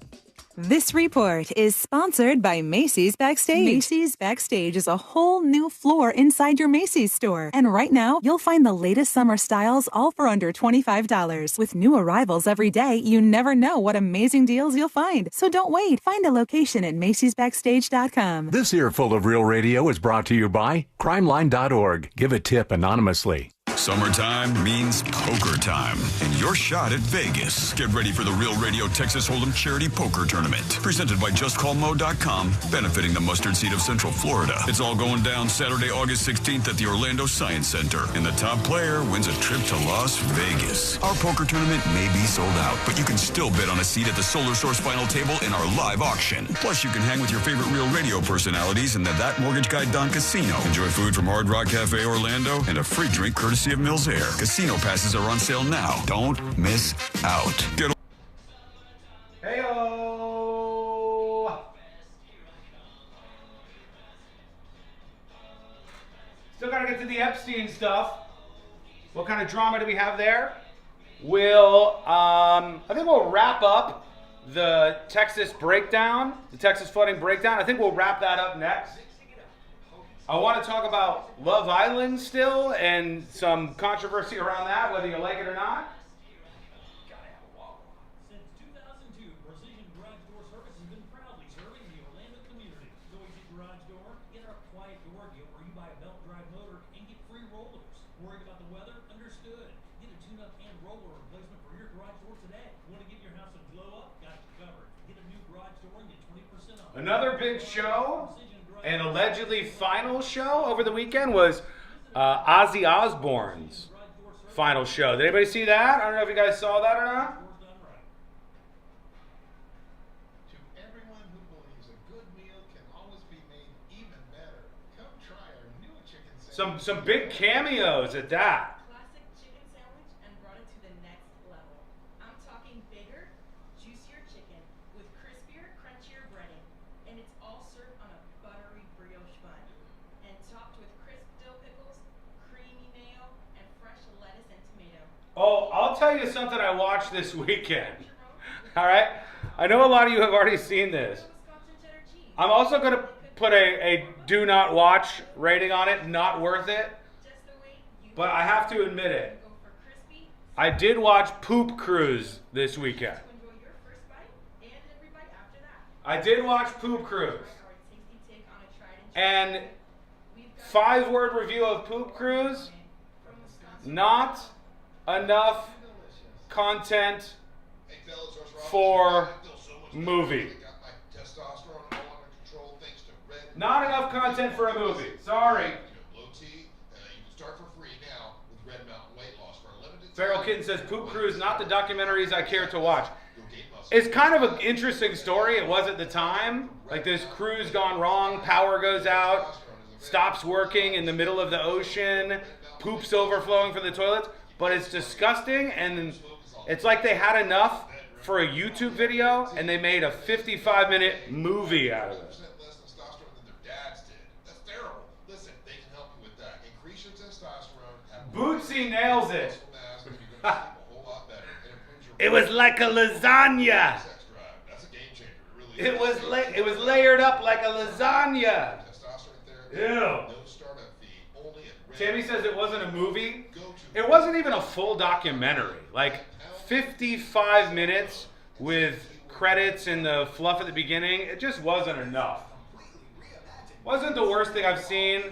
This report is sponsored by Macy's Backstage. Macy's Backstage is a whole new floor inside your Macy's store. And right now, you'll find the latest summer styles all for under $25. With new arrivals every day, you never know what amazing deals you'll find. So don't wait. Find a location at Macy'sBackstage.com. This earful of Real Radio is brought to you by crimeline.org. Give a tip anonymously. Summertime means poker time, and your shot at Vegas. Get ready for the Real Radio Texas Hold'em Charity Poker Tournament, presented by JustCallMo.com, benefiting the mustard seed of Central Florida. It's all going down Saturday, August 16th at the Orlando Science Center, and the top player wins a trip to Las Vegas. Our poker tournament may be sold out, but you can still bid on a seat at the Solar Source final table in our live auction. Plus, you can hang with your favorite Real Radio personalities in the That Mortgage Guy Don Casino. Enjoy food from Hard Rock Cafe Orlando and a free drink courtesy of Mills Air. Casino passes are on sale now. Don't miss out. Heyo! Still gotta get to the Epstein stuff. What kind of drama do we have there? I think we'll wrap up the Texas breakdown, the Texas flooding breakdown. I think we'll wrap that up next. I want to talk about Love Island still and some controversy around that, whether you like it or not. Since 2002, Precision Garage Door Service has been proudly serving the Orlando community. Go easy garage door, get our quiet door deal where you buy a belt drive motor and get free rollers. Worried about the weather? Understood. Get a tune-up and roller replacement for your garage door today. Want to give your house a glow up? Got you covered. Get a new garage door and get 20% off. Another big show and allegedly final show over the weekend was Ozzy Osbourne's final show. Did anybody see that? I don't know if you guys saw that or not. To everyone who believes a good meal can always be made even better, come try our new chicken sandwich. Some big cameos at that. Classic chicken sandwich and brought it to the next level. I'm talking bigger, juicier chicken with crispier, crunchier breading. And it's all served on a buttery brioche bun. And topped with crisp dill pickles, creamy mayo, and fresh lettuce and tomato. Oh, I'll tell you something I watched this weekend. All right? I know a lot of you have already seen this. I'm also going to put a do not watch rating on it, not worth it. But I have to admit it. I did watch Poop Cruise this weekend. I did watch Poop Cruise. And 5-word review of Poop Cruise, not enough content for movie. Not enough content for a movie. Sorry. Feral Kitten says, Poop Cruise, not the documentaries I care to watch. It's kind of an interesting story. It was at the time. Like this cruise gone wrong, power goes out, stops working in the middle of the ocean, poop's overflowing from the toilets. But it's disgusting, and it's like they had enough for a YouTube video, and they made a 55-minute movie out of it. Bootsy nails it. It was like a lasagna. It was layered up like a lasagna. Ew. Tammy says it wasn't a movie. It wasn't even a full documentary. Like 55 minutes with credits and the fluff at the beginning. It just wasn't enough. Wasn't the worst thing I've seen,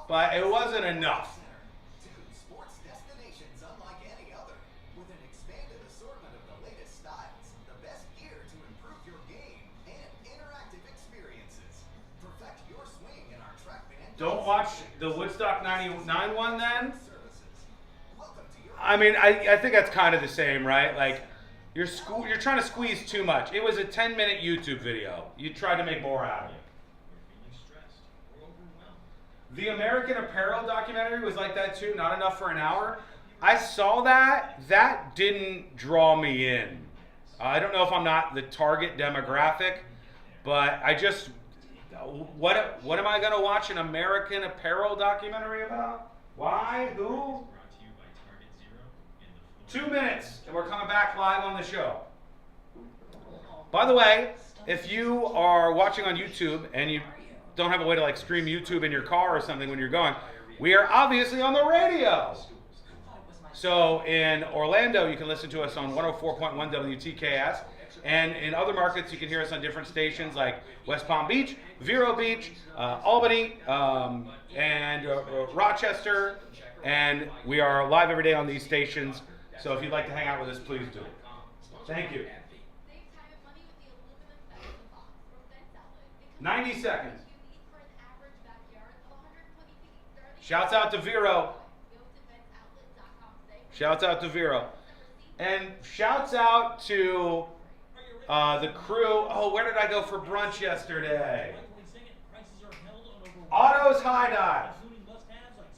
but it wasn't enough. Don't watch the Woodstock 99 one then? I mean, I think that's kind of the same, right? Like, you're trying to squeeze too much. It was a 10-minute YouTube video. You tried to make more out of it. The American Apparel documentary was like that too, not enough for an hour. I saw that. That didn't draw me in. I don't know if I'm not the target demographic, but I just... What am I going to watch an American Apparel documentary about? Why? Who? 2 minutes, and we're coming back live on the show. By the way, if you are watching on YouTube and you don't have a way to like stream YouTube in your car or something when you're going, we are obviously on the radio. So in Orlando, you can listen to us on 104.1 WTKS. And in other markets, you can hear us on different stations like West Palm Beach Vero Beach, Albany, and Rochester. And we are live every day on these stations. So if you'd like to hang out with us, please do. Thank you. 90 seconds. Shouts out to Vero. Shouts out to Vero. And shouts out to the crew. Oh, where did I go for brunch yesterday? Otto's High Dive.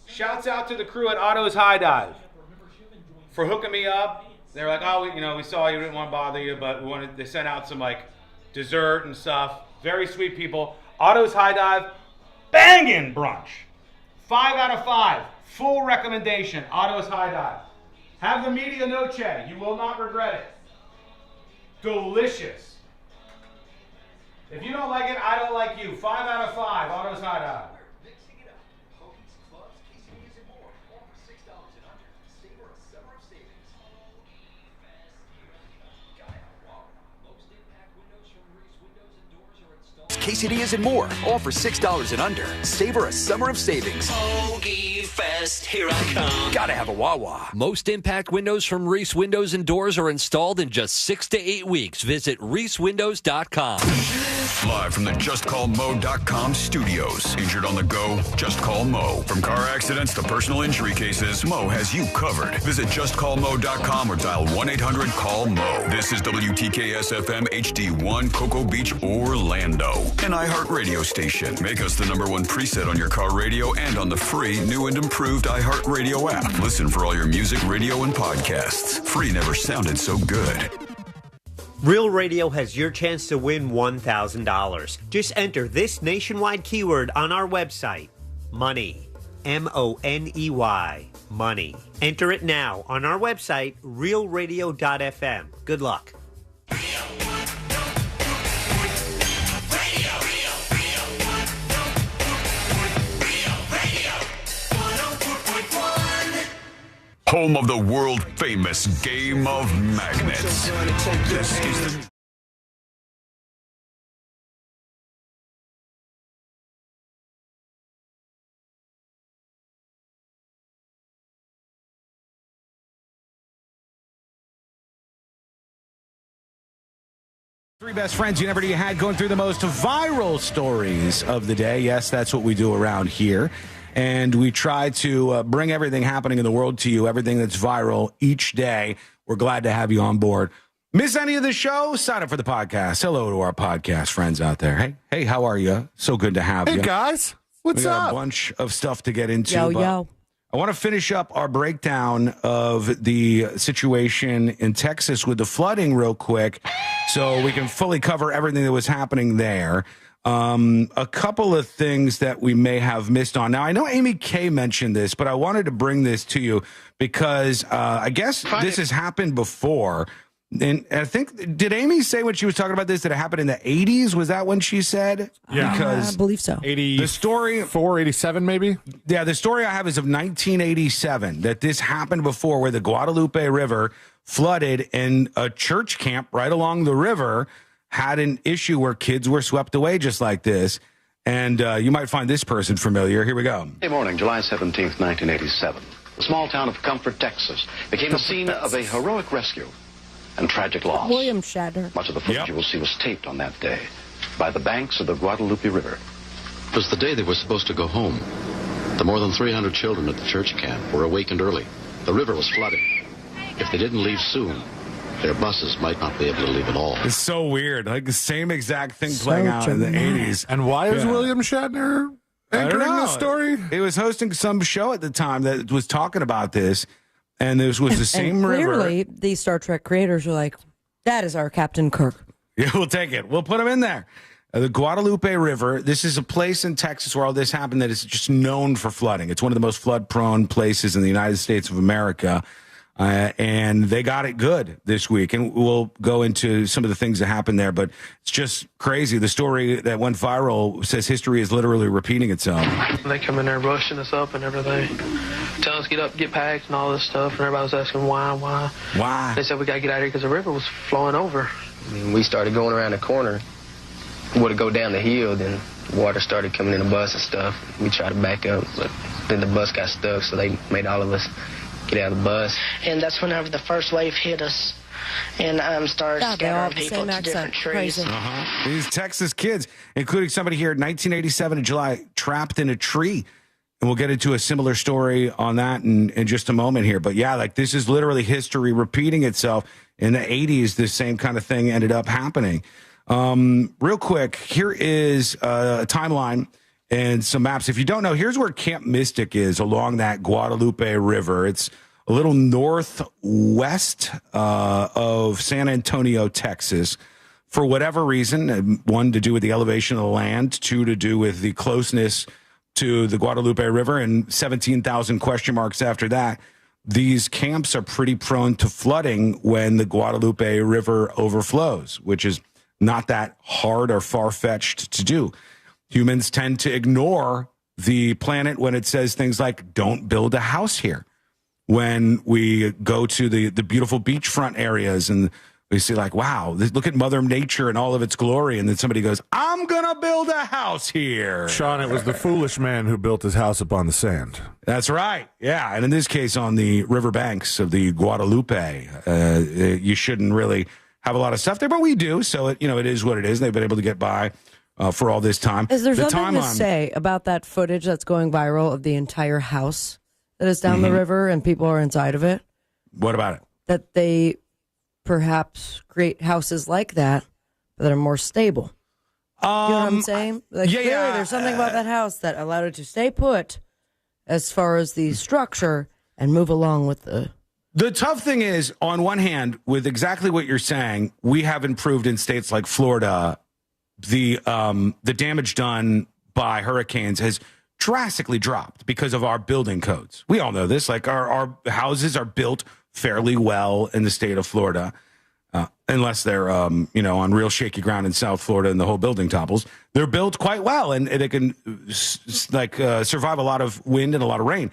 Shouts out to the crew at Otto's High Dive for hooking me up. They're like, oh, we saw you, didn't want to bother you, but they sent out some like dessert and stuff. Very sweet people. Otto's High Dive, banging brunch. 5 out of 5. Full recommendation. Otto's High Dive. Have the media noche. You will not regret it. Delicious. If you don't like it, I don't like you. 5 out of 5. Otto's High Dive. Quesadillas and more, all for $6 and under. Savor a summer of savings. Hoagie Fest, here I come. Gotta have a Wawa. Most impact windows from Reese Windows and Doors are installed in just 6 to 8 weeks. Visit reesewindows.com. Live from the JustCallMo.com studios. Injured on the go? Just call Mo. From car accidents to personal injury cases, Mo has you covered. Visit JustCallMo.com or dial 1-800-CALL-MO. This is WTKS-FM HD1, Cocoa Beach, Orlando. An iHeartRadio station. Make us the #1 preset on your car radio and on the free, new and improved iHeartRadio app. Listen for all your music, radio, and podcasts. Free never sounded so good. Real Radio has your chance to win $1,000. Just enter this nationwide keyword on our website. Money. MONEY. Money. Enter it now on our website, realradio.fm. Good luck. Home of the world-famous Game of Magnets. This is the... Three best friends you never knew you had, going through the most viral stories of the day. Yes, that's what we do around here. And we try to bring everything happening in the world to you, everything that's viral each day. We're glad to have you on board. Miss any of the show? Sign up for the podcast. Hello to our podcast friends out there. Hey, how are you? So good to have you. Hey, guys. What's we got up? A bunch of stuff to get into. Yo. I want to finish up our breakdown of the situation in Texas with the flooding real quick so we can fully cover everything that was happening there. A couple of things that we may have missed on. Now, I know Amy K mentioned this, but I wanted to bring this to you because I guess this has happened before. And I think, did Amy say when she was talking about this that it happened in the 80s? Was that when she said? Yeah. Because I believe so. 80, the story 487 maybe? Yeah, the story I have is of 1987, that this happened before where the Guadalupe River flooded and a church camp right along the river had an issue where kids were swept away just like this. And you might find this person familiar. Here we go. Monday morning, July 17th, 1987. The small town of Comfort, Texas, became the scene of a heroic rescue and tragic loss. William Shatner. Much of the footage you will see was taped on that day by the banks of the Guadalupe River. It was the day they were supposed to go home. The more than 300 children at the church camp were awakened early. The river was flooding. If they didn't leave soon, their buses might not be able to leave at all. It's so weird. Like the same exact thing playing out in the 80s. And why is William Shatner anchoring this story? He was hosting some show at the time that was talking about this, and this was the same and river. Clearly, these Star Trek creators are like, that is our Captain Kirk. Yeah, we'll take it. We'll put him in there. The Guadalupe River, this is a place in Texas where all this happened that is just known for flooding. It's one of the most flood-prone places in the United States of America. And they got it good this week. And we'll go into some of the things that happened there, but it's just crazy. The story that went viral says history is literally repeating itself. They come in there rushing us up and everything, telling us get up, get packed and all this stuff. And everybody was asking why. They said we got to get out of here because the river was flowing over. I mean, we started going around the corner. We would have go down the hill, then water started coming in the bus and stuff. We tried to back up, but then the bus got stuck, so they made all of us get out of the bus. And that's whenever the first wave hit us. And started scattering people to different trees. These Texas kids, including somebody here in 1987 in July, trapped in a tree. And we'll get into a similar story on that in just a moment here. But yeah, like this is literally history repeating itself. In the 80s, this same kind of thing ended up happening. Real quick, here is a timeline and some maps. If you don't know, here's where Camp Mystic is along that Guadalupe River. It's a little northwest of San Antonio, Texas. For whatever reason, one, to do with the elevation of the land, two, to do with the closeness to the Guadalupe River, and 17,000 question marks after that. These camps are pretty prone to flooding when the Guadalupe River overflows, which is not that hard or far-fetched to do. Humans tend to ignore the planet when it says things like, don't build a house here. When we go to the beautiful beachfront areas and we see like, wow, look at Mother Nature and all of its glory. And then somebody goes, I'm going to build a house here. Sean, it was the foolish man who built his house upon the sand. That's right. Yeah. And in this case, on the riverbanks of the Guadalupe, you shouldn't really have a lot of stuff there, but we do. So, it is what it is. They've been able to get by for all this time. Is there something to say about that footage that's going viral of the entire house that is down the river and people are inside of it? What about it? That they perhaps create houses like that that are more stable. You know what I'm saying? Like, clearly there's something about that house that allowed it to stay put as far as the structure and move along with the... The tough thing is, on one hand, with exactly what you're saying, we have improved in states like Florida. The damage done by hurricanes has drastically dropped because of our building codes. We all know this. Like our houses are built fairly well in the state of Florida, unless they're on real shaky ground in South Florida and the whole building topples. They're built quite well, and they can survive a lot of wind and a lot of rain.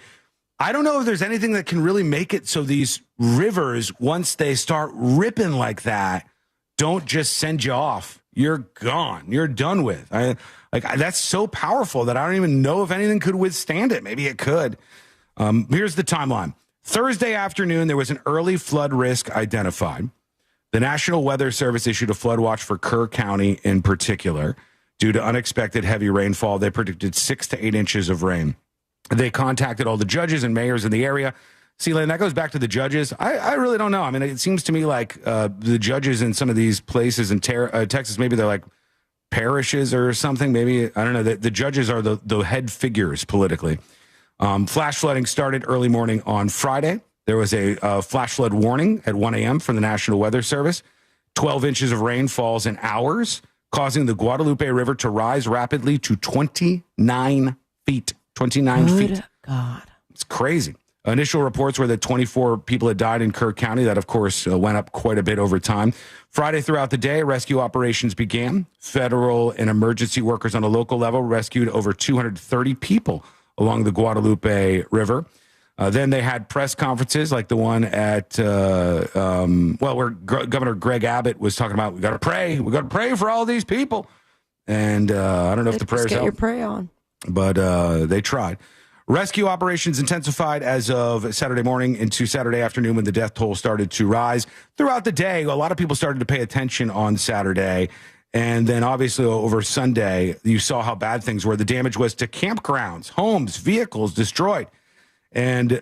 I don't know if there's anything that can really make it so these rivers, once they start ripping like that, don't just send you off. You're gone. You're done with. That's so powerful that I don't even know if anything could withstand it. Maybe it could. Here's the timeline. Thursday afternoon, there was an early flood risk identified. The National Weather Service issued a flood watch for Kerr County in particular. Due to unexpected heavy rainfall, they predicted 6 to 8 inches of rain. They contacted all the judges and mayors in the area. See, Lane, that goes back to the judges. I really don't know. I mean, it seems to me like the judges in some of these places in Texas, maybe they're like parishes or something. Maybe, I don't know. The judges are the head figures politically. Flash flooding started early morning on Friday. There was a flash flood warning at 1 a.m. from the National Weather Service. 12 inches of rain falls in hours, causing the Guadalupe River to rise rapidly to 29 feet. 29 feet. God. It's crazy. Initial reports were that 24 people had died in Kerr County. That, of course, went up quite a bit over time. Friday throughout the day, rescue operations began. Federal and emergency workers on a local level rescued over 230 people along the Guadalupe River. Then they had press conferences like the one at, where Governor Greg Abbott was talking about, we got to pray. We got to pray for all these people. And I don't know if the prayers get help. your pray on. But they tried. Rescue operations intensified as of Saturday morning into Saturday afternoon when the death toll started to rise. Throughout the day, a lot of people started to pay attention on Saturday. And then obviously over Sunday, you saw how bad things were. The damage was to campgrounds, homes, vehicles destroyed. And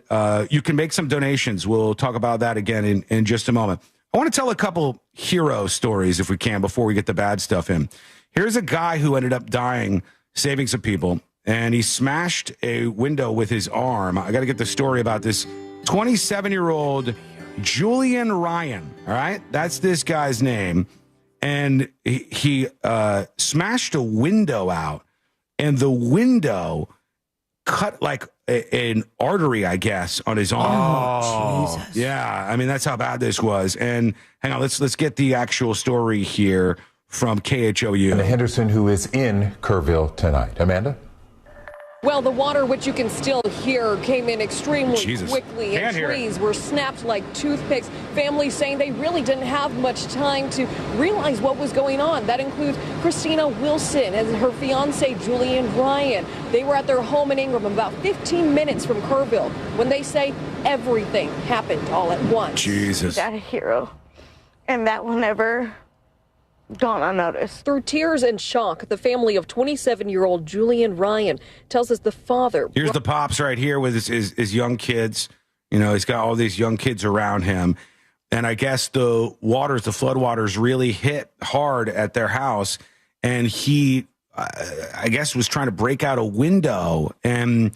you can make some donations. We'll talk about that again in just a moment. I want to tell a couple hero stories, if we can, before we get the bad stuff in. Here's a guy who ended up dying, saving some people. And he smashed a window with his arm. I got to get the story about this 27-year-old Julian Ryan. All right. That's this guy's name. And he smashed a window out, and the window cut like an artery, I guess, on his arm. Oh, Jesus. Yeah. I mean, that's how bad this was. And hang on, let's get the actual story here from KHOU. And Henderson, who is in Kerrville tonight. Amanda? Well, the water, which you can still hear, came in extremely Jesus. quickly, and Can't hear it. trees were snapped like toothpicks. Families saying they really didn't have much time to realize what was going on. That includes Christina Wilson and her fiance, Julian Ryan. They were at their home in Ingram, about 15 minutes from Kerrville, when they say everything happened all at once. Jesus. That a hero, and that will never gone unnoticed. Through tears and shock, the family of 27-year-old Julian Ryan tells us the father. Here's the pops right here with his young kids. You know, he's got all these young kids around him. And I guess the floodwaters really hit hard at their house. And he, I guess, was trying to break out a window. And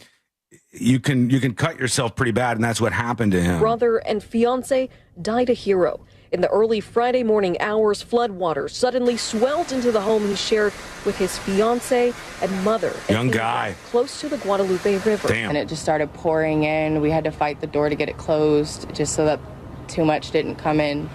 you can cut yourself pretty bad. And that's what happened to him. Brother and fiance died a hero. In the early Friday morning hours, floodwaters suddenly swelled into the home he shared with his fiance and mother. Young guy. Close to the Guadalupe River. Damn. And it just started pouring in. We had to fight the door to get it closed just so that too much didn't come in.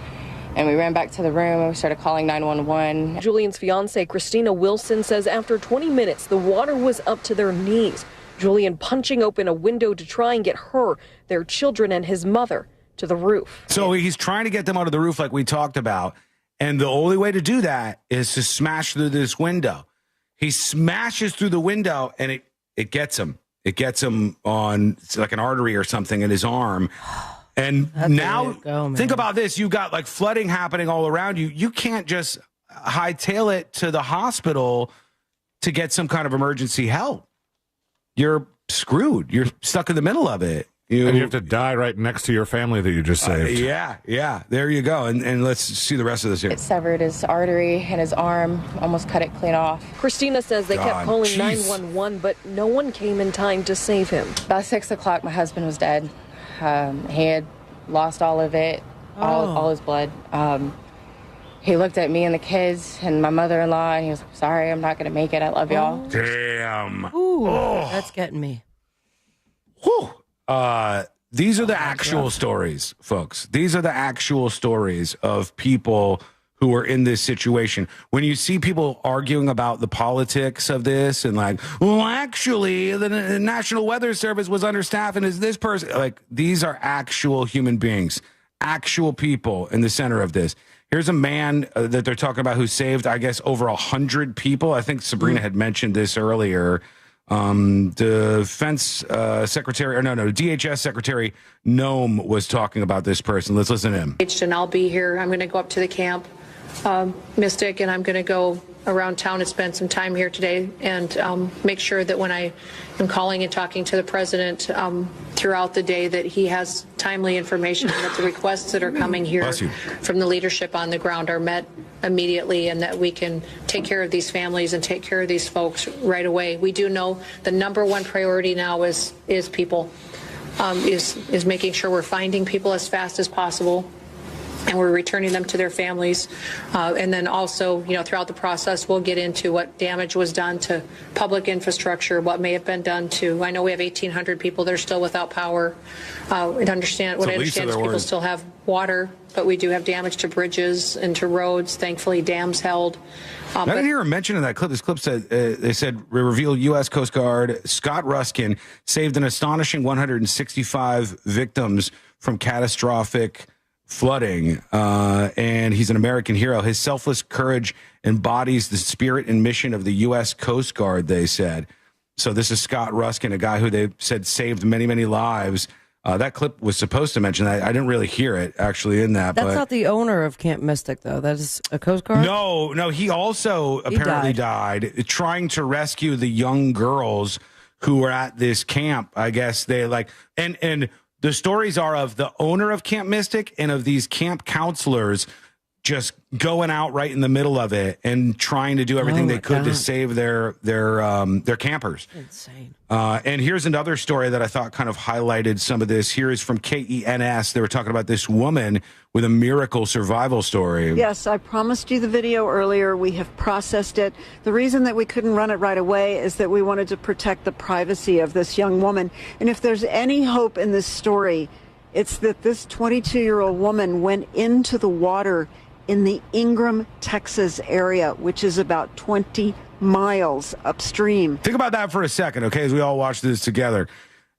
And we ran back to the room and we started calling 911. Julian's fiance, Christina Wilson, says after 20 minutes, the water was up to their knees. Julian punching open a window to try and get her, their children, and his mother to the roof. So he's trying to get them out of the roof like we talked about. And the only way to do that is to smash through this window. He smashes through the window and it gets him. It gets him on like an artery or something in his arm. And now think about this. You've got like flooding happening all around you. You can't just hightail it to the hospital to get some kind of emergency help. You're screwed. You're stuck in the middle of it. And you have to die right next to your family that you just saved. Yeah. There you go. And let's see the rest of this here. It severed his artery and his arm, almost cut it clean off. Christina says they kept calling 911, but no one came in time to save him. About 6 o'clock, my husband was dead. He had lost all of it, all his blood. He looked at me and the kids and my mother-in-law, and he was like, sorry, I'm not going to make it. I love y'all. Damn. Ooh, that's getting me. Whew. These are the actual stories, folks. These are the actual stories of people who are in this situation. When you see people arguing about the politics of this and like, well, actually, the National Weather Service was understaffed and is this person, like, these are actual human beings, actual people in the center of this. Here's a man that they're talking about who saved, I guess, over 100 people. I think Sabrina had mentioned this earlier. Defense Secretary, DHS Secretary Nome was talking about this person. Let's listen to him. And I'll be here. I'm going to go up to the camp, Mystic, and I'm going to go around town and spend some time here today and make sure that when I am calling and talking to the president throughout the day that he has timely information and that the requests that are coming here from the leadership on the ground are met immediately and that we can take care of these families and take care of these folks right away. We do know the number one priority now is people, is making sure we're finding people as fast as possible and we're returning them to their families. And then also, throughout the process, we'll get into what damage was done to public infrastructure, what may have been done to, I know we have 1,800 people that are still without power. What I understand is people still have water, but we do have damage to bridges and to roads. Thankfully, dams held. I didn't hear him mention in that clip. This clip said, they said, revealed U.S. Coast Guard Scott Ruskin saved an astonishing 165 victims from catastrophic flooding, and he's an American hero. His selfless courage embodies the spirit and mission of the U.S. Coast Guard, they said. So this is Scott Ruskin, a guy who they said saved many, many lives. That clip was supposed to mention that. I didn't really hear it, actually, in that. That's not the owner of Camp Mystic, though. That is a Coast Guard? No, he also apparently died trying to rescue the young girls who were at this camp. I guess they and the stories are of the owner of Camp Mystic and of these camp counselors just going out right in the middle of it and trying to do everything they could to save their campers. Insane. And here's another story that I thought kind of highlighted some of this. Here is from KENS. They were talking about this woman with a miracle survival story. Yes, I promised you the video earlier. We have processed it. The reason that we couldn't run it right away is that we wanted to protect the privacy of this young woman. And if there's any hope in this story, it's that this 22-year-old woman went into the water in the Ingram, Texas area, which is about 20 miles upstream. Think about that for a second, okay, as we all watch this together.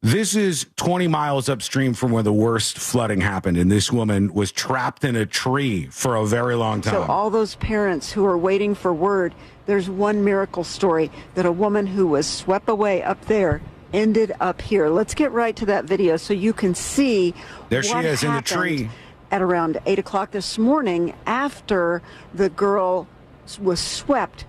This is 20 miles upstream from where the worst flooding happened, and this woman was trapped in a tree for a very long time. So all those parents who are waiting for word, there's one miracle story that a woman who was swept away up there ended up here. Let's get right to that video so you can see there she what is in the tree. At around 8 o'clock this morning, after the girl was swept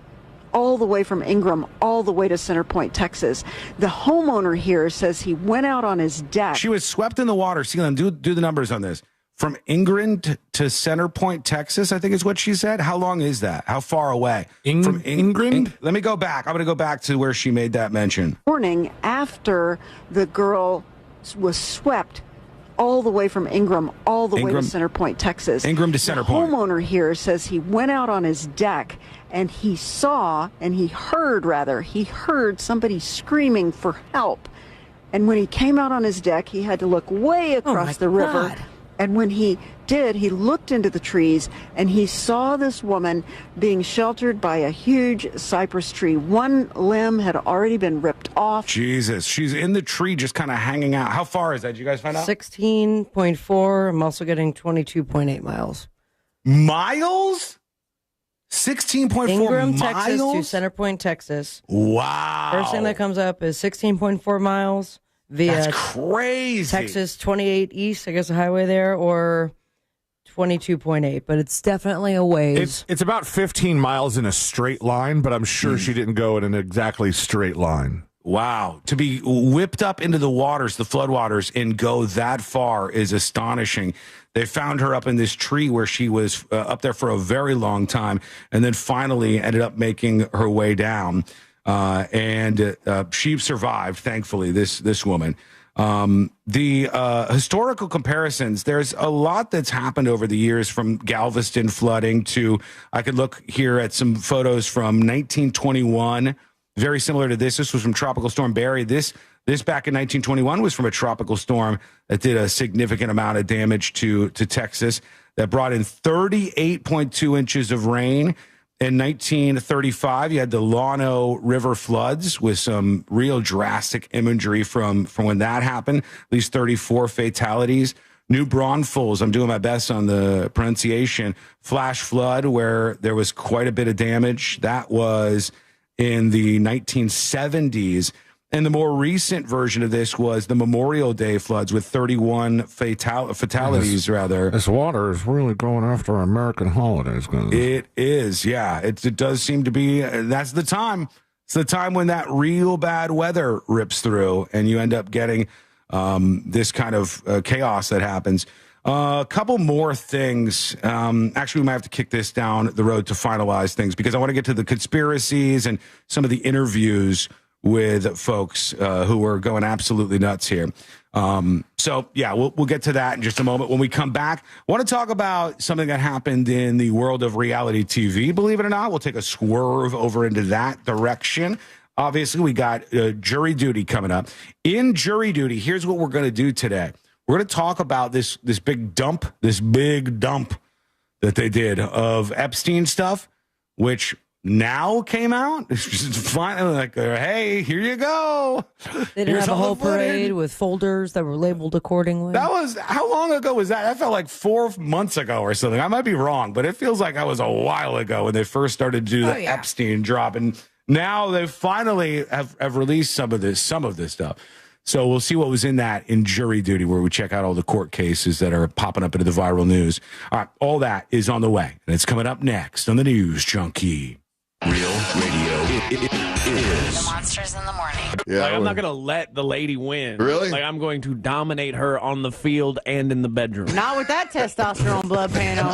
all the way from Ingram all the way to Center Point, Texas. The homeowner here says he went out on his deck. She was swept in the water. See, do the numbers on this. From Ingram to Center Point, Texas, I think is what she said. How long is that? How far away? From Ingram? Let me go back. I'm going to go back to where she made that mention. Morning after the girl was swept all the way from Ingram all the way to Center Point, Texas. Ingram to Center Point. The homeowner here says he went out on his deck and he heard somebody screaming for help. And when he came out on his deck, he had to look way across the river. God. And when he did, he looked into the trees and he saw this woman being sheltered by a huge cypress tree. One limb had already been ripped off. Jesus, she's in the tree just kind of hanging out. How far is that? Did you guys find out? 16.4. I'm also getting 22.8 miles. Miles? 16.4 Ingram, miles? Texas to Center Point, Texas. Wow. First thing that comes up is 16.4 miles via That's crazy. Texas 28 East, I guess a highway there, or 22.8, but it's definitely a ways. It's about 15 miles in a straight line, but I'm sure she didn't go in an exactly straight line. Wow. To be whipped up into the waters, the floodwaters, and go that far is astonishing. They found her up in this tree where she was up there for a very long time, and then finally ended up making her way down. And she survived, thankfully, this woman. The historical comparisons, there's a lot that's happened over the years, from Galveston flooding to, I could look here at some photos from 1921, very similar to this. This was from Tropical Storm Barry. This back in 1921 was from a tropical storm that did a significant amount of damage to Texas, that brought in 38.2 inches of rain. In 1935, you had the Llano River floods with some real drastic imagery from when that happened, at least 34 fatalities. New Braunfels, I'm doing my best on the pronunciation, flash flood where there was quite a bit of damage. That was in the 1970s. And the more recent version of this was the Memorial Day floods with 31 fatalities, rather. This water is really going after American holidays. It is, yeah. It does seem to be. That's the time. It's the time when that real bad weather rips through and you end up getting this kind of chaos that happens. A couple more things. Actually, we might have to kick this down the road to finalize things because I want to get to the conspiracies and some of the interviews with folks who are going absolutely nuts here. So, yeah, we'll get to that in just a moment. When we come back, I want to talk about something that happened in the world of reality TV. Believe it or not, we'll take a swerve over into that direction. Obviously, we got jury duty coming up. In jury duty, here's what we're going to do today. We're going to talk about this big dump that they did of Epstein stuff, which now came out. It's just finally like, hey, here you go. They didn't have a whole parade with folders that were labeled accordingly. That was, how long ago was that? That felt like 4 months ago or something. I might be wrong, but it feels like that was a while ago when they first started to do the Epstein drop. And now they finally have released some of this stuff. So we'll see what was in that in jury duty, where we check out all the court cases that are popping up into the viral news. All right, all that is on the way, and it's coming up next on the News Junkie. Real radio. It is. The Monsters in the Morning. Yeah, like, I'm not going to let the lady win. Really? Like, I'm going to dominate her on the field and in the bedroom. Not with that testosterone blood panel.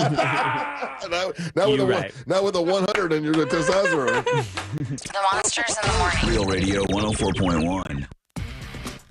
not with a 100 in your testosterone. The Monsters in the Morning. Real radio 104.1.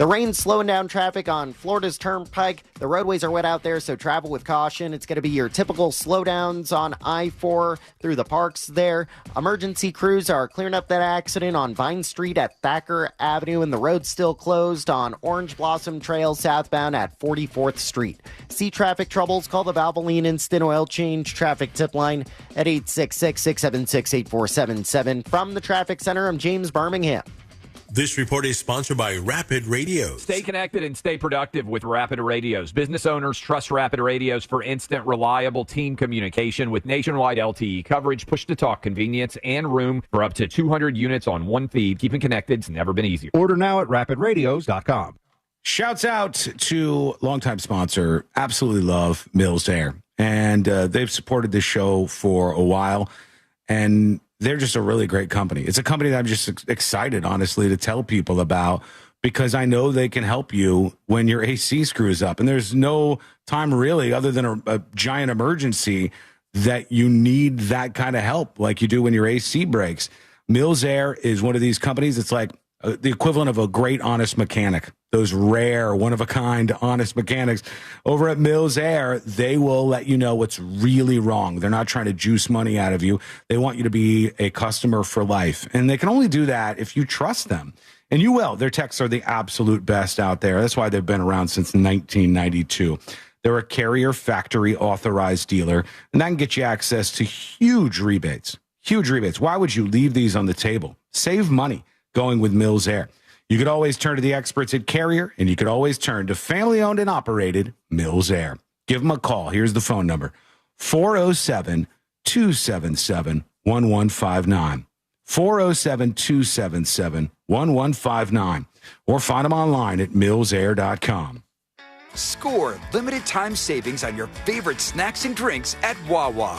The rain's slowing down traffic on Florida's Turnpike. The roadways are wet out there, so travel with caution. It's going to be your typical slowdowns on I-4 through the parks there. Emergency crews are clearing up that accident on Vine Street at Thacker Avenue, and the road's still closed on Orange Blossom Trail southbound at 44th Street. See traffic troubles? Call the Valvoline Instant Oil Change traffic tip line at 866-676-8477. From the Traffic Center, I'm James Birmingham. This report is sponsored by Rapid Radios. Stay connected and stay productive with Rapid Radios. Business owners trust Rapid Radios for instant, reliable team communication with nationwide LTE coverage, push-to-talk convenience, and room for up to 200 units on one feed. Keeping connected's never been easier. Order now at rapidradios.com. Shouts out to longtime sponsor, absolutely love Mills Air. And they've supported this show for a while. And they're just a really great company. It's a company that I'm just excited, honestly, to tell people about because I know they can help you when your AC screws up. And there's no time really other than a giant emergency that you need that kind of help like you do when your AC breaks. Mills Air is one of these companies. It's like the equivalent of a great honest mechanic. Those rare, one-of-a-kind honest mechanics over at Mills Air, they will let you know what's really wrong. They're not trying to juice money out of you. They want you to be a customer for life. And they can only do that if you trust them. And you will. Their techs are the absolute best out there. That's why they've been around since 1992. They're a Carrier factory authorized dealer, and that can get you access to huge rebates. Huge rebates. Why would you leave these on the table? Save money going with Mills Air. You could always turn to the experts at Carrier, and you could always turn to family-owned and operated Mills Air. Give them a call. Here's the phone number, 407-277-1159. 407-277-1159. Or find them online at millsair.com. Score limited time savings on your favorite snacks and drinks at Wawa.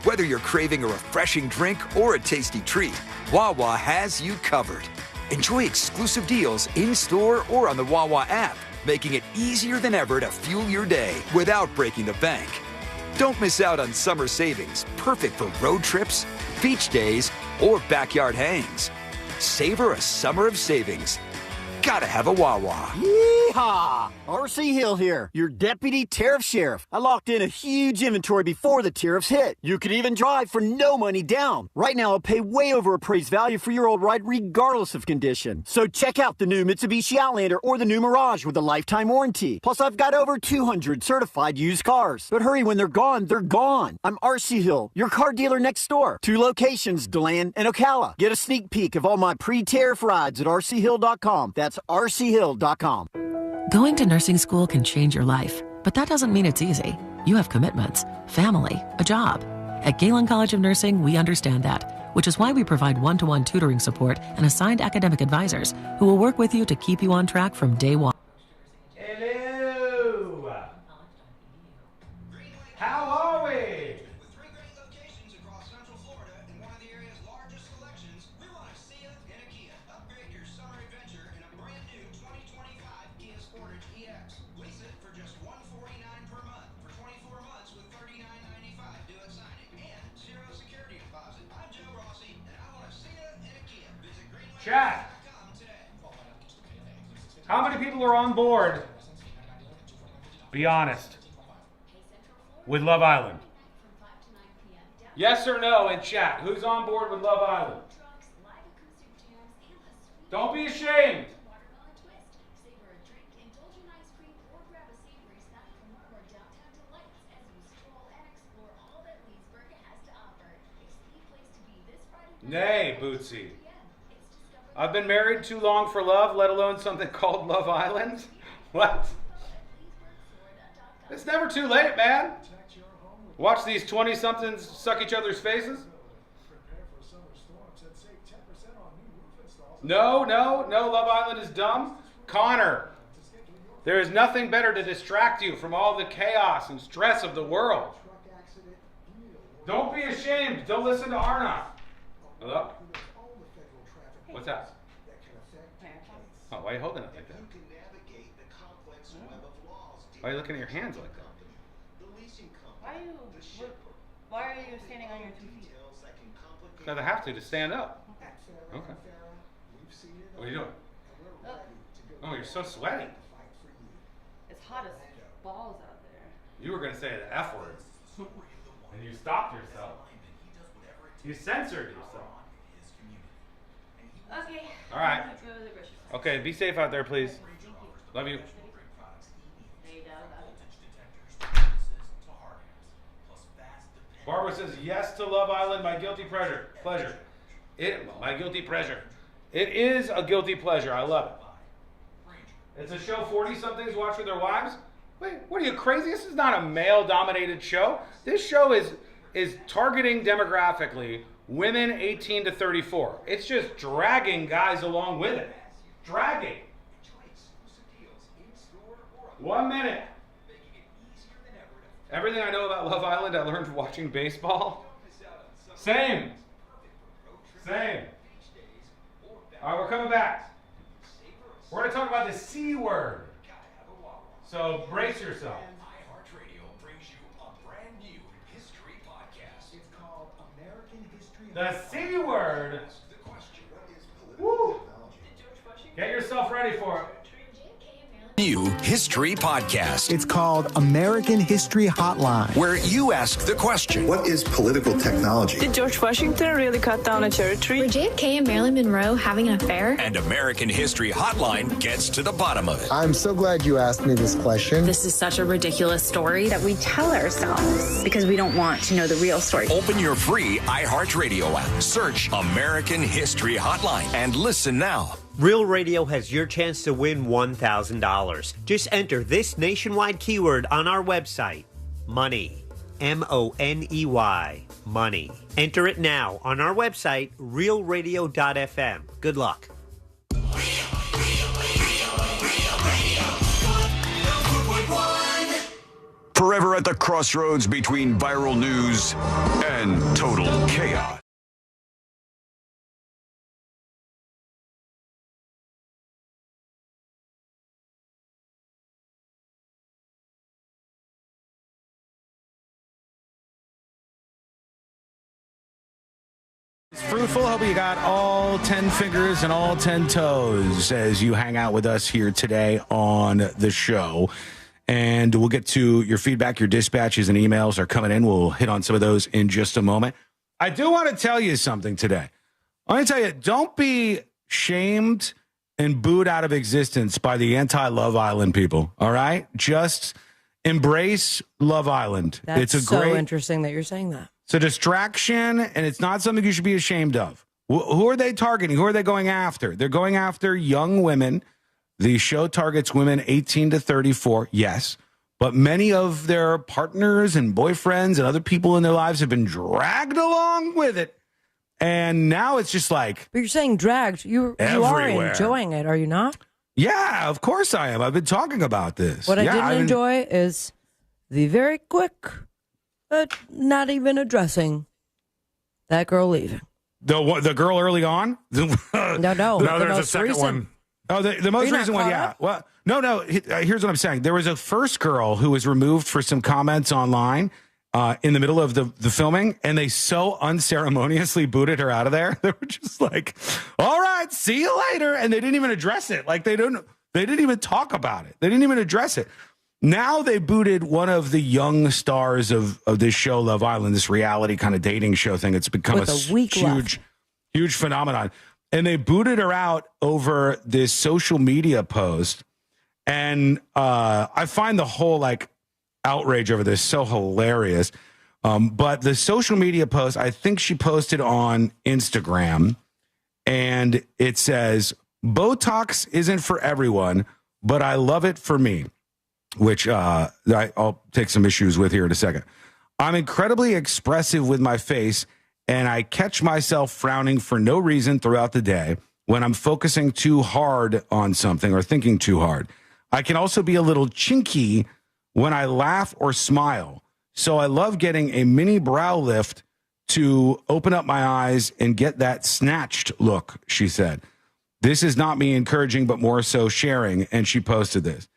Whether you're craving a refreshing drink or a tasty treat, Wawa has you covered. Enjoy exclusive deals in-store or on the Wawa app, making it easier than ever to fuel your day without breaking the bank. Don't miss out on summer savings, perfect for road trips, beach days, or backyard hangs. Savor a summer of savings. Gotta have a Wawa. Yeehaw! R.C. Hill here, your deputy tariff sheriff. I locked in a huge inventory before the tariffs hit. You could even drive for no money down. Right now, I'll pay way over appraised value for your old ride regardless of condition. So check out the new Mitsubishi Outlander or the new Mirage with a lifetime warranty. Plus, I've got over 200 certified used cars. But hurry, when they're gone, they're gone. I'm R.C. Hill, your car dealer next door. 2 locations, DeLand and Ocala. Get a sneak peek of all my pre-tariff rides at rchill.com. That's rchill.com. Going to nursing school can change your life, but that doesn't mean it's easy. You have commitments, family, a job. At Galen College of Nursing, we understand that, which is why we provide one-to-one tutoring support and assigned academic advisors who will work with you to keep you on track from day one. Hello. How are we? Chat. How many people are on board? Be honest. With Love Island. Yes or no in chat. Who's on board with Love Island? Don't be ashamed. Nay, Bootsy. I've been married too long for love, let alone something called Love Island. What? It's never too late, man. Watch these 20-somethings suck each other's faces. No, Love Island is dumb. Connor, there is nothing better to distract you from all the chaos and stress of the world. Don't be ashamed. Don't listen to Arnott. Hello? What's that? Oh, why are you holding it like that? Why are you looking at your hands like that? Why are you standing on your 2 feet? Because I have to stand up. Okay. What are you doing? Oh, you're so sweaty. It's hot as balls out there. You were going to say the F word. And you stopped yourself. You censored yourself. Okay. All right. Okay, be safe out there, please. Love you. Barbara says, yes to Love Island, my guilty pleasure. My guilty pleasure. It is a guilty pleasure. I love it. It's a show 40-somethings watch with their wives. Wait, what are you, crazy? This is not a male-dominated show. This show is targeting demographically women 18 to 34. It's just dragging guys along with it. Dragging. 1 minute. Everything I know about Love Island I learned watching baseball. Same. All right, we're coming back. We're going to talk about the C word. So brace yourself. The C word. Woo. Get yourself ready for it. New History Podcast. It's called American History Hotline, where you ask the question, what is political technology? Did George Washington really cut down a cherry tree? Were JFK and Marilyn Monroe having an affair? And American History Hotline gets to the bottom of it. I'm so glad you asked me this question. This is such a ridiculous story that we tell ourselves because we don't want to know the real story. Open your free iHeartRadio app. Search American History Hotline and listen now. Real Radio has your chance to win $1,000. Just enter this nationwide keyword on our website, money, M-O-N-E-Y, money. Enter it now on our website, realradio.fm. Good luck. Forever at the crossroads between viral news and total chaos. Fruitful. Hope you got all 10 fingers and all 10 toes as you hang out with us here today on the show. And we'll get to your feedback. Your dispatches and emails are coming in. We'll hit on some of those in just a moment. I do want to tell you something today. I want to tell you, don't be shamed and booed out of existence by the anti-Love Island people, all right? Just embrace Love Island. That's it's so interesting that you're saying that. It's a distraction, and it's not something you should be ashamed of. Who are they targeting? Who are they going after? They're going after young women. The show targets women 18 to 34, yes. But many of their partners and boyfriends and other people in their lives have been dragged along with it. And now it's just like... But you're saying dragged. You are enjoying it, are you not? Yeah, of course I am. I've been talking about this. What I didn't enjoy is the very quick... but not even addressing that girl leaving. The girl early on? No, there's a second recent one. Oh, the most recent one, yeah. Up? Well, no. Here's what I'm saying. There was a first girl who was removed for some comments online in the middle of the filming, and they so unceremoniously booted her out of there. They were just like, all right, see you later. And they didn't even address it. Like, they didn't even talk about it. They didn't even address it. Now they booted one of the young stars of this show, Love Island, this reality kind of dating show thing. It's become a huge phenomenon. And they booted her out over this social media post. And I find the whole outrage over this so hilarious. But the social media post, I think she posted on Instagram, and it says, Botox isn't for everyone, but I love it for me. Which I'll take some issues with here in a second. I'm incredibly expressive with my face, and I catch myself frowning for no reason throughout the day when I'm focusing too hard on something or thinking too hard. I can also be a little chinky when I laugh or smile. So I love getting a mini brow lift to open up my eyes and get that snatched look, she said. This is not me encouraging, but more so sharing, and she posted this.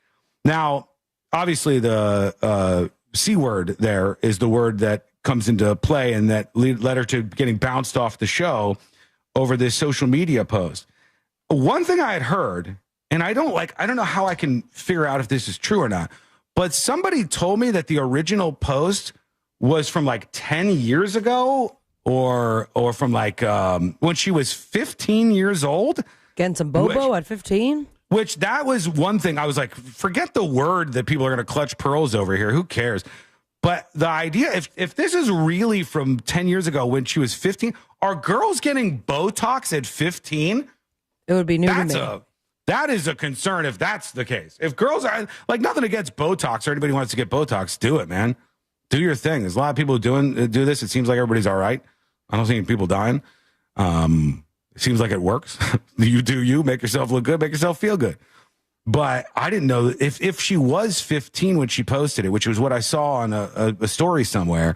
Now, obviously, the C word there is the word that comes into play and that led her to getting bounced off the show over this social media post. One thing I had heard and I don't know how I can figure out if this is true or not, but somebody told me that the original post was from like 10 years ago or from like when she was 15 years old. Getting some bobo at 15? Which that was one thing. I was like, forget the word that people are going to clutch pearls over here. Who cares? But the idea, if this is really from 10 years ago when she was 15, are girls getting Botox at 15? It would be new to me. That is a concern if that's the case. If girls are, like, nothing against Botox or anybody wants to get Botox, do it, man. Do your thing. There's a lot of people do this. It seems like everybody's all right. I don't see any people dying. It seems like it works. You do you. Make yourself look good. Make yourself feel good. But I didn't know if she was 15 when she posted it, which was what I saw on a story somewhere,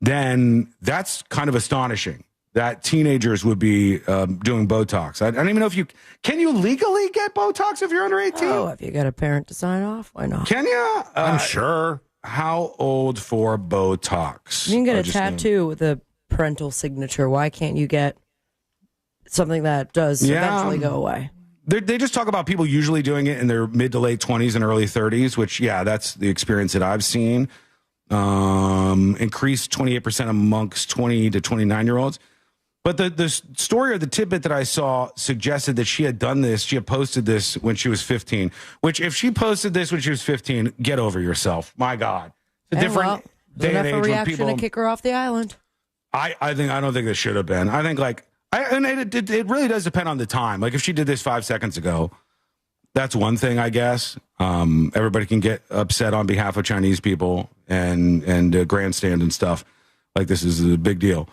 then that's kind of astonishing that teenagers would be doing Botox. I don't even know if can you legally get Botox if you're under 18? Oh, if you got a parent to sign off, why not? Can you? I'm sure. How old for Botox? You can get a tattoo with a parental signature. Why can't you get something that does eventually go away? They just talk about people usually doing it in their mid to late 20s and early 30s, which, that's the experience that I've seen. Increased 28% amongst 20 to 29-year-olds. But the story or the tidbit that I saw suggested that she had done this. She had posted this when she was 15, which if she posted this when she was 15, get over yourself. My God. It's a different day and age a when reaction people... to kick her off the island. I don't think this should have been. I think it really does depend on the time. Like if she did this 5 seconds ago, that's one thing, I guess. Everybody can get upset on behalf of Chinese people and grandstand and stuff. Like this is a big deal.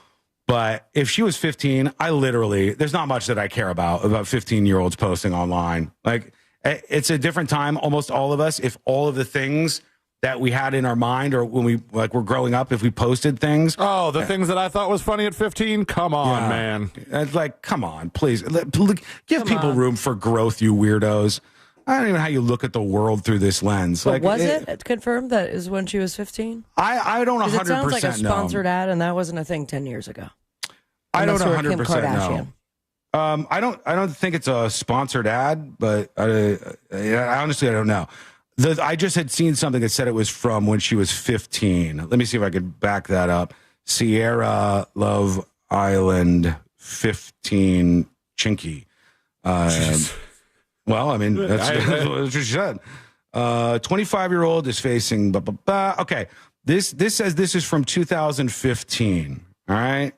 But if she was 15, there's not much that I care about 15-year-olds posting online. Like it's a different time. Almost all of us, if all of the things that we had in our mind or when we were growing up, if we posted things. Oh, the things that I thought was funny at 15? Come on, man. It's like, come on, please. Give people room for growth, you weirdos. I don't even know how you look at the world through this lens. But was it confirmed that is when she was 15? I don't 100% know. It sounds like a sponsored ad, and that wasn't a thing 10 years ago. I don't Unless 100% know. I don't think it's a sponsored ad, but honestly, I don't know. I just had seen something that said it was from when she was 15. Let me see if I could back that up. Sierra Love Island 15 Junkie. Well, I mean, that's what she said. 25-year-old is facing... Okay, this says this is from 2015. All right?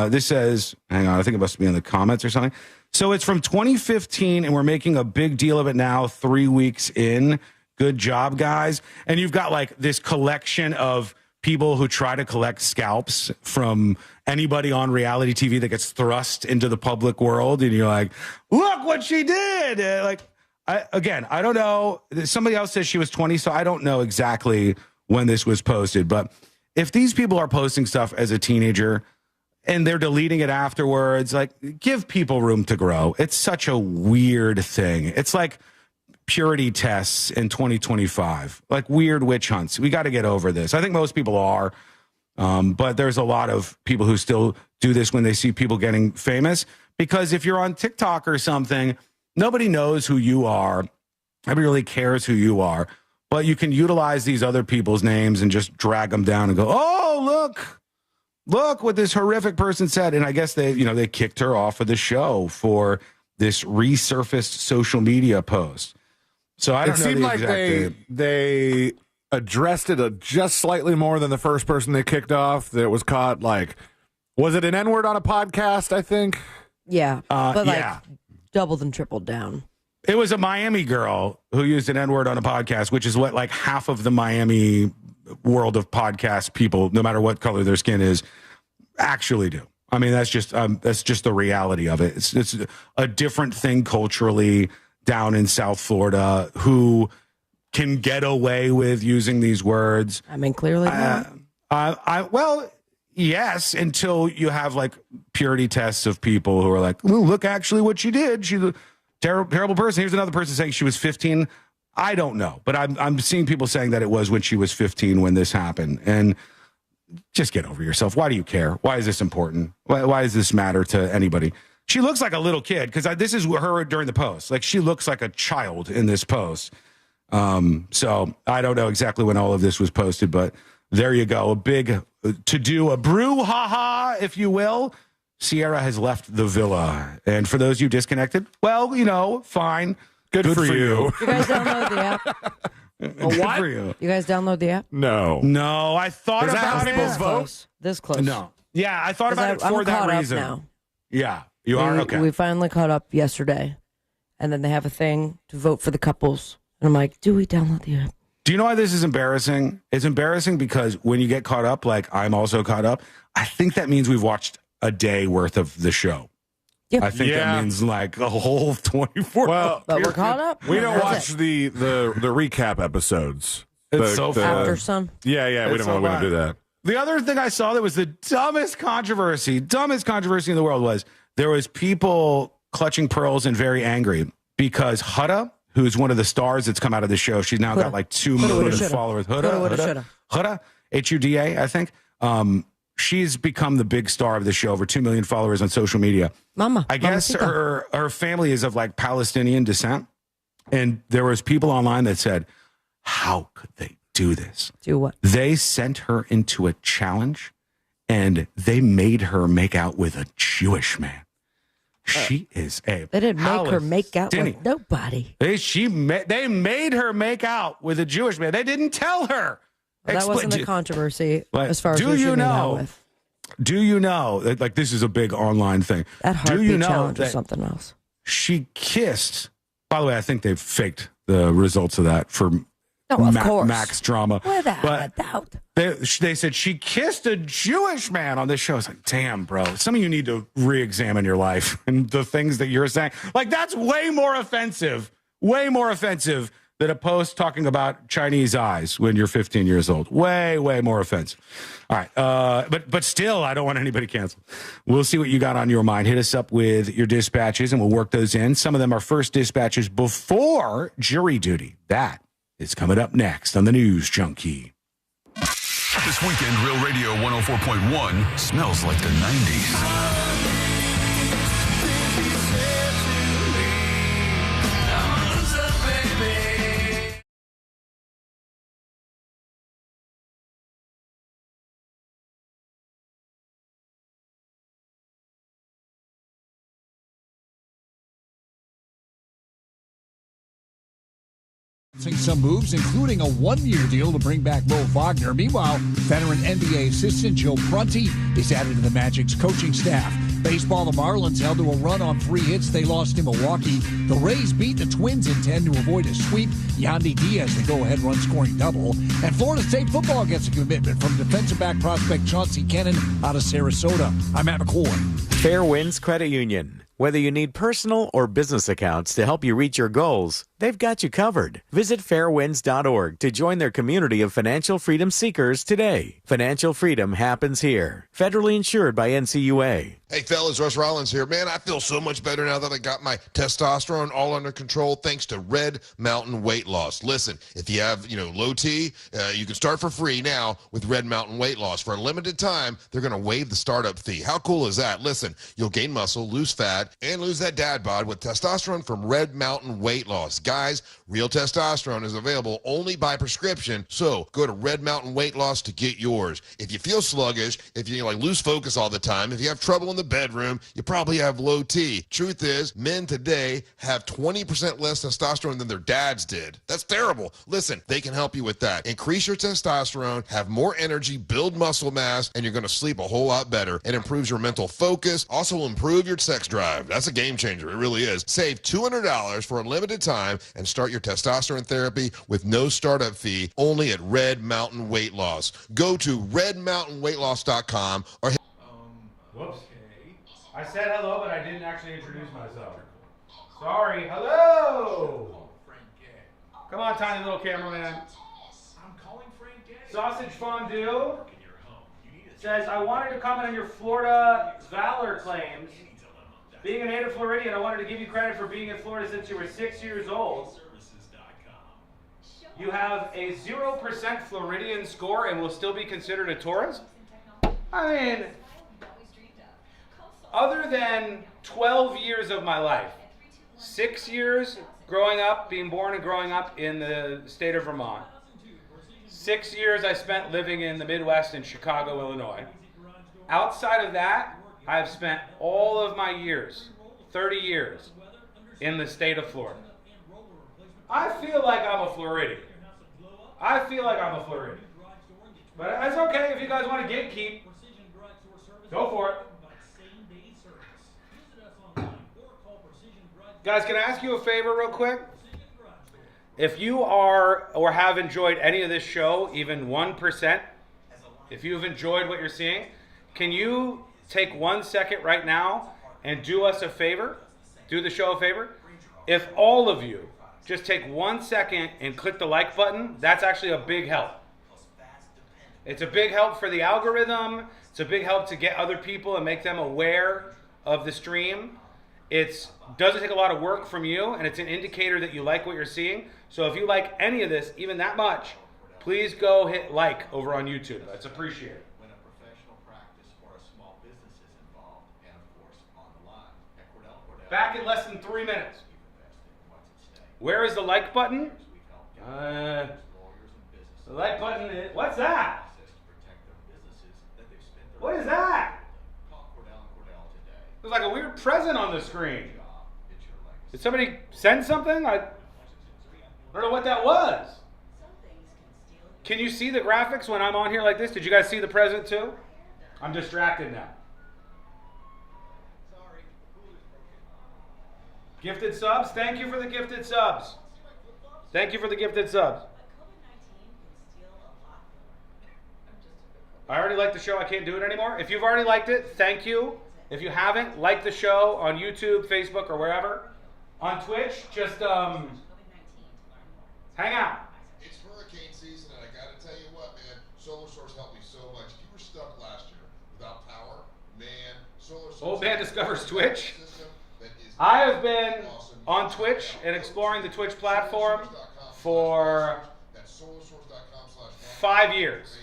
This says... Hang on, I think it must be in the comments or something. So it's from 2015, and we're making a big deal of it now, 3 weeks in. Good job, guys. And you've got, like, this collection of people who try to collect scalps from anybody on reality TV that gets thrust into the public world. And you're like, look what she did. I don't know. Somebody else says she was 20, so I don't know exactly when this was posted. But if these people are posting stuff as a teenager and they're deleting it afterwards, like, give people room to grow. It's such a weird thing. It's like purity tests in 2025, like weird witch hunts. We got to get over this. I think most people are, but there's a lot of people who still do this when they see people getting famous, because if you're on TikTok or something, nobody knows who you are. Nobody really cares who you are, but you can utilize these other people's names and just drag them down and go, oh, look what this horrific person said. And I guess they kicked her off of the show for this resurfaced social media post. So I don't know. It seemed like they addressed it just slightly more than the first person they kicked off. That was caught, like, was it an N-word on a podcast, I think? Yeah, but doubled and tripled down. It was a Miami girl who used an N-word on a podcast, which is what like half of the Miami world of podcast people, no matter what color their skin is, actually do. I mean, that's just the reality of it. It's a different thing culturally down in South Florida who can get away with using these words. I mean, clearly not. Well, yes, until you have like purity tests of people who are like, well, look, actually what she did. She's a terrible person. Here's another person saying she was 15. I don't know, but I'm seeing people saying that it was when she was 15 when this happened. And just get over yourself. Why do you care? Why is this important? Why does this matter to anybody? She looks like a little kid because this is her during the post. Like, she looks like a child in this post. So I don't know exactly when all of this was posted, but there you go. A big to-do, a brouhaha, if you will. Sierra has left the villa. And for those of you disconnected, well, you know, fine. Good for you. You guys download the app? Good for you. You guys download the app? No, I thought about it. This close. No. Yeah, I thought about it for I'm that caught reason. up now. Yeah, you are? Okay. We finally caught up yesterday. And then they have a thing to vote for the couples. And I'm like, do we download the app? Do you know why this is embarrassing? It's embarrassing because when you get caught up, like I'm also caught up, I think that means we've watched a day worth of the show. Yep. I think that means like a whole 24. Well, but we're caught up. We don't That's watch the recap episodes. It's so fun. After Sun. Yeah, we don't do that. The other thing I saw that was the dumbest controversy in the world was there was people clutching pearls and very angry because Hudda, who's one of the stars that's come out of the show, she's now got like 2 million followers. Hudda, Huda, I think. She's become the big star of the show, over 2 million followers on social media. I guess her family is of like Palestinian descent. And there was people online that said, how could they do this? Do what? They sent her into a challenge and they made her make out with a Jewish man. She is a They didn't make her make out with nobody. They made her make out with a Jewish man. They didn't tell her. Well, that wasn't a controversy as far as do who she you made out know? with. Do you know that, like, this is a big online thing? That do heartbeat you know challenge that or something else. She kissed. By the way, I think they've faked the results of that for of course. Max drama. Without a doubt. They said she kissed a Jewish man on this show. It's like, damn, bro. Some of you need to re-examine your life and the things that you're saying. Like, that's way more offensive than a post talking about Chinese eyes when you're 15 years old. Way more offensive. All right. But still, I don't want anybody canceled. We'll see what you got on your mind. Hit us up with your dispatches and we'll work those in. Some of them are first dispatches before jury duty. That is coming up next on the News Junkie. This weekend, Real Radio 104.1 smells like the 90s. Some moves, including a one-year deal to bring back Mo Wagner. Meanwhile, veteran NBA assistant Joe Prunty is added to the Magic's coaching staff. Baseball, the Marlins held to a run on 3 hits they lost in Milwaukee. The Rays beat the Twins in 10 to avoid a sweep. Yandy Diaz, the go-ahead run-scoring double. And Florida State football gets a commitment from defensive back prospect Chauncey Kennan out of Sarasota. I'm Matt McCoy. Fairwinds Credit Union. Whether you need personal or business accounts to help you reach your goals, they've got you covered. Visit fairwinds.org to join their community of financial freedom seekers today. Financial freedom happens here. Federally insured by NCUA. Hey, fellas, Russ Rollins here. Man, I feel so much better now that I got my testosterone all under control thanks to Red Mountain Weight Loss. Listen, if you have, low T, you can start for free now with Red Mountain Weight Loss. For a limited time, they're going to waive the startup fee. How cool is that? Listen, you'll gain muscle, lose fat, and lose that dad bod with testosterone from Red Mountain Weight Loss. Guys, real testosterone is available only by prescription, so go to Red Mountain Weight Loss to get yours. If you feel sluggish, if you lose focus all the time, if you have trouble in the bedroom, you probably have low T. Truth is, men today have 20% less testosterone than their dads did. That's terrible. Listen, they can help you with that. Increase your testosterone, have more energy, build muscle mass, and you're going to sleep a whole lot better. It improves your mental focus, also will improve your sex drive. That's a game changer. It really is. Save $200 for a limited time and start your testosterone therapy with no startup fee only at Red Mountain Weight Loss. Go to redmountainweightloss.com or Whoops. I said hello, but I didn't actually introduce myself. Sorry. Hello. Come on, tiny little cameraman. I'm calling Frank Gay. Sausage Fondue says, I wanted to comment on your Florida valor claims. Being a native Floridian, I wanted to give you credit for being in Florida since you were 6 years old. You have a 0% Floridian score and will still be considered a tourist? I mean, other than 12 years of my life. 6 years growing up, being born and growing up in the state of Vermont. 6 years I spent living in the Midwest in Chicago, Illinois. Outside of that, I've spent all of my years, 30 years, in the state of Florida. I feel like I'm a Floridian. But it's okay if you guys want to gatekeep. Go for it. Guys, can I ask you a favor real quick? If you are or have enjoyed any of this show, even 1%, if you've enjoyed what you're seeing, can you take 1 second right now and do us a favor? Do the show a favor? If all of you just take 1 second and click the like button, that's actually a big help. It's a big help for the algorithm. It's a big help to get other people and make them aware of the stream. It doesn't take a lot of work from you, and it's an indicator that you like what you're seeing. So if you like any of this, even that much, please go hit like over on YouTube. That's appreciated. Back in less than 3 minutes. Where is the like button? The like button is, what's that? What is that? There's like a weird present on the screen. Did somebody send something? I don't know what that was. Can you see the graphics when I'm on here like this? Did you guys see the present too? I'm distracted now. Gifted subs? Thank you for the gifted subs. Thank you for the gifted subs. I already liked the show. I can't do it anymore. If you've already liked it, thank you. If you haven't, like the show on YouTube, Facebook, or wherever. On Twitch, just hang out. It's hurricane season, and I got to tell you what, man, Solar Source helped me so much. If you were stuck last year without power, man, Solar Source... Old man discovers Twitch. I have been on Twitch and exploring the Twitch platform for 5 years.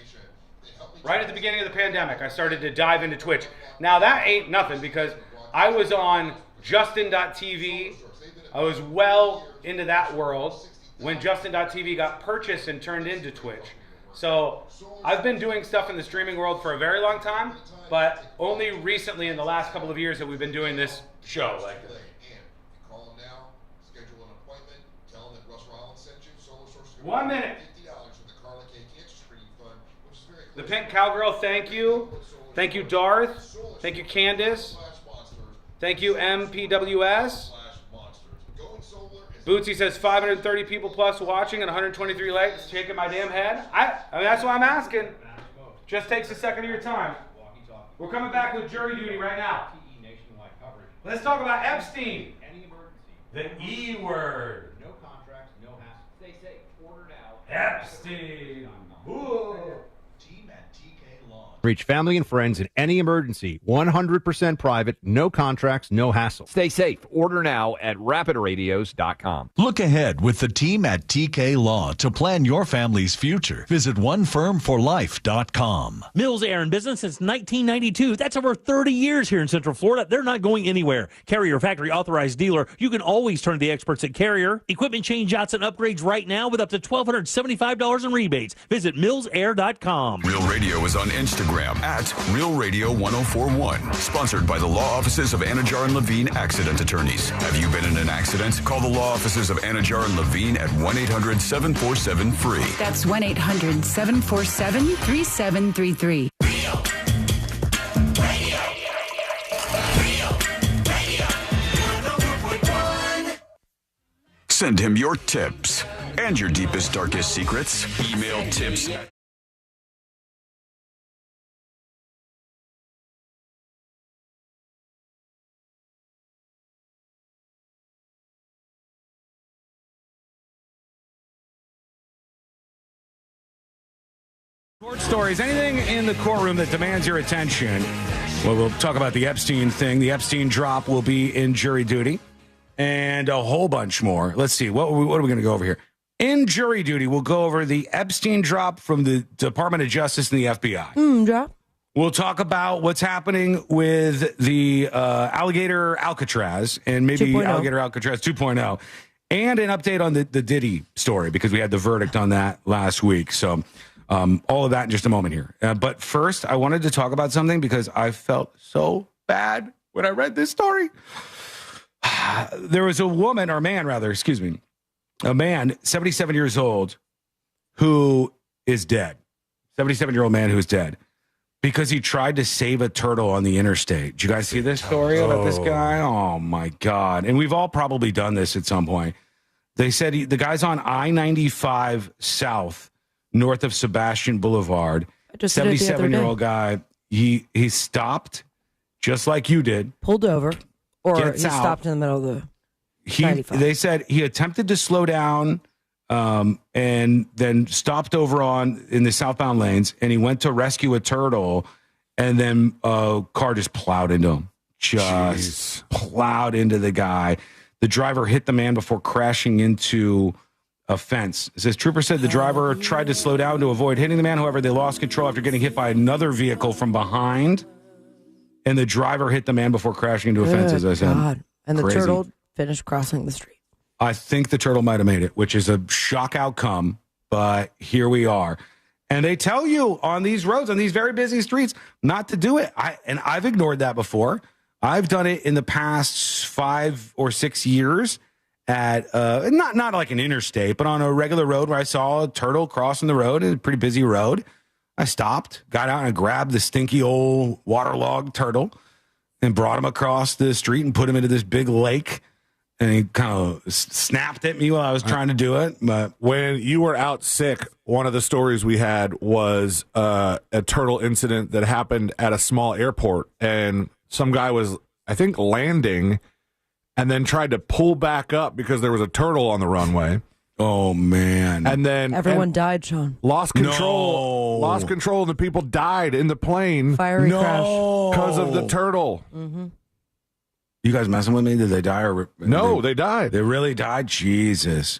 Right at the beginning of the pandemic, I started to dive into Twitch. Now, that ain't nothing because I was on Justin.tv. I was well into that world when Justin.tv got purchased and turned into Twitch. So I've been doing stuff in the streaming world for a very long time, but only recently in the last couple of years that we've been doing this show like this. 1 minute. The Pink Cowgirl, thank you. Thank you, Darth. Thank you, Candace. Thank you, MPWS. Bootsy says 530 people plus watching and 123 likes. Shaking my damn head. I mean, that's what I'm asking. Just takes a second of your time. We're coming back with jury duty right now. Let's talk about Epstein. The E word. No contracts, no hassle. Stay safe. Order now. Epstein. Ooh. Reach family and friends in any emergency. 100% private, no contracts, no hassle. Stay safe. Order now at rapidradios.com. Look ahead with the team at TK Law to plan your family's future. Visit onefirmforlife.com. Mills Air in business since 1992. That's over 30 years here in Central Florida. They're not going anywhere. Carrier factory authorized dealer. You can always turn to the experts at Carrier. Equipment changeouts and upgrades right now with up to $1,275 in rebates. Visit millsair.com. Real Radio is on Instagram at Real Radio 1041. Sponsored by the law offices of Anajar and Levine Accident Attorneys. Have you been in an accident? Call the law offices of Anajar and Levine at 1-800-747-FREE. That's 1-800-747-3733. Send him your tips and your deepest, darkest secrets. Email tips. Court stories, anything in the courtroom that demands your attention. Well, we'll talk about the Epstein thing. The Epstein drop will be in jury duty and a whole bunch more. Let's see. What are we going to go over here? In jury duty, we'll go over the Epstein drop from the Department of Justice and the FBI. Drop. We'll talk about what's happening with the Alligator Alcatraz and maybe 2.0. Alligator Alcatraz 2.0, and an update on the Diddy story because we had the verdict on that last week. So all of that in just a moment here. But first, I wanted to talk about something because I felt so bad when I read this story. There was a woman, or man rather, excuse me, a man, 77 years old, who is dead. 77-year-old man who is dead because he tried to save a turtle on the interstate. Did you guys see this story about this guy? Oh, my God. And we've all probably done this at some point. They said the guy's on I-95 South, north of Sebastian Boulevard. 77-year-old guy. He stopped just like you did. Pulled over. Or Gets he out. stopped in the middle of the 95. They said he attempted to slow down and then stopped over in the southbound lanes, and he went to rescue a turtle, and then a car just plowed into him. Plowed into the guy. The driver hit the man before crashing into a fence. It says, trooper said the driver tried to slow down to avoid hitting the man. However, they lost control after getting hit by another vehicle from behind. And the driver hit the man before crashing into a fence, as I said. God. And the Crazy. turtle finished crossing the street. I think the turtle might have made it, which is a shock outcome, but here we are. And they tell you on these roads, on these very busy streets, not to do it. I've ignored that before. I've done it in the past 5 or 6 years at not like an interstate, but on a regular road where I saw a turtle crossing the road. It's a pretty busy road. I stopped, got out and grabbed the stinky old waterlogged turtle and brought him across the street and put him into this big lake. And he kind of snapped at me while I was trying to do it. But when you were out sick, one of the stories we had was a turtle incident that happened at a small airport. And some guy was, I think, landing and then tried to pull back up because there was a turtle on the runway. Oh, man. And then everyone died, Sean. Lost control. Lost control, and the people died in the plane. Fiery crash. Because of the turtle. Mm-hmm. You guys messing with me? Did they die? No, they died. They really died? Jesus.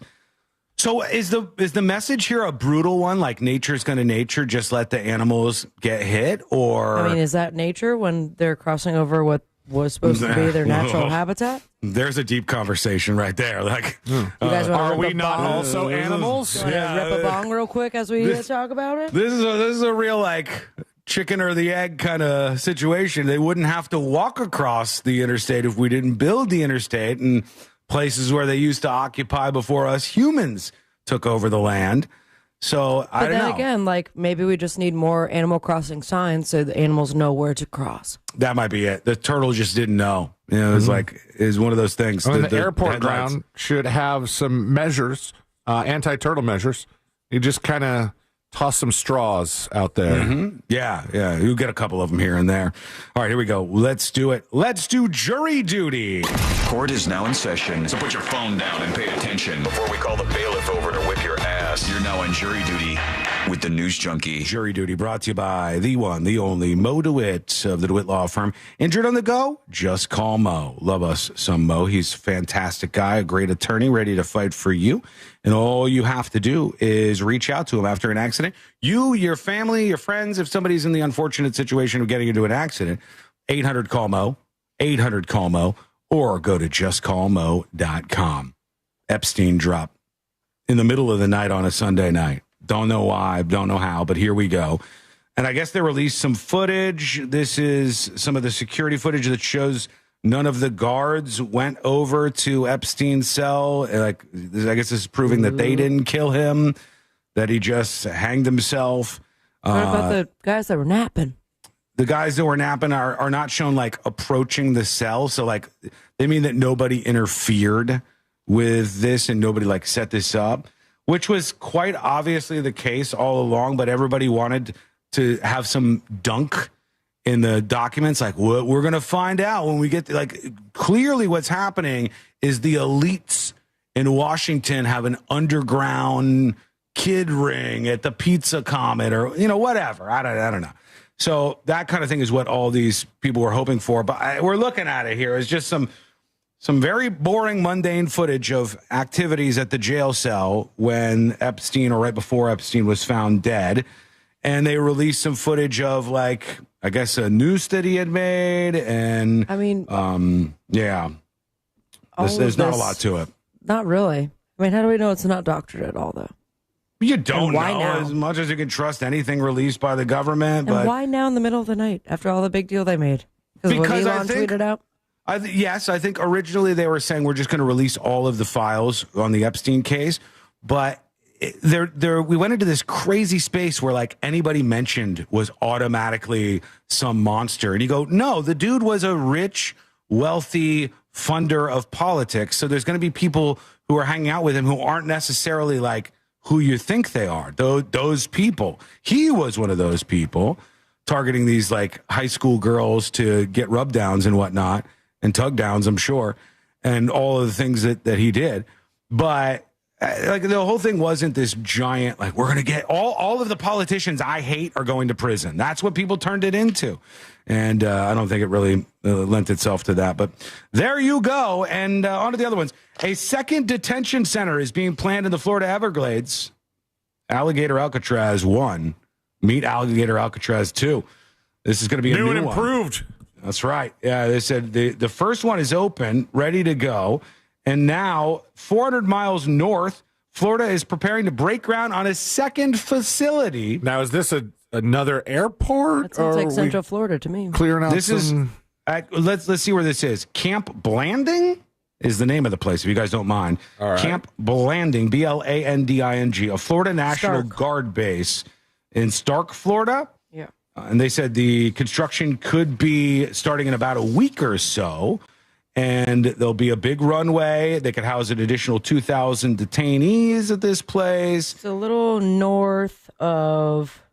So is the message here a brutal one? Like nature's going to nature, just let the animals get hit? Or I mean, is that nature when they're crossing over what was supposed to be their natural habitat? There's a deep conversation right there. Like, You guys wanna are rip we a not bong? also animals? You want to rip a bong real quick as we talk about it? This is a real like chicken or the egg kind of situation. They wouldn't have to walk across the interstate if we didn't build the interstate and places where they used to occupy before us humans took over the land. So I don't know. But then again, like maybe we just need more Animal Crossing signs so the animals know where to cross. That might be it. The turtle just didn't know. You know, it's like is one of those things. I mean, the airport ground should have some measures, anti-turtle measures. You just kind of toss some straws out there. Mm-hmm. Yeah. You get a couple of them here and there. All right, here we go. Let's do it. Let's do jury duty. Court is now in session, so put your phone down and pay attention before we call the bailiff over to whip your ass. You're now on jury duty with the News Junkie. Jury duty brought to you by the one, the only Mo DeWitt of the DeWitt Law Firm. Injured on the go? Just call Mo. Love us some Mo. He's a fantastic guy, a great attorney, ready to fight for you. And all you have to do is reach out to him after an accident. You, your family, your friends, if somebody's in the unfortunate situation of getting into an accident, 800-CALL-MO, 800-CALL-MO, or go to justcallmo.com. Epstein dropped in the middle of the night on a Sunday night. Don't know why, don't know how, but here we go. And I guess they released some footage. This is some of the security footage that shows none of the guards went over to Epstein's cell. Like, I guess this is proving that they didn't kill him, that he just hanged himself. What about the guys that were napping? The guys that were napping are not shown, like, approaching the cell. So, like, they mean that nobody interfered with this and nobody, like, set this up, which was quite obviously the case all along. But everybody wanted to have some dunk in the documents, like, what we're going to find out when we get to, like, clearly what's happening is the elites in Washington have an underground kid ring at the Pizza Comet or, you know, whatever. I don't know. So that kind of thing is what all these people were hoping for. But we're looking at it here as just some very boring, mundane footage of activities at the jail cell when Epstein, or right before Epstein, was found dead. And they released some footage of, like, I guess, a noose that he had made. And I mean, yeah, there's not a lot to it. Not really. I mean, how do we know it's not doctored at all, though? You don't why know now? as much as you can trust anything released by the government. And but why now in the middle of the night after all the big deal they made? Because Elon tweeted out? Yes, I think originally they were saying we're just going to release all of the files on the Epstein case. But we went into this crazy space where like anybody mentioned was automatically some monster. And you go, no, the dude was a rich, wealthy funder of politics. So there's going to be people who are hanging out with him who aren't necessarily like who you think they are. Those people. He was one of those people targeting these like high school girls to get rub downs and whatnot and tug downs, I'm sure, and all of the things that he did. But like the whole thing wasn't this giant, like we're going to get all of the politicians I hate are going to prison. That's what people turned it into. And I don't think it really lent itself to that. But there you go. And on to the other ones. A second detention center is being planned in the Florida Everglades. Alligator Alcatraz 1. Meet Alligator Alcatraz 2. This is going to be a new and one. improved. That's right. Yeah, they said the first one is open, ready to go. And now, 400 miles north, Florida is preparing to break ground on a second facility. Now, is this another airport? That sounds like Central Florida to me. Clearing out This is let's see where this is. Camp Blanding is the name of the place, if you guys don't mind. All right. Camp Blanding, Blanding, a Florida National Guard base in Stark, Florida. Yeah. And they said the construction could be starting in about a week or so. And there'll be a big runway. They could house an additional 2,000 detainees at this place. It's a little north of,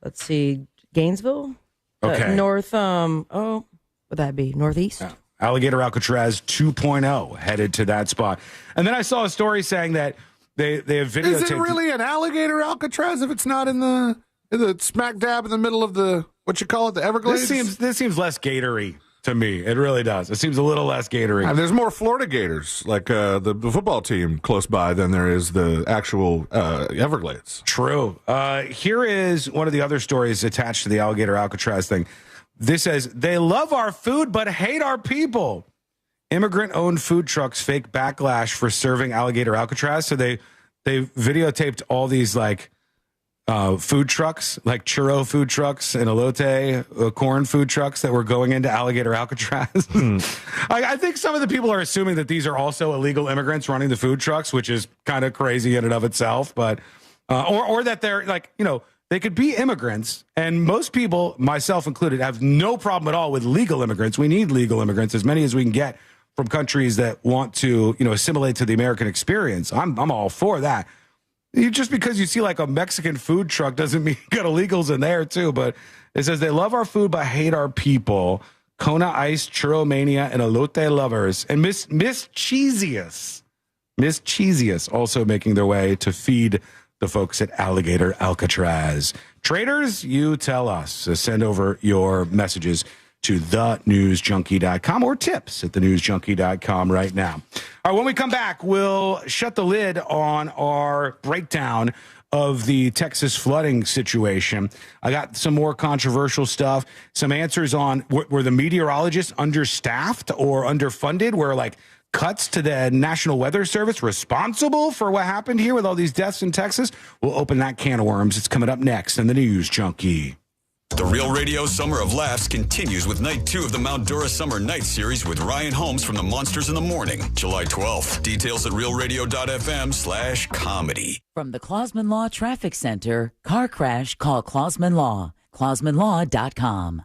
let's see, Gainesville? Okay. North, would that be northeast? Yeah. Alligator Alcatraz 2.0 headed to that spot. And then I saw a story saying that they have videotaped. Is it really an alligator Alcatraz if it's not in the smack dab in the middle of the, what you call it, the Everglades? This seems less gatory to me. It really does. It seems a little less gatory. And there's more Florida Gators, like the football team close by, than there is the actual Everglades. True. Here is one of the other stories attached to the Alligator Alcatraz thing. This says, they love our food but hate our people. Immigrant-owned food trucks fake backlash for serving Alligator Alcatraz. So they videotaped all these like food trucks, like churro food trucks and elote corn food trucks that were going into Alligator Alcatraz. I think some of the people are assuming that these are also illegal immigrants running the food trucks, which is kind of crazy in and of itself. But or that they're like, they could be immigrants, and most people, myself included, have no problem at all with legal immigrants. We need legal immigrants, as many as we can get from countries that want to, assimilate to the American experience. I'm all for that. Just because you see like a Mexican food truck doesn't mean you got illegals in there too. But it says they love our food but hate our people. Kona Ice, Churro Mania, and Elote lovers. And Miss Cheesiest also making their way to feed the folks at Alligator Alcatraz. Traders, you tell us. So send over your messages to thenewsjunkie.com or tips at thenewsjunkie.com right now. All right, when we come back, we'll shut the lid on our breakdown of the Texas flooding situation. I got some more controversial stuff, some answers on were the meteorologists understaffed or underfunded, were like cuts to the National Weather Service responsible for what happened here with all these deaths in Texas. We'll open that can of worms. It's coming up next in the News Junkie. The Real Radio Summer of Laughs continues with Night 2 of the Mount Dora Summer Night Series with Ryan Holmes from the Monsters in the Morning, July 12th. Details at realradio.fm/comedy. From the Clausman Law Traffic Center, car crash, call Clausman Law. ClausmanLaw.com.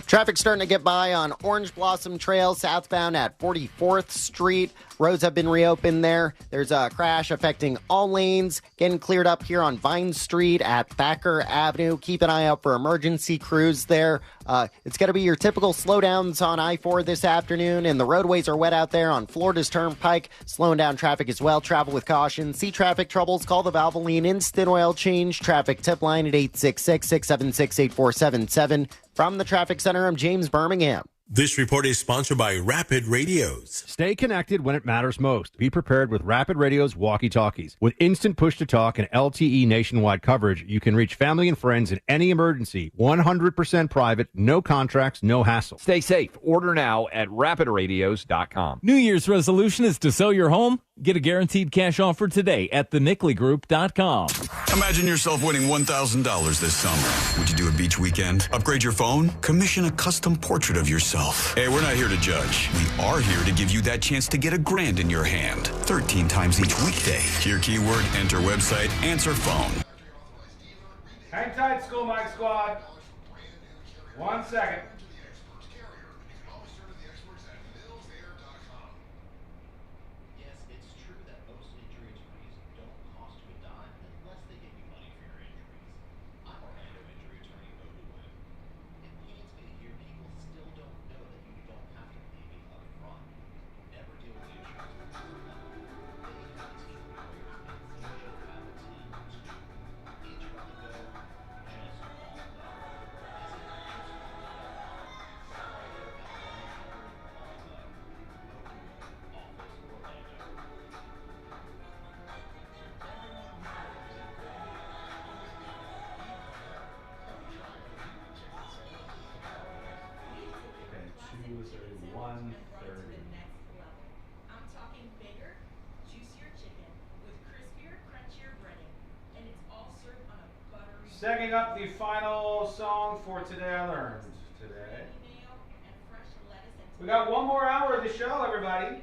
Traffic starting to get by on Orange Blossom Trail southbound at 44th Street. Roads have been reopened there. There's a crash affecting all lanes. Getting cleared up here on Vine Street at Thacker Avenue. Keep an eye out for emergency crews there. It's going to be your typical slowdowns on I-4 this afternoon, and the roadways are wet out there on Florida's Turnpike, slowing down traffic as well. Travel with caution. See traffic troubles, call the Valvoline Instant Oil Change traffic tip line at 866-676-8477. From the Traffic Center, I'm James Birmingham. This report is sponsored by Rapid Radios. Stay connected when it matters most. Be prepared with Rapid Radio's walkie-talkies. With instant push-to-talk and LTE nationwide coverage, you can reach family and friends in any emergency. 100% private, no contracts, no hassle. Stay safe. Order now at rapidradios.com. New Year's resolution is to sell your home? Get a guaranteed cash offer today at thenicklygroup.com. Imagine yourself winning $1,000 this summer. Would you do a beach weekend? Upgrade your phone? Commission a custom portrait of yourself? Hey, we're not here to judge. We are here to give you that chance to get $1,000 in your hand. 13 times each weekday. Hear keyword, enter website, answer phone. Hang tight, School Mike Squad. 1 second. Setting up the final song for Today I Learned. Today. We got one more hour of the show, everybody.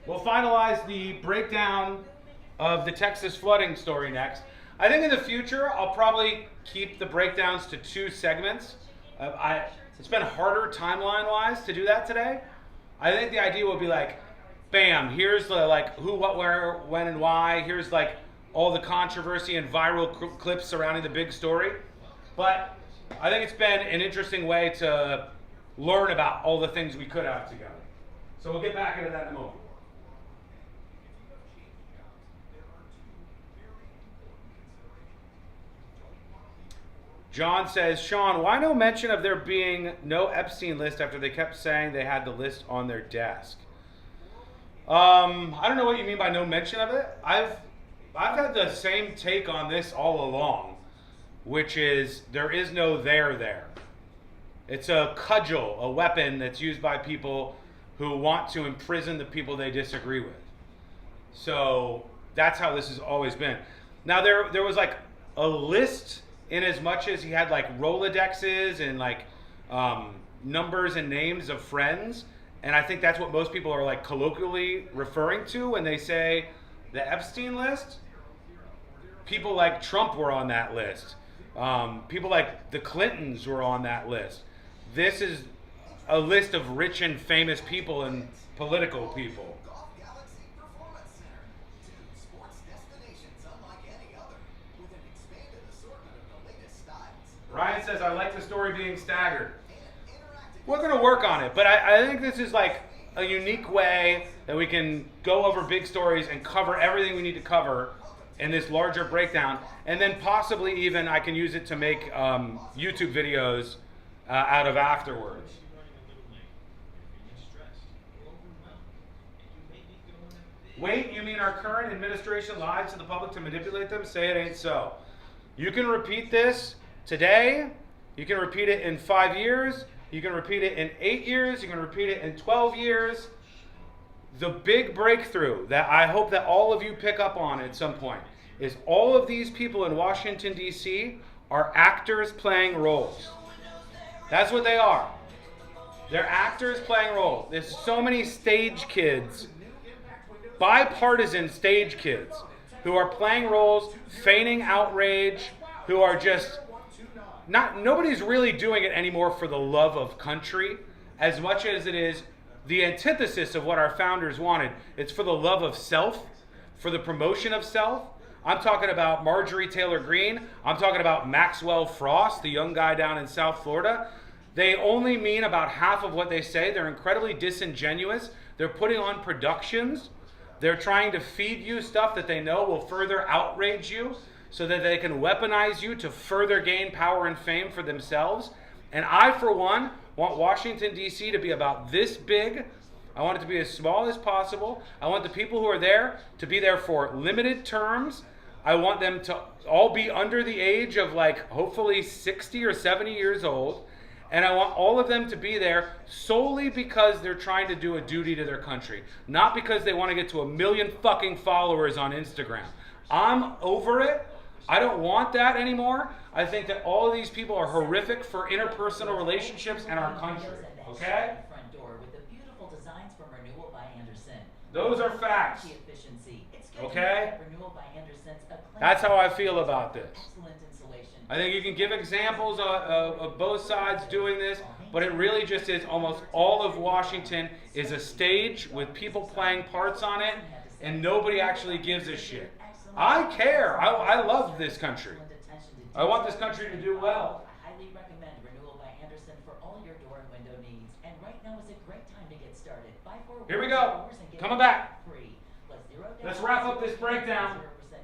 We'll finalize the breakdown of the Texas flooding story next. I think in the future, I'll probably keep the breakdowns to 2 segments. It's been harder timeline-wise to do that today. I think the idea will be like, bam, here's the like who, what, where, when, and why. Here's like all the controversy and viral clips surrounding the big story. But I think it's been an interesting way to learn about all the things we could have together. So we'll get back into that in a moment. John says, Sean, why no mention of there being no Epstein list after they kept saying they had the list on their desk? I don't know what you mean by no mention of it. I've had the same take on this all along, which is there is no there. It's a cudgel, a weapon that's used by people who want to imprison the people they disagree with. So that's how this has always been. Now there was like a list in as much as he had like Rolodexes and like numbers and names of friends. And I think that's what most people are like colloquially referring to when they say the Epstein list. People like Trump were on that list. People like the Clintons were on that list. This is a list of rich and famous people and political people. Ryan says, I like the story being staggered. We're going to work on it, but I think this is like a unique way that we can go over big stories and cover everything we need to cover in this larger breakdown, and then possibly even I can use it to make YouTube videos out of afterwards. Wait, you mean our current administration lies to the public to manipulate them? Say it ain't so. You can repeat this today. You can repeat it in 5 years. You can repeat it in 8 years. You can repeat it in 12 years. The big breakthrough that I hope that all of you pick up on at some point is all of these people in Washington, D.C. are actors playing roles. That's what they are. They're actors playing roles. There's so many stage kids, bipartisan stage kids, who are playing roles, feigning outrage, who are just... Nobody's really doing it anymore for the love of country as much as it is the antithesis of what our founders wanted. It's for the love of self, for the promotion of self. I'm talking about Marjorie Taylor Greene. I'm talking about Maxwell Frost, the young guy down in South Florida. They only mean about half of what they say. They're incredibly disingenuous. They're putting on productions. They're trying to feed you stuff that they know will further outrage you. so that they can weaponize you to further gain power and fame for themselves. And I, for one, want Washington, D.C. to be about this big. I want it to be as small as possible. I want the people who are there to be there for limited terms. I want them to all be under the age of, like, hopefully 60 or 70 years old. And I want all of them to be there solely because they're trying to do a duty to their country, not because they want to get to 1 million fucking followers on Instagram. I'm over it. I don't want that anymore. I think that all of these people are horrific for interpersonal relationships in our country. Okay? Those are facts. Okay? That's how I feel about this. I think you can give examples of both sides doing this, but it really just is almost all of Washington is a stage with people playing parts on it, and nobody actually gives a shit. I care. I love this country. I want this country to do well. I highly recommend Renewal by Anderson for all your door and window needs. And right now is a great time to get started. Here we go. Coming back. Let's wrap up this breakdown. 0%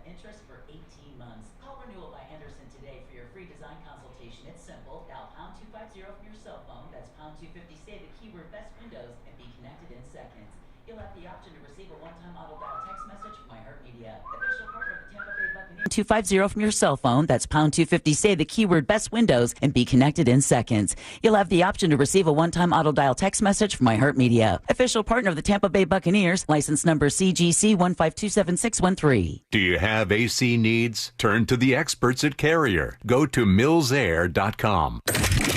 interest for 18 months. Call Renewal by Anderson today for your free design consultation. It's simple. Dial pound 250 from your cell phone. That's pound 250. Say the keyword best windows and be connected in seconds. You'll have the option to receive a one-time auto dial text message from iHeartMedia, official partner of the Tampa Bay Buccaneers. 250 from your cell phone. That's pound 250. Say the keyword best windows and be connected in seconds. You'll have the option to receive a one-time auto dial text message from iHeartMedia, official partner of the Tampa Bay Buccaneers. License number CGC 1527613. Do you have AC needs? Turn to the experts at Carrier. Go to millsair.com.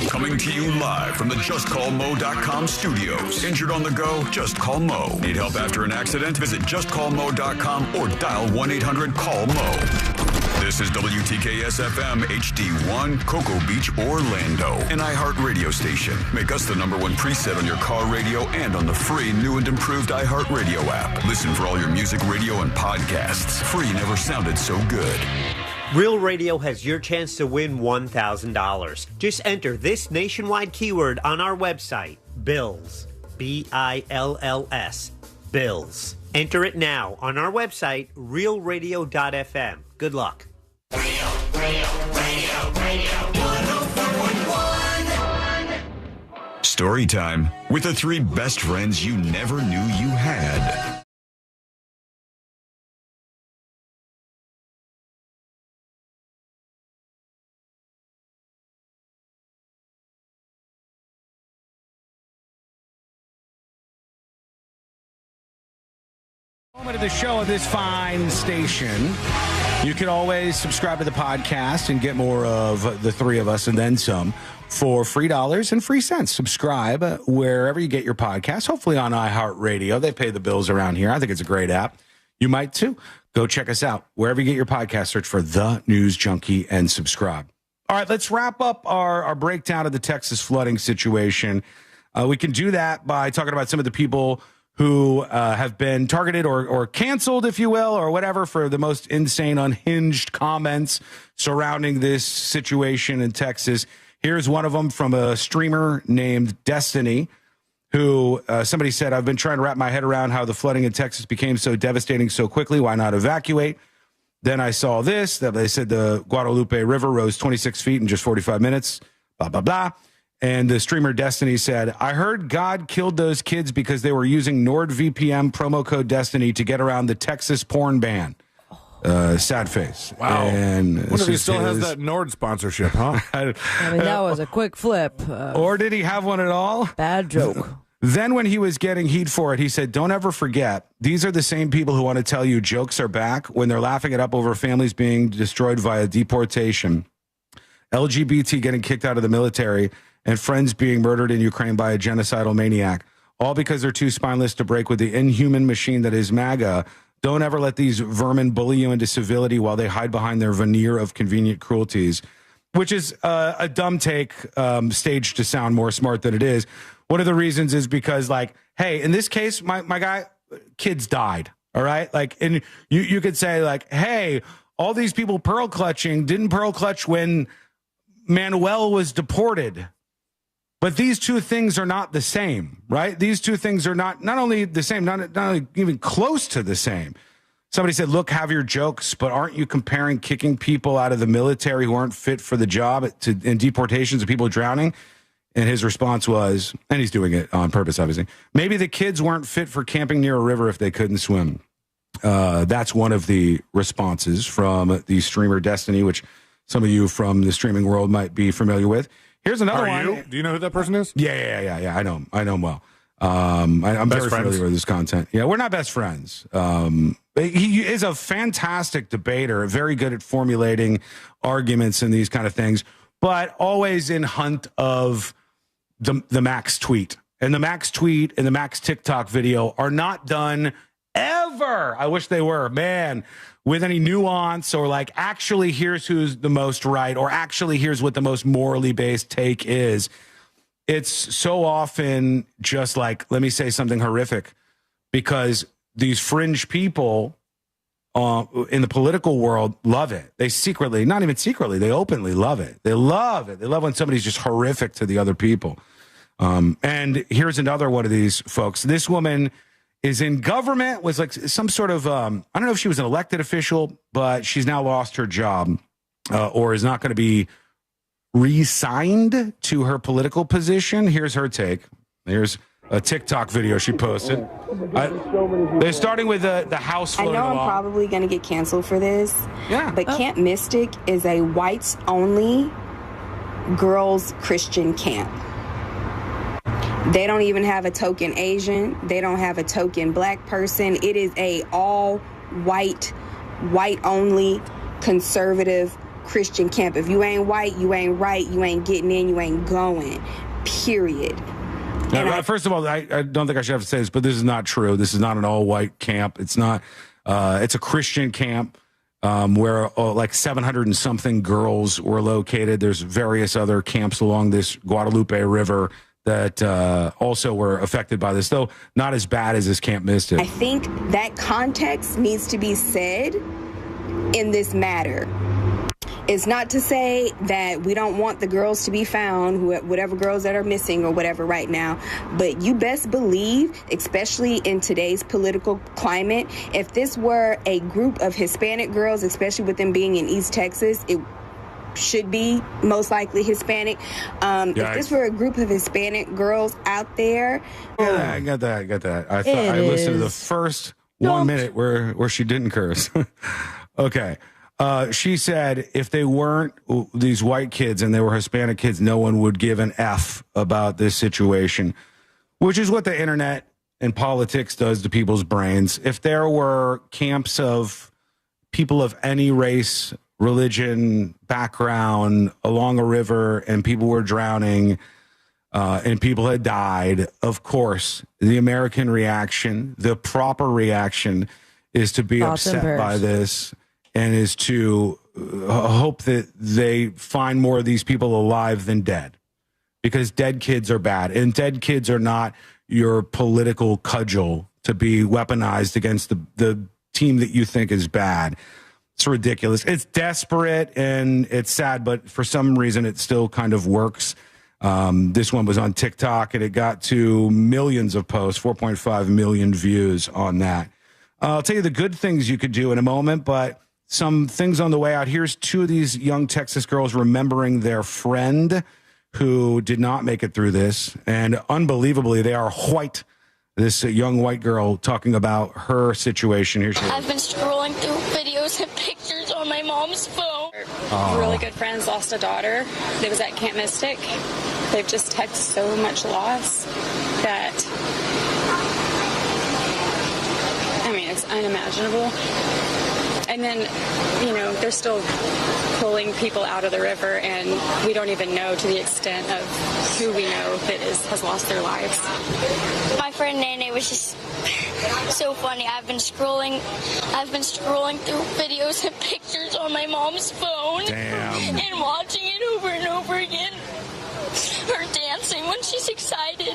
Coming to you live from the JustCallMo.com studios. Injured on the go? Just call Mo. Need help after an accident? Visit JustCallMo.com or dial 1-800-CALL-MO. This is WTKS-FM HD1, Cocoa Beach, Orlando. An iHeart radio station. Make us the #1 preset on your car radio and on the free new and improved iHeart radio app. Listen for all your music, radio, and podcasts. Free never sounded so good. Real Radio has your chance to win $1,000. Just enter this nationwide keyword on our website, BILLS. BILLS. BILLS. Enter it now on our website, realradio.fm. Good luck. Radio, 104.1. Story time with the 3 best friends you never knew you had. Moment of the show of this fine station. You can always subscribe to the podcast and get more of the 3 of us and then some for free dollars and free cents. Subscribe wherever you get your podcast, hopefully on iHeartRadio. They pay the bills around here. I think it's a great app. You might too. Go check us out. Wherever you get your podcast, search for The News Junkie and subscribe. All right, let's wrap up our breakdown of the Texas flooding situation. We can do that by talking about some of the people who have been targeted or canceled, if you will, or whatever, for the most insane, unhinged comments surrounding this situation in Texas. Here's one of them from a streamer named Destiny, who somebody said, I've been trying to wrap my head around how the flooding in Texas became so devastating so quickly. Why not evacuate? Then I saw this, that they said the Guadalupe River rose 26 feet in just 45 minutes, blah, blah, blah. And the streamer Destiny said, I heard God killed those kids because they were using NordVPN promo code Destiny to get around the Texas porn ban. Sad face. Wow. And wonder if he still has that Nord sponsorship, huh? I mean, that was a quick flip. Or did he have one at all? Bad joke. Then when he was getting heat for it, he said, don't ever forget, these are the same people who want to tell you jokes are back when they're laughing it up over families being destroyed via deportation, LGBT getting kicked out of the military, and friends being murdered in Ukraine by a genocidal maniac, all because they're too spineless to break with the inhuman machine that is MAGA. Don't ever let these vermin bully you into civility while they hide behind their veneer of convenient cruelties, which is a dumb take, staged to sound more smart than it is. One of the reasons is because, like, hey, in this case, my guy, kids died, all right? Like, and you could say, like, hey, all these people pearl clutching didn't pearl clutch when Manuel was deported. But these two things are not the same, right? These two things are not only the same, not only even close to the same. Somebody said, look, have your jokes, but aren't you comparing kicking people out of the military who aren't fit for the job and deportations of people drowning? And his response was, and he's doing it on purpose, obviously, maybe the kids weren't fit for camping near a river if they couldn't swim. That's one of the responses from the streamer Destiny, which some of you from the streaming world might be familiar with. Here's another one. Do you know who that person is? Yeah. I know him well. I'm very familiar with his content. Yeah, we're not best friends. He is a fantastic debater, very good at formulating arguments and these kind of things, but always in hunt of the max tweet. And the max tweet and the max TikTok video are not done ever. I wish they were, man, with any nuance or like, actually, here's who's the most right, or actually, here's what the most morally based take is. It's so often just like, let me say something horrific, because these fringe people in the political world love it. They secretly, not even secretly, they openly love it. They love it. They love when somebody's just horrific to the other people. And here's another one of these folks. This woman is in government, was like some sort of, I don't know if she was an elected official, but she's now lost her job or is not going to be re-signed to her political position. Here's her take. Here's a TikTok video she posted. They're starting with the house I floating know I'm along. probably going to get canceled for this, Yeah. but Camp Mystic is a whites-only girls' Christian camp. They don't even have a token Asian. They don't have a token black person. It is a all-white, white-only, conservative Christian camp. If you ain't white, you ain't right, you ain't getting in, you ain't going, period. First of all, I don't think I should have to say this, but this is not true. This is not an all-white camp. It's not. It's a Christian camp where like 700 and something girls were located. There's various other camps along this Guadalupe River that also were affected by this, though not as bad as this Camp Mystic. I think that context needs to be said in this matter. It's not to say that we don't want the girls to be found, whatever girls that are missing or whatever right now, but you best believe, especially in today's political climate, if this were a group of Hispanic girls, especially with them being in East Texas, it should be most likely Hispanic. If this were a group of Hispanic girls out there. Yeah, I got that. I thought I listened to the first 1 minute where she didn't curse. Okay. She said if they weren't these white kids and they were Hispanic kids, no one would give an F about this situation, which is what the internet and politics does to people's brains. If there were camps of people of any race, religion, background along a river and people were drowning and people had died, of course, the American reaction, the proper reaction is to be upset by this. And is to hope that they find more of these people alive than dead, because dead kids are bad, and dead kids are not your political cudgel to be weaponized against the team that you think is bad. It's ridiculous. It's desperate and it's sad, but for some reason it still kind of works. This one was on TikTok and it got to millions of posts, 4.5 million views on that. I'll tell you the good things you could do in a moment, but some things on the way out. Here's two of these young Texas girls remembering their friend who did not make it through this. And unbelievably, they are white. This young white girl talking about her situation. Here she is. I've been scrolling through videos and pictures on my mom's phone. Really good friends lost a daughter that was at Camp Mystic. They've just had so much loss that, I mean, it's unimaginable. And then, you know, they're still pulling people out of the river, and we don't even know to the extent of who we know that has lost their lives. My friend Nene was just so funny. I've been scrolling through videos and pictures on my mom's phone. Damn. And watching it over and over again. Her dancing when she's excited.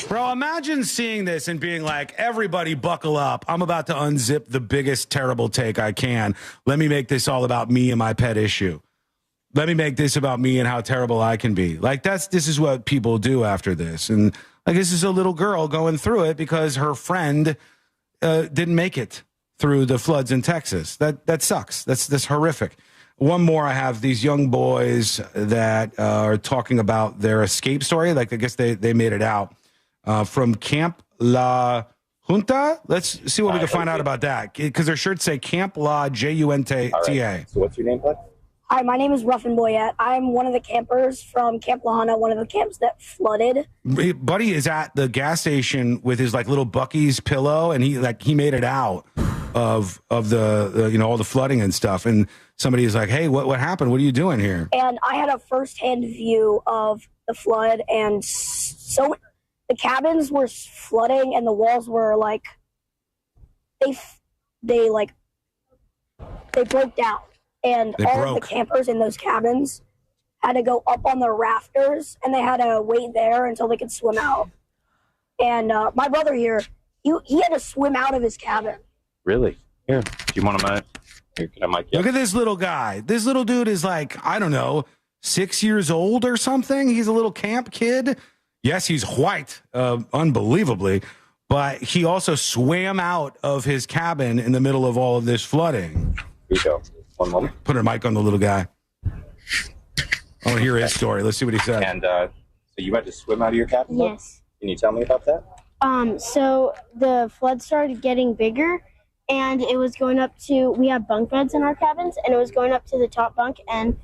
Bro, imagine seeing this and being like, everybody buckle up. I'm about to unzip the biggest terrible take I can. Let me make this all about me and my pet issue. Let me make this about me and how terrible I can be. Like, this is what people do after this. And like, this is a little girl going through it because her friend didn't make it through the floods in Texas. That sucks. That's horrific. One more, I have these young boys that are talking about their escape story. Like, I guess they made it out from Camp La Junta. Let's see what we can find out about that, because their shirts say Camp La Junta. Right. So what's your name, bud? Hi, my name is Ruffin Boyette. I'm one of the campers from Camp Lahana, one of the camps that flooded. Buddy is at the gas station with his like little Buc-ee's pillow, and he made it out of the all the flooding and stuff. And somebody is like, "Hey, what happened? What are you doing here?" And I had a firsthand view of the flood, and so the cabins were flooding, and the walls were like they broke down. And all of the campers in those cabins had to go up on the rafters, and they had to wait there until they could swim out. And my brother here, he had to swim out of his cabin. Really? Here, do you want to mic? Here, can I mic you? Look at this little guy. This little dude is like, I don't know, 6 years old or something. He's a little camp kid. Yes, he's white, unbelievably, but he also swam out of his cabin in the middle of all of this flooding. Here you go. One moment. Put a mic on the little guy. Oh, hear his story. Let's see what he said. And so you had to swim out of your cabin? Yes. Can you tell me about that? So the flood started getting bigger, and it was going up to, we have bunk beds in our cabins, and it was going up to the top bunk, and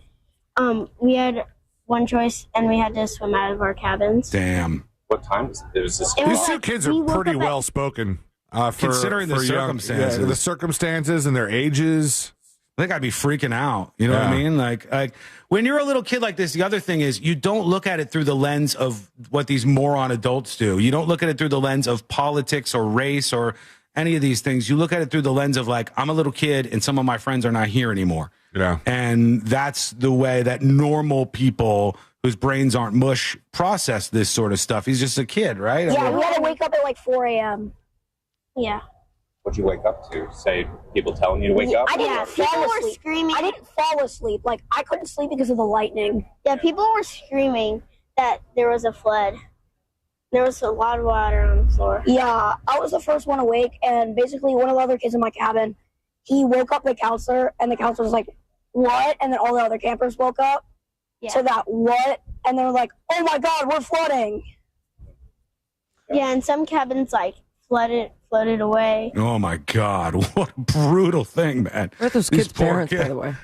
we had one choice, and we had to swim out of our cabins. Damn. What time was it? These two kids are pretty well spoken. Considering the circumstances. The circumstances and their ages. I think I'd be freaking out. You know what I mean? Like when you're a little kid like this, the other thing is you don't look at it through the lens of what these moron adults do. You don't look at it through the lens of politics or race or any of these things. You look at it through the lens of like, I'm a little kid and some of my friends are not here anymore. Yeah. And that's the way that normal people whose brains aren't mush process this sort of stuff. He's just a kid, right? Yeah, we had to wake up at like 4 a.m. Yeah. What'd you wake up to? Say people telling you to wake up? I didn't fall asleep. Screaming. I didn't fall asleep. Like, I couldn't sleep because of the lightning. Yeah, people were screaming that there was a flood. There was a lot of water on the floor. Yeah, I was the first one awake, and basically one of the other kids in my cabin, he woke up the counselor, and the counselor was like, what? And then all the other campers woke up to that what? And they're like, oh my God, we're flooding. Yeah, and some cabins like flooded away. Oh my God! What a brutal thing, man. Where are those kids' parents, by the way?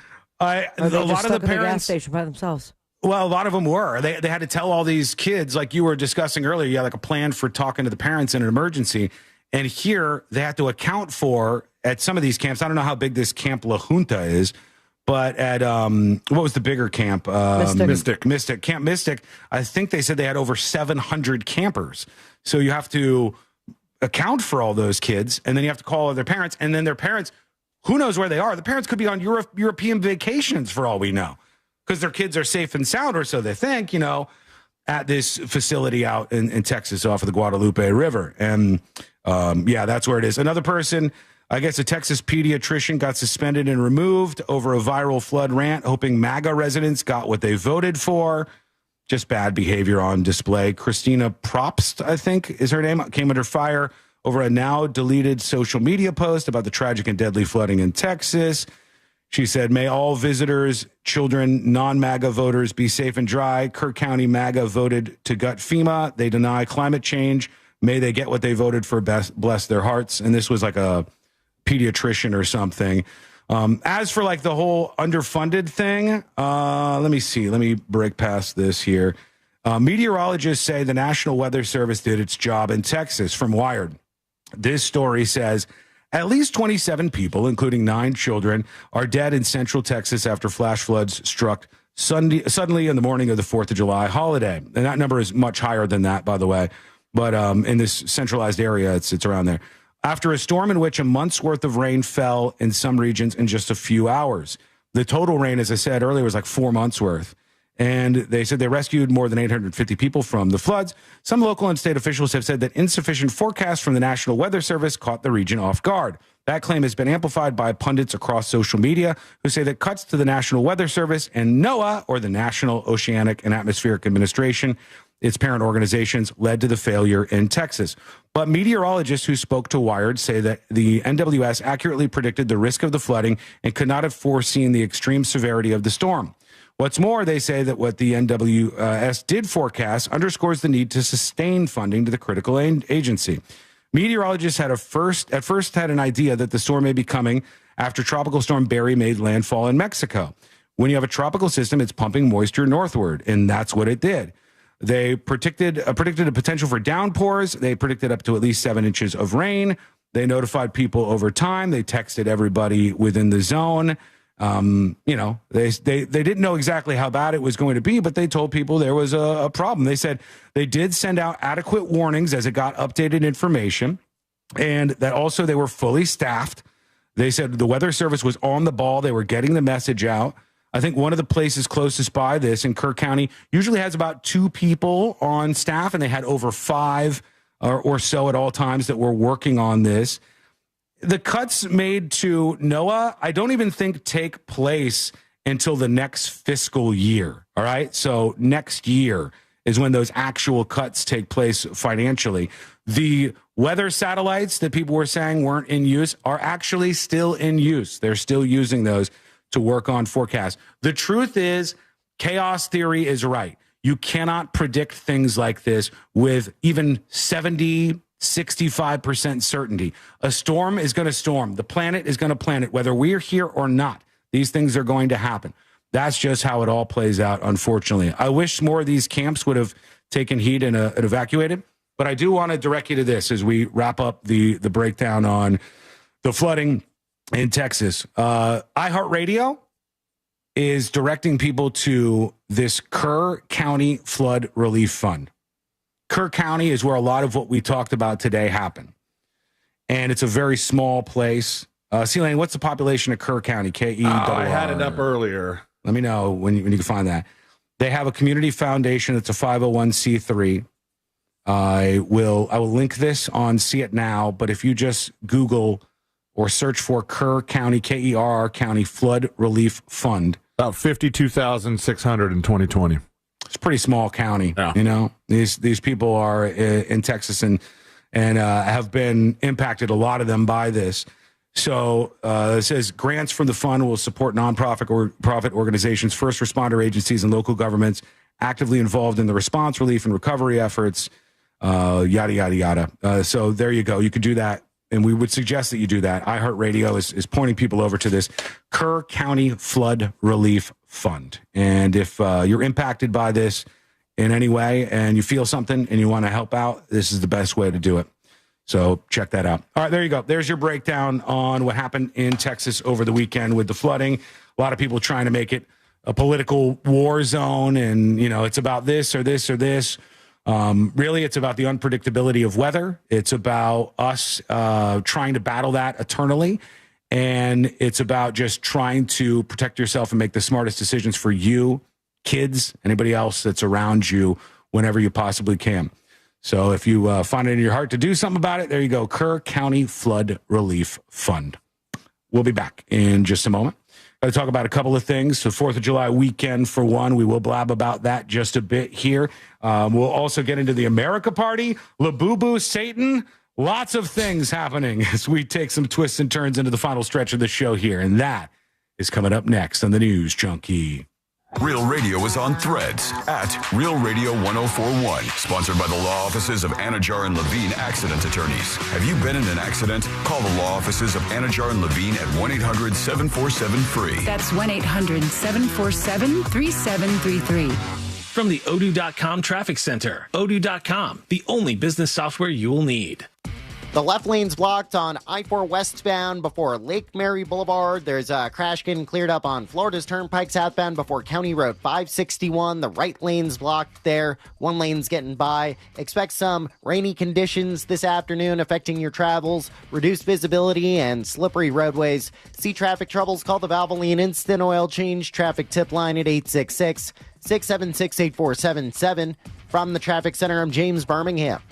A lot of the gas parents station by themselves. Well, a lot of them were. They had to tell all these kids, like you were discussing earlier. You had like a plan for talking to the parents in an emergency, and here they had to account for at some of these camps. I don't know how big this Camp La Junta is, but at what was the bigger camp? Mystic. Camp Mystic. I think they said they had over 700 campers. So you have to account for all those kids, and then you have to call their parents, and then their parents, who knows where they are? The parents could be on European vacations for all we know, because their kids are safe and sound, or so they think, at this facility out in Texas off of the Guadalupe River. And that's where it is. Another person, I guess a Texas pediatrician, got suspended and removed over a viral flood rant, hoping MAGA residents got what they voted for. Just bad behavior on display. Christina Probst, I think is her name, came under fire over a now deleted social media post about the tragic and deadly flooding in Texas. She said, may all visitors, children, non-MAGA voters be safe and dry. Kerr County MAGA voted to gut FEMA. They deny climate change. May they get what they voted for, bless their hearts. And this was like a pediatrician or something. As for like the whole underfunded thing, let me see. Let me break past this here. Meteorologists say the National Weather Service did its job in Texas from Wired. This story says at least 27 people, including 9 children, are dead in central Texas after flash floods struck suddenly in the morning of the 4th of July holiday. And that number is much higher than that, by the way. But in this centralized area, it's around there. After a storm in which a month's worth of rain fell in some regions in just a few hours. The total rain, as I said earlier, was like 4 months worth. And they said they rescued more than 850 people from the floods. Some local and state officials have said that insufficient forecasts from the National Weather Service caught the region off guard. That claim has been amplified by pundits across social media who say that cuts to the National Weather Service and NOAA, or the National Oceanic and Atmospheric Administration, its parent organizations, led to the failure in Texas. But meteorologists who spoke to Wired say that the NWS accurately predicted the risk of the flooding and could not have foreseen the extreme severity of the storm. What's more, they say that what the NWS did forecast underscores the need to sustain funding to the critical agency. Meteorologists at first had an idea that the storm may be coming after Tropical Storm Barry made landfall in Mexico. When you have a tropical system, it's pumping moisture northward, and that's what it did. They predicted a potential for downpours. They predicted up to at least 7 inches of rain. They notified people over time. They texted everybody within the zone. They didn't know exactly how bad it was going to be, but they told people there was a problem. They said they did send out adequate warnings as it got updated information, and that also they were fully staffed. They said the weather service was on the ball. They were getting the message out. I think one of the places closest by this in Kerr County usually has about 2 people on staff, and they had over 5 or so at all times that were working on this. The cuts made to NOAA, I don't even think take place until the next fiscal year. All right. So next year is when those actual cuts take place financially. The weather satellites that people were saying weren't in use are actually still in use. They're still using those to work on forecasts. The truth is, chaos theory is right. You cannot predict things like this with even 65% certainty. A storm is going to storm. The planet is going to planet, whether we're here or not. These things are going to happen. That's just how it all plays out, unfortunately. I wish more of these camps would have taken heed and evacuated, but I do want to direct you to this as we wrap up the breakdown on the flooding in Texas. iHeartRadio is directing people to this Kerr County Flood Relief Fund. Kerr County is where a lot of what we talked about today happened. And it's a very small place. C-Lane, what's the population of Kerr County? K-E-R-R. I had it up earlier. Let me know when you can find that. They have a community foundation. It's a 501c3. I will link this on See It Now, but if you just Google or search for Kerr County, K-E-R-R County Flood Relief Fund. About 52,600 in 2020. It's a pretty small county. Yeah. You know, these people are in Texas and have been impacted, a lot of them, by this. So it says grants from the fund will support nonprofit or profit organizations, first responder agencies, and local governments actively involved in the response, relief, and recovery efforts, yada, yada, yada. So there you go. You could do that, and we would suggest that you do that. iHeartRadio is pointing people over to this Kerr County Flood Relief Fund. And if you're impacted by this in any way and you feel something and you want to help out, this is the best way to do it. So check that out. All right, there you go. There's your breakdown on what happened in Texas over the weekend with the flooding. A lot of people trying to make it a political war zone, and, you know, it's about this or this or this. Really, it's about the unpredictability of weather. It's about us trying to battle that eternally. And it's about just trying to protect yourself and make the smartest decisions for you, kids, anybody else that's around you whenever you possibly can. So if you find it in your heart to do something about it, there you go. Kerr County Flood Relief Fund. We'll be back in just a moment. Got to talk about a couple of things. The 4th of July weekend, for one. We will blab about that just a bit here. We'll also get into the America Party, Labubu, Satan. Lots of things happening as we take some twists and turns into the final stretch of the show here. And that is coming up next on the News Junkie. Real Radio is on Threads at Real Radio 1041. Sponsored by the law offices of Anajar and Levine Accident Attorneys. Have you been in an accident? Call the law offices of Anajar and Levine at 1-800-747-FREE. That's 1-800-747-3733. From the Odoo.com Traffic Center. Odoo.com, the only business software you will need. The left lane's blocked on I-4 westbound before Lake Mary Boulevard. There's a crash getting cleared up on Florida's Turnpike southbound before County Road 561. The right lane's blocked there. One lane's getting by. Expect some rainy conditions this afternoon affecting your travels. Reduced visibility and slippery roadways. See traffic troubles? Call the Valvoline Instant Oil Change traffic tip line at 866-676-8477. From the Traffic Center, I'm James Birmingham.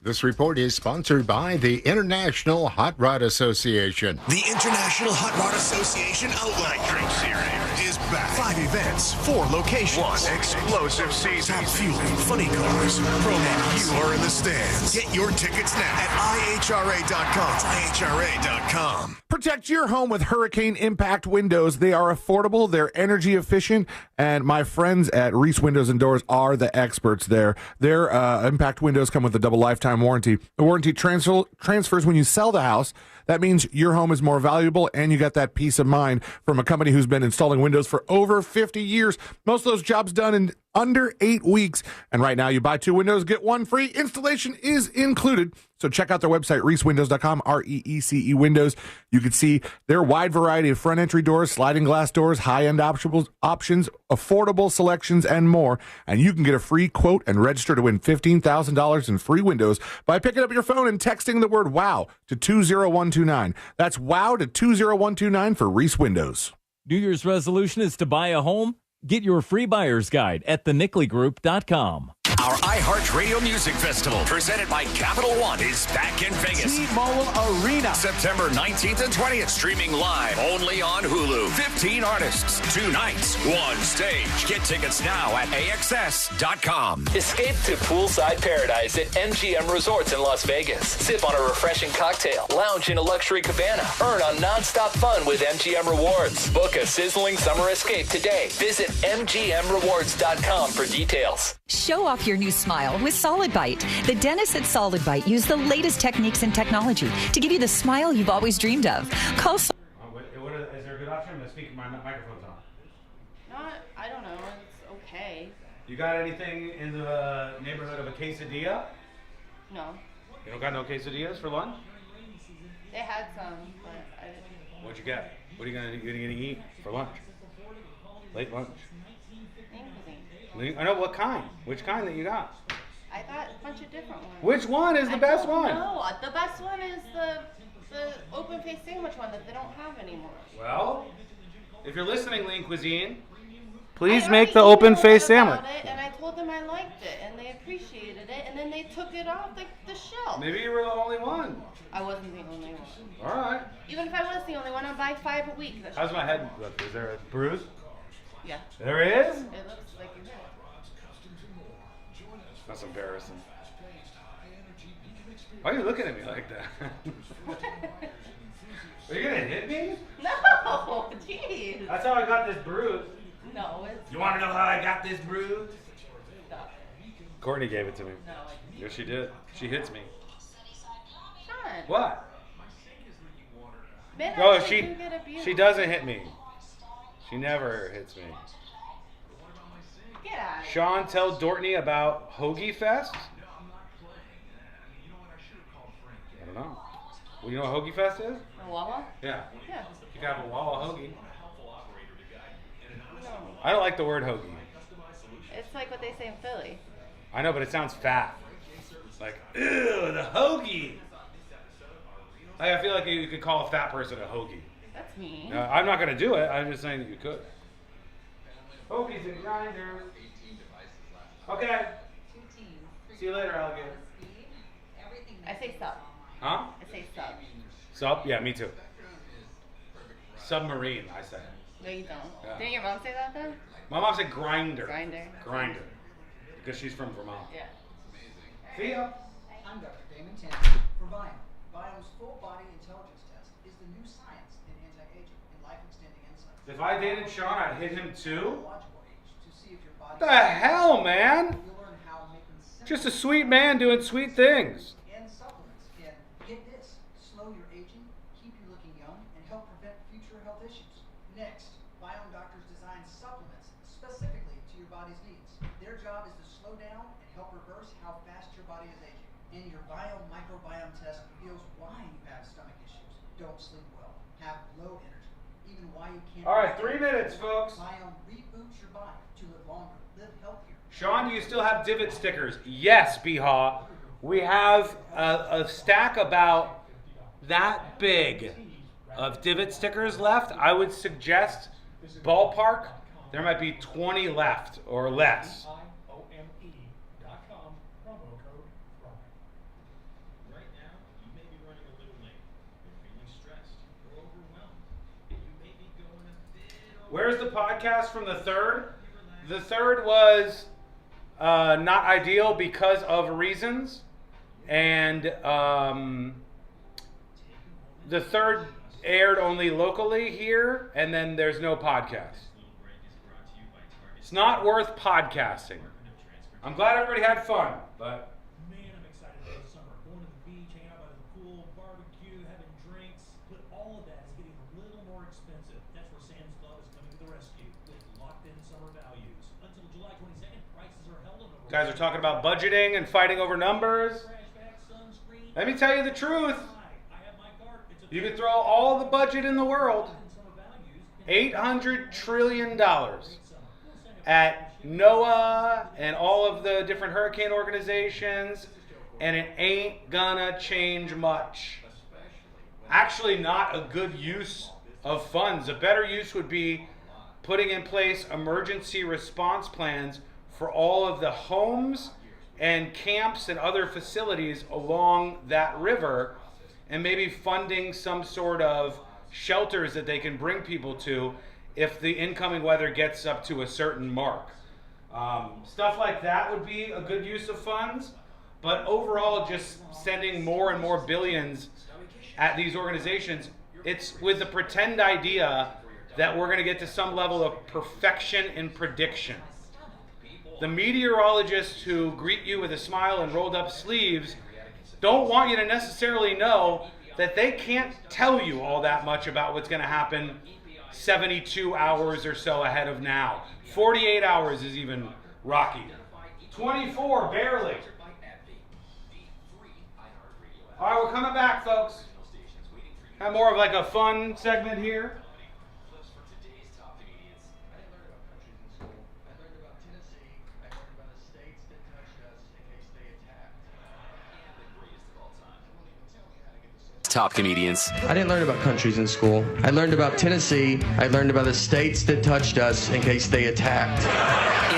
This report is sponsored by the International Hot Rod Association. The International Hot Rod Association Outline Drink Series is back. 5 events, 4 locations. 1 explosive season. Top fueling, funny cars, promos. You are in the stands. Get your tickets now at IHRA.com. IHRA.com. Protect your home with Hurricane Impact windows. They are affordable, they're energy efficient, and my friends at Reese Windows and Doors are the experts there. Their Impact windows come with a double lifetime warranty. The warranty transfers when you sell the house. That means your home is more valuable and you got that peace of mind from a company who's been installing windows for over 50 years. Most of those jobs done in under 8 weeks. And right now you buy 2 windows, get 1 free. Installation is included. So check out their website, reecewindows.com, REECE Windows. You can see their wide variety of front entry doors, sliding glass doors, high-end options, affordable selections, and more. And you can get a free quote and register to win $15,000 in free windows by picking up your phone and texting the word WOW to 20129. That's WOW to 20129 for Reese Windows. New Year's resolution is to buy a home? Get your free buyer's guide at thenickleyGroup.com. Our iHeartRadio Music Festival, presented by Capital One, is back in Vegas. T-Mobile Arena. September 19th and 20th, streaming live only on Hulu. 15 artists, 2 nights, 1 stage. Get tickets now at AXS.com. Escape to poolside paradise at MGM Resorts in Las Vegas. Sip on a refreshing cocktail. Lounge in a luxury cabana. Earn on nonstop fun with MGM Rewards. Book a sizzling summer escape today. Visit MGMRewards.com for details. Show off your new smile with Solid Bite. The dentists at Solid Bite use the latest techniques and technology to give you the smile you've always dreamed of. Call Is there a good option? The speaker, my microphone's on. I don't know. It's okay. You got anything in the neighborhood of a quesadilla? No. You don't got no quesadillas for lunch? They had some, but I didn't. What'd you get? What are you gonna eat for lunch? Late lunch. I know what kind. Which kind that you got? I got a bunch of different ones. Which one is the best one? No, the best one is the open face sandwich one that they don't have anymore. Well, if you're listening, Lean Cuisine, please make the open face sandwich. And I told them I liked it, and they appreciated it, and then they took it off the shelf. Maybe you were the only one. I wasn't the only one. All right. Even if I was the only one, I'd buy 5 a week. How's my head look? Is there a bruise? Yeah. There is? It looks like your head. That's embarrassing. Why are you looking at me like that? Are you gonna hit me? No, jeez. That's how I got this bruise. No, it's... You want to know how I got this bruise? No. Courtney gave it to me. No, Yes, she did. She hits me. Sean. What? Men No, actually do get abused. she doesn't hit me. She never hits me. Get out of here. Sean, tell Dortney about Hoagie Fest. I don't know. Well, you know what Hoagie Fest is? A Wawa? Yeah. Yeah. You can have a Wawa hoagie. No. I don't like the word hoagie. It's like what they say in Philly. I know, but it sounds fat. Like, ew, the hoagie. Like, I feel like you could call a fat person a hoagie. That's mean. I'm not going to do it. I'm just saying that you could. Hoagies and Grainger. Okay. See you later, Alligator. I say sub. Huh? I say sub. Sub? Yeah, me too. Submarine, I say. No, you don't. Yeah. Didn't your mom say that then? My mom said grinder. Grinder. Grinder. Because she's from Vermont. Yeah. See ya. I'm Dr. Damon Tanner for Biome. Biome's full body intelligence test is the new science in anti-aging and life-extending insights. If I dated Sean, I'd hit him too? To see if your body... What the hell, man? Just a sweet man doing sweet things. And supplements can, get this, slow your aging, keep you looking young, and help prevent future health issues. Next, Biome doctors design supplements specifically to your body's needs. Their job is to slow down and help reverse how fast your body is aging. And your Biome microbiome test reveals why you have stomach issues, don't sleep well, have low energy, even why you can't... All right, 3 minutes, folks. Biome reboots your body to live longer, live healthier. Sean, do you still have divot stickers? Yes, Behaw. We have a stack about that big of divot stickers left. I would suggest, ballpark, there might be 20 left or less. Where's the podcast from the 3rd? The 3rd was not ideal because of reasons. And the 3rd aired only locally here, and then there's no podcast. It's not worth podcasting. I'm glad everybody had fun, but... Man, I'm excited for the summer. Going to the beach, hanging out by the pool, barbecue, having drinks. But all of that is getting a little more expensive. That's where Sam's Club is coming to the rescue with locked-in summer values. Until July 22nd, prices are held on the... Guys are talking about budgeting and fighting over numbers. Let me tell you the truth. You could throw all the budget in the world, $800 trillion, at NOAA and all of the different hurricane organizations, and it ain't gonna change much. Actually, not a good use of funds. A better use would be putting in place emergency response plans for all of the homes and camps and other facilities along that river, and maybe funding some sort of shelters that they can bring people to if the incoming weather gets up to a certain mark. Stuff like that would be a good use of funds, but overall just sending more and more billions at these organizations, it's with the pretend idea that we're going to get to some level of perfection in prediction. The meteorologists who greet you with a smile and rolled up sleeves don't want you to necessarily know that they can't tell you all that much about what's going to happen 72 hours or so ahead of now. 48 hours is even rocky. 24, barely. All right, we're coming back, folks. Have more of like a fun segment here. Top comedians. I didn't learn about countries in school. I learned about Tennessee. I learned about the states that touched us in case they attacked.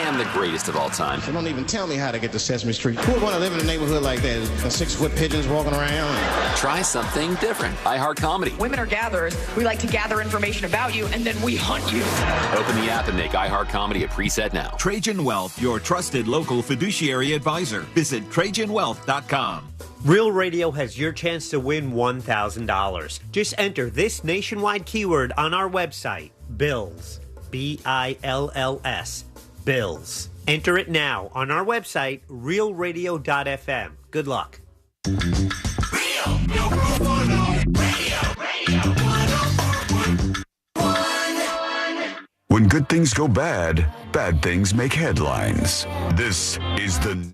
And the greatest of all time. So don't even tell me how to get to Sesame Street. Who would want to live in a neighborhood like that? 6-foot pigeons walking around? Try something different. iHeart Comedy. Women are gatherers. We like to gather information about you, and then we hunt you. Open the app and make iHeart Comedy a preset now. Trajan Wealth, your trusted local fiduciary advisor. Visit TrajanWealth.com. Real Radio has your chance to win $1,000. Just enter this nationwide keyword on our website, BILLS. BILLS. BILLS. Enter it now on our website, realradio.fm. Good luck. When good things go bad, bad things make headlines. This is the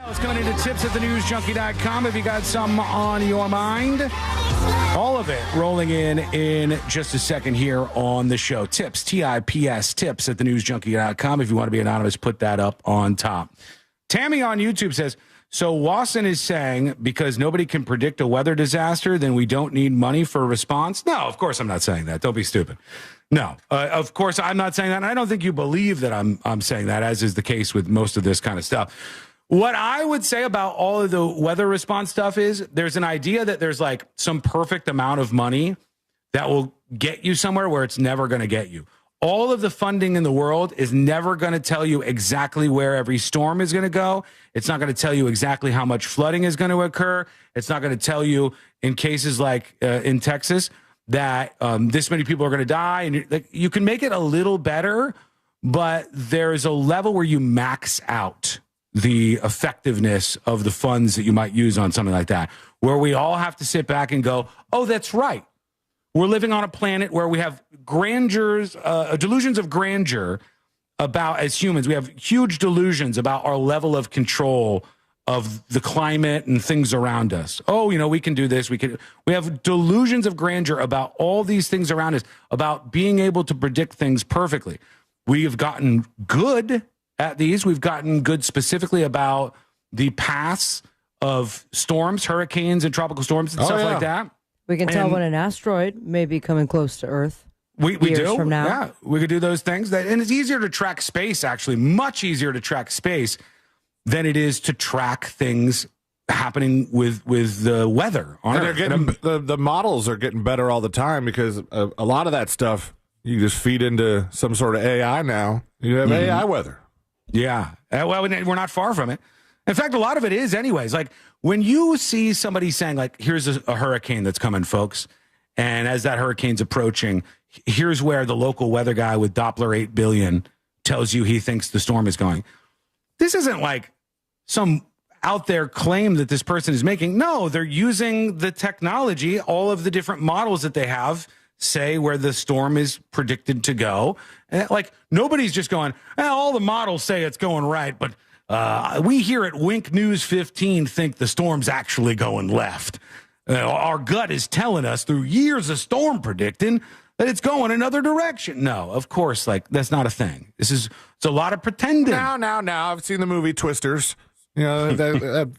It's coming into tips at thenewsjunkie.com if you got some on your mind. All of it rolling in just a second here on the show. Tips, T-I-P-S, tips at thenewsjunkie.com. If you want to be anonymous, put that up on top. Tammy on YouTube says, so Wasson is saying because nobody can predict a weather disaster, then we don't need money for a response? No, of course I'm not saying that. Don't be stupid. No, of course I'm not saying that. And I don't think you believe that I'm saying that, as is the case with most of this kind of stuff. What I would say about all of the weather response stuff is there's an idea that there's like some perfect amount of money that will get you somewhere where it's never going to get you. All of the funding in the world is never going to tell you exactly where every storm is going to go. It's not going to tell you exactly how much flooding is going to occur. It's not going to tell you in cases like in Texas that this many people are going to die. And you can make it a little better, but there's a level where you max out the effectiveness of the funds that you might use on something like that, where we all have to sit back and go, oh, that's right. We're living on a planet where we have delusions of grandeur about, as humans, we have huge delusions about our level of control of the climate and things around us. Oh, we can do this. We have delusions of grandeur about all these things around us, about being able to predict things perfectly. We have gotten good at these. We've gotten good specifically about the paths of storms, hurricanes, and tropical storms and stuff like that. We can tell when an asteroid may be coming close to Earth. We years do. from now. Yeah, we could do those things. And it's easier to track space, actually, much easier to track space than it is to track things happening with the weather on and Earth. they're getting, the models are getting better all the time because a lot of that stuff you just feed into some sort of AI now. You have AI weather. Yeah. Well, we're not far from it. In fact, a lot of it is anyways. Like when you see somebody saying like, here's a hurricane that's coming, folks. And as that hurricane's approaching, here's where the local weather guy with Doppler 8 billion tells you he thinks the storm is going. This isn't like some out there claim that this person is making. No, they're using the technology, all of the different models that they have say where the storm is predicted to go. And like nobody's just going, all the models say it's going right, but we here at Wink News 15 think the storm's actually going left. Our gut is telling us through years of storm predicting that it's going another direction. No, of course, like that's not a thing. It's a lot of pretending. Now. I've seen the movie Twisters. You know,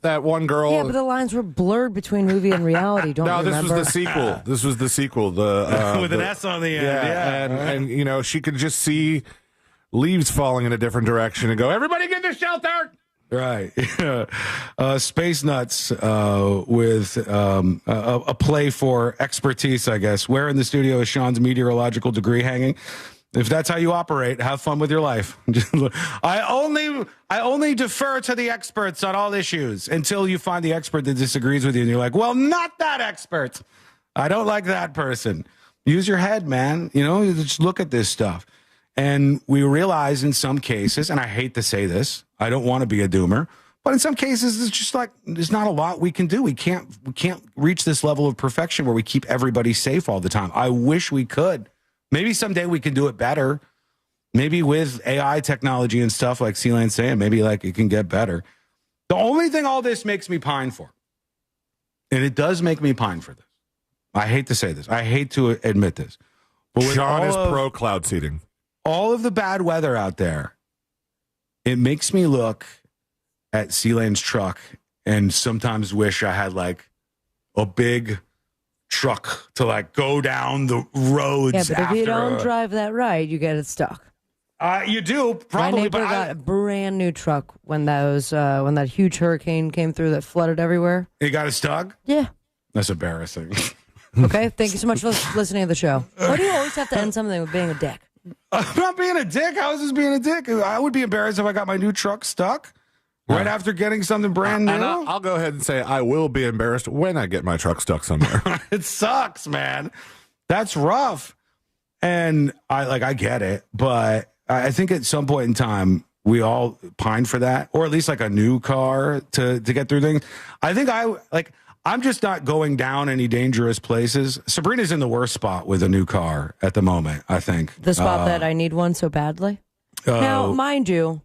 that one girl. Yeah, but the lines were blurred between movie and reality. Don't you remember? This was the sequel. With an S on the end. Yeah. And you know, she could just see leaves falling in a different direction and go, everybody get to shelter. Right. Space Nuts with a play for expertise, I guess. Where in the studio is Sean's meteorological degree hanging? If that's how you operate, have fun with your life. I only defer to the experts on all issues until you find the expert that disagrees with you. And you're like, well, not that expert. I don't like that person. Use your head, man. You know, just look at this stuff. And we realize in some cases, and I hate to say this, I don't want to be a doomer, but in some cases, it's just like there's not a lot we can do. We can't reach this level of perfection where we keep everybody safe all the time. I wish we could. Maybe someday we can do it better. Maybe with AI technology and stuff like C-Lane's saying, maybe like it can get better. The only thing all this makes me pine for, and it does make me pine for this. I hate to say this. I hate to admit this. But Sean is pro cloud seeding. All of the bad weather out there, it makes me look at C-Lane's truck and sometimes wish I had like a big truck to like go down the roads. Yeah, but if you don't drive that right, you get it stuck. You do probably. My neighbor got a brand new truck when that huge hurricane came through that flooded everywhere. He got it stuck? Yeah. That's embarrassing. Okay, thank you so much for listening to the show. Why do you always have to end something with being a dick? I'm not being a dick. How is this being a dick? I would be embarrassed if I got my new truck stuck right after getting something brand new. And I'll go ahead and say I will be embarrassed when I get my truck stuck somewhere. It sucks, man. That's rough. And I get it, but I think at some point in time we all pine for that, or at least like a new car to get through things. I think I'm just not going down any dangerous places. Sabrina's in the worst spot with a new car at the moment, I think. The spot that I need one so badly. Now, mind you,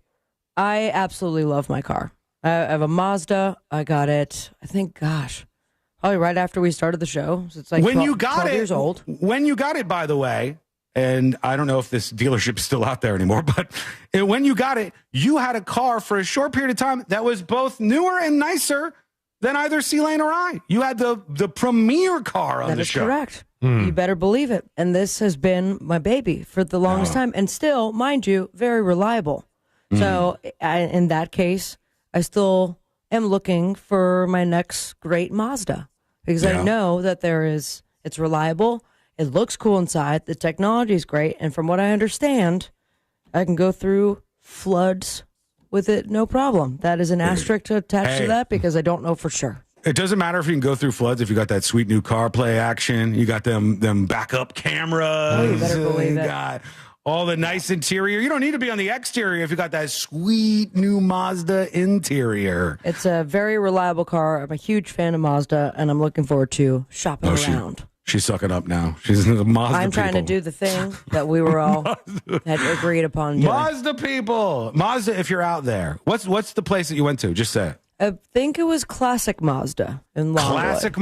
I absolutely love my car. I have a Mazda. I got it, I think, probably right after we started the show. So it's like 12 years old. When you got it, by the way, and I don't know if this dealership is still out there anymore, but when you got it, you had a car for a short period of time that was both newer and nicer than either C-Lane or I. You had the premier car on the show. That is correct. You better believe it. And this has been my baby for the longest time. And still, mind you, very reliable. So in that case, I still am looking for my next great Mazda. Because I know that it's reliable. It looks cool inside. The technology is great. And from what I understand, I can go through floods with it, no problem. That is an asterisk attached to that because I don't know for sure. It doesn't matter if you can go through floods if you got that sweet new CarPlay action. You got them backup cameras. Oh, you better believe it. Got all the nice interior. You don't need to be on the exterior if you got that sweet new Mazda interior. It's a very reliable car. I'm a huge fan of Mazda, and I'm looking forward to shopping around. She's sucking up now. She's in the Mazda I'm trying to do the thing that we were all had agreed upon doing. Mazda people. Mazda, if you're out there. What's the place that you went to? Just say it. I think it was Classic Mazda in Longwood.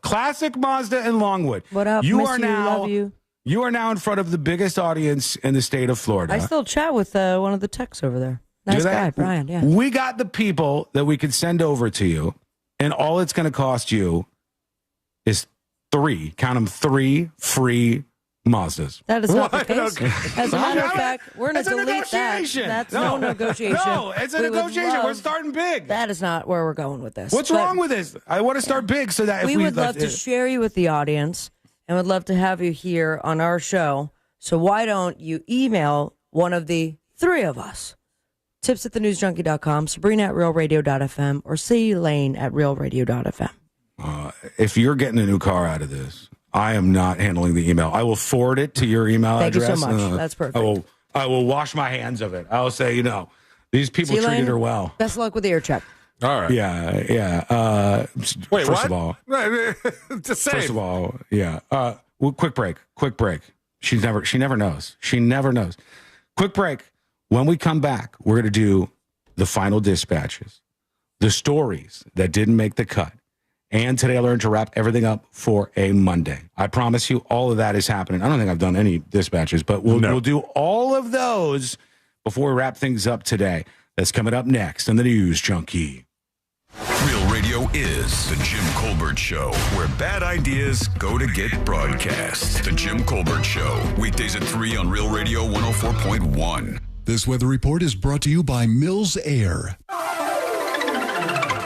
Classic Mazda in Longwood. What up, love you. You are now in front of the biggest audience in the state of Florida. I still chat with one of the techs over there. Nice guy, Brian, yeah. We got the people that we could send over to you, and all it's going to cost you is 3 free Mazdas. That is not the What? case. Okay. As a matter of fact, we're going It's to a delete that. negotiation. That's no negotiation. No, it's a We would negotiation. We're love- starting big. That is not where we're going with this. What's But wrong with this? I want to start big so that if we would love to share you with the audience and would love to have you here on our show. So why don't you email one of the three of us? Tips@thenewsjunkie.com, Sabrina at realradio.fm, or C. Lane at realradio.fm. if you're getting a new car out of this, I am not handling the email. I will forward it to your email Thank you address. so much. That's perfect. I will wash my hands of it. I'll say, these people C. Lane, treated her well. Best of luck with the ear check. All right. Yeah. Wait, first what? of all, Just say. first of all, yeah. Well, quick break. She never knows. Quick break. When we come back, we're going to do the final dispatches, the stories that didn't make the cut. And today I learned to wrap everything up for a Monday. I promise you all of that is happening. I don't think I've done any dispatches, but we'll do all of those before we wrap things up today. That's coming up next on the News Junkie. Real Radio is the Jim Colbert Show, where bad ideas go to get broadcast. The Jim Colbert Show, weekdays at 3 on Real Radio 104.1. This weather report is brought to you by Mills Air.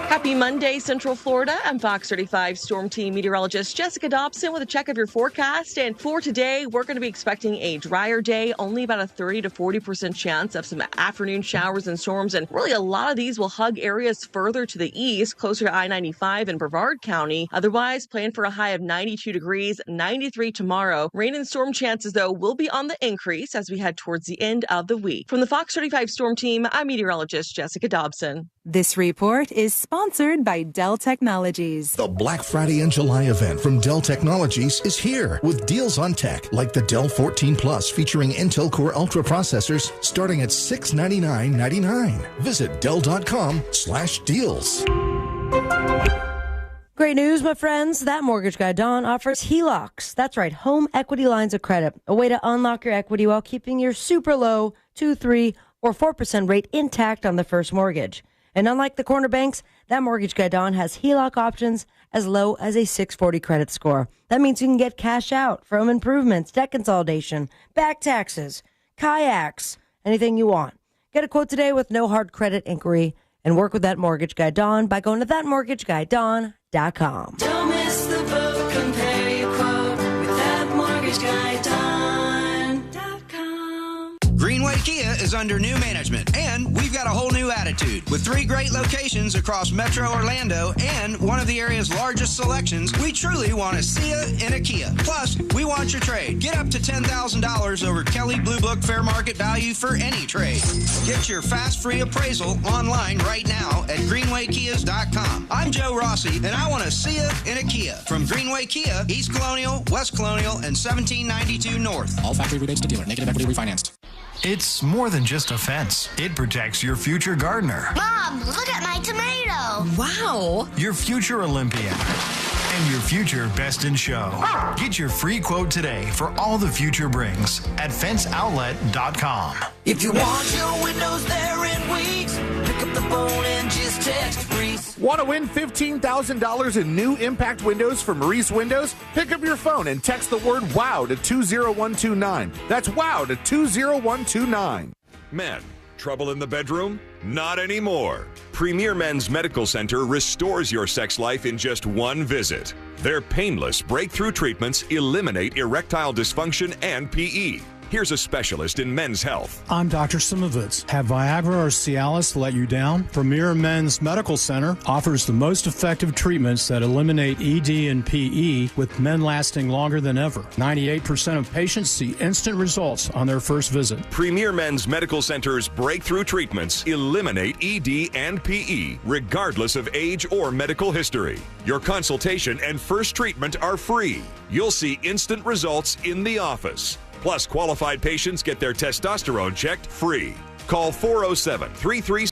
Happy Monday, Central Florida. I'm Fox 35 Storm Team meteorologist Jessica Dobson with a check of your forecast. And for today, we're going to be expecting a drier day, only about a 30 to 40% chance of some afternoon showers and storms. And really, a lot of these will hug areas further to the east, closer to I-95 in Brevard County. Otherwise, plan for a high of 92 degrees, 93 tomorrow. Rain and storm chances, though, will be on the increase as we head towards the end of the week. From the Fox 35 Storm Team, I'm meteorologist Jessica Dobson. This report is sponsored by Dell Technologies. The Black Friday and July event from Dell Technologies is here with deals on tech like the Dell 14 Plus featuring Intel Core Ultra processors starting at $699.99. Visit Dell.com/deals. Great news, my friends. That mortgage guy, Don, offers HELOCs. That's right, home equity lines of credit. A way to unlock your equity while keeping your super low 2, 3, or 4% rate intact on the first mortgage. And unlike the corner banks, that mortgage guy, Don, has HELOC options as low as a 640 credit score. That means you can get cash out for home improvements, debt consolidation, back taxes, kayaks, anything you want. Get a quote today with no hard credit inquiry and work with that mortgage guy, Don, by going to thatmortgageguyDon.com. Don't miss the boat, compare your quote with thatmortgageguyDon.com. Greenway Kia is under new management, and we've got a whole new attitude. With 3 great locations across Metro Orlando and one of the area's largest selections, we truly want to see you in a Kia. Plus, we want your trade. Get up to $10,000 over Kelly Blue Book fair market value for any trade. Get your fast free appraisal online right now at greenwaykias.com. I'm Joe Rossi, and I want to see you in a Kia. From Greenway Kia, East Colonial, West Colonial, and 1792 North. All factory rebates to dealer. Negative equity refinanced. It's more than just a fence. It protects your future gardener. Mom, look at my tomato. Wow. Your future Olympian. And your future best in show. Get your free quote today for all the future brings at fenceoutlet.com. If you want your windows there in weeks, pick up the phone and just text Reese. Want to win $15,000 in new impact windows from Maurice Windows? Pick up your phone and text the word WOW to 20129. That's WOW to 20129. Men, trouble in the bedroom? Not anymore. Premier Men's Medical Center restores your sex life in just one visit. Their painless breakthrough treatments eliminate erectile dysfunction and PE. Here's a specialist in men's health. I'm Dr. Simovitz. Have Viagra or Cialis let you down? Premier Men's Medical Center offers the most effective treatments that eliminate ED and PE, with men lasting longer than ever. 98% of patients see instant results on their first visit. Premier Men's Medical Center's breakthrough treatments eliminate ED and PE, regardless of age or medical history. Your consultation and first treatment are free. You'll see instant results in the office. Plus, qualified patients get their testosterone checked free. Call 407-33...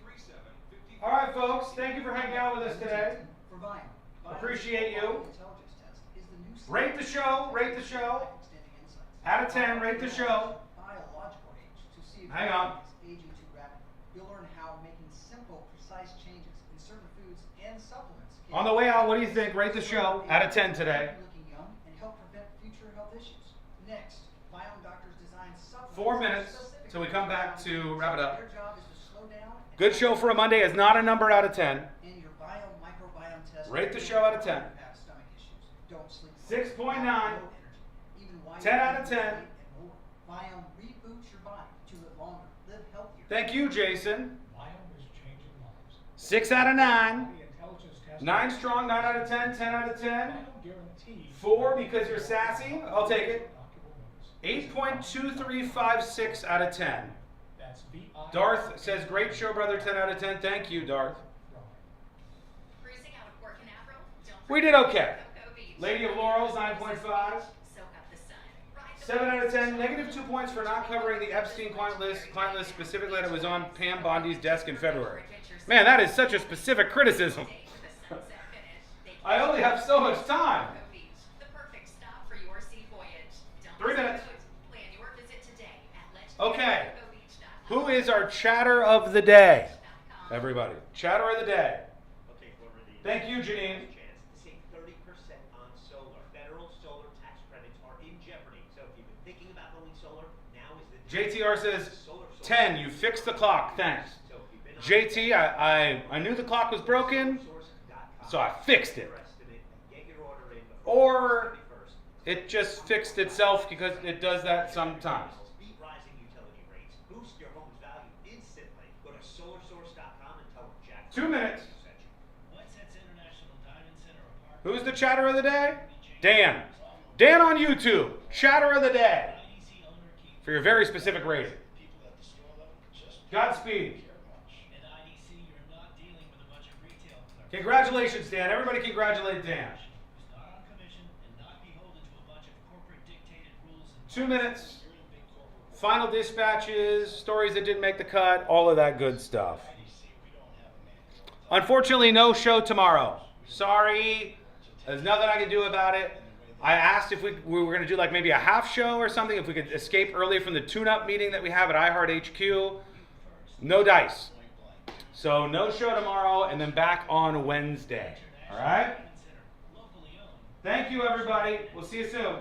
All right, folks. Thank you for hanging out with us today. Appreciate you. Rate the show. Rate the show. Out of 10, rate the show. Hang on. You'll learn how making simple, precise changes in certain foods and supplements On the way out, what do you think? Rate the show. Out of 10 today. looking young and help prevent future health issues. Next, Biome Doctors Design supplements. 4 minutes till we come back to wrap it up. Their job is to slow down Good show for a Monday is not a number out of 10. in your microbiome test. Rate the show out of 10. Have stomach issues. Don't sleep. 6.9. Low energy. Even why 10 you out of can't 10. sleep and more. Biome reboots your body to live longer, live healthier. Thank you, Jason. Biome is changing lives. 6 out of 9. Intelligence test. 9 strong, 9 out of 10, 10 out of 10. 4 because you're sassy. I'll take it. 8.2356 out of 10. Darth says, great show, brother, 10 out of 10. Thank you, Darth. We did okay. Lady of Laurels, 9.5. 7 out of 10. Negative 2 points for not covering the Epstein client list specifically that it was on Pam Bondi's desk in February. Man, that is such a specific criticism. I only have so much time. 3 minutes. Okay. Who is our chatter of the day? Everybody. Chatter of the day. Thank you, Janine. Save 30% on solar. Federal solar tax credits are in jeopardy. So if you've been thinking about going solar, now is the JTR says 10. You fixed the clock. Thanks. JT, I knew the clock was broken, so I fixed it. Or it just fixed itself because it does that sometimes. Beat rising utility rates. Boost your home's value instantly. Go to solarsource.com and tell them Jack. 2 minutes. Who's the chatter of the day? Dan. Dan on YouTube. Chatter of the day. For your very specific rating. Godspeed. Congratulations, Dan. Everybody congratulate Dan. 2 minutes. Final dispatches, stories that didn't make the cut, all of that good stuff. Unfortunately, no show tomorrow. Sorry. There's nothing I can do about it. I asked if we were going to do like maybe a half show or something, if we could escape early from the tune-up meeting that we have at iHeart HQ. No dice. So no show tomorrow and then back on Wednesday. All right? Thank you, everybody. We'll see you soon.